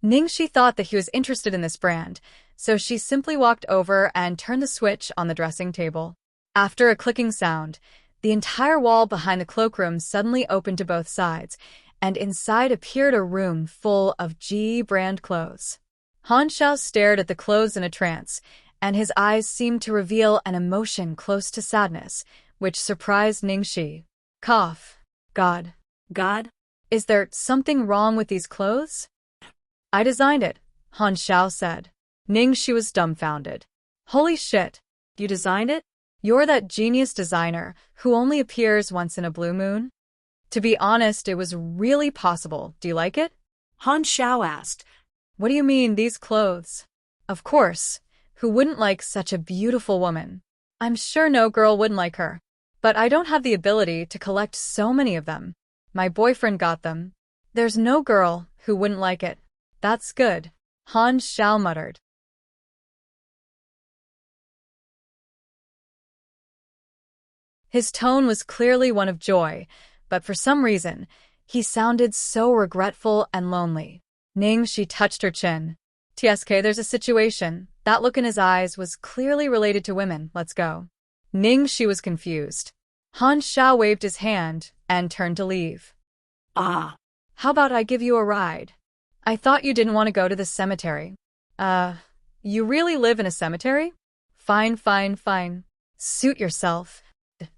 Shi thought that he was interested in this brand, so she simply walked over and turned the switch on the dressing table. After a clicking sound, the entire wall behind the cloakroom suddenly opened to both sides, and inside appeared a room full of G brand clothes. Han Xiao stared at the clothes in a trance, and his eyes seemed to reveal an emotion close to sadness, which surprised Ningxi. Cough. God. God? Is there something wrong with these clothes? I designed it, Han Xiao said. Ningxi was dumbfounded. Holy shit. You designed it? You're that genius designer who only appears once in a blue moon? To be honest, it was really possible. Do you like it? Han Xiao asked. What do you mean, these clothes? Of course. Who wouldn't like such a beautiful woman? I'm sure no girl wouldn't like her. But I don't have the ability to collect so many of them. My boyfriend got them. There's no girl who wouldn't like it. That's good, Han Xiao muttered. His tone was clearly one of joy, but for some reason, he sounded so regretful and lonely. Ningxi touched her chin. TSK, there's a situation. That look in his eyes was clearly related to women. Let's go. Ningxi was confused. Han Xiao waved his hand and turned to leave. Ah. How about I give you a ride? I thought you didn't want to go to the cemetery. You really live in a cemetery? Fine, fine, fine. Suit yourself.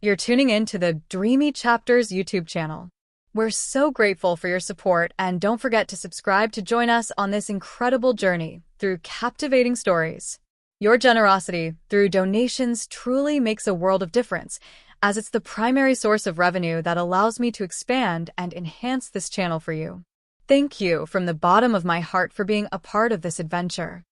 You're tuning in to the Dreamy Chapters YouTube channel. We're so grateful for your support, and don't forget to subscribe to join us on this incredible journey through captivating stories. Your generosity through donations truly makes a world of difference, as it's the primary source of revenue that allows me to expand and enhance this channel for you. Thank you from the bottom of my heart for being a part of this adventure.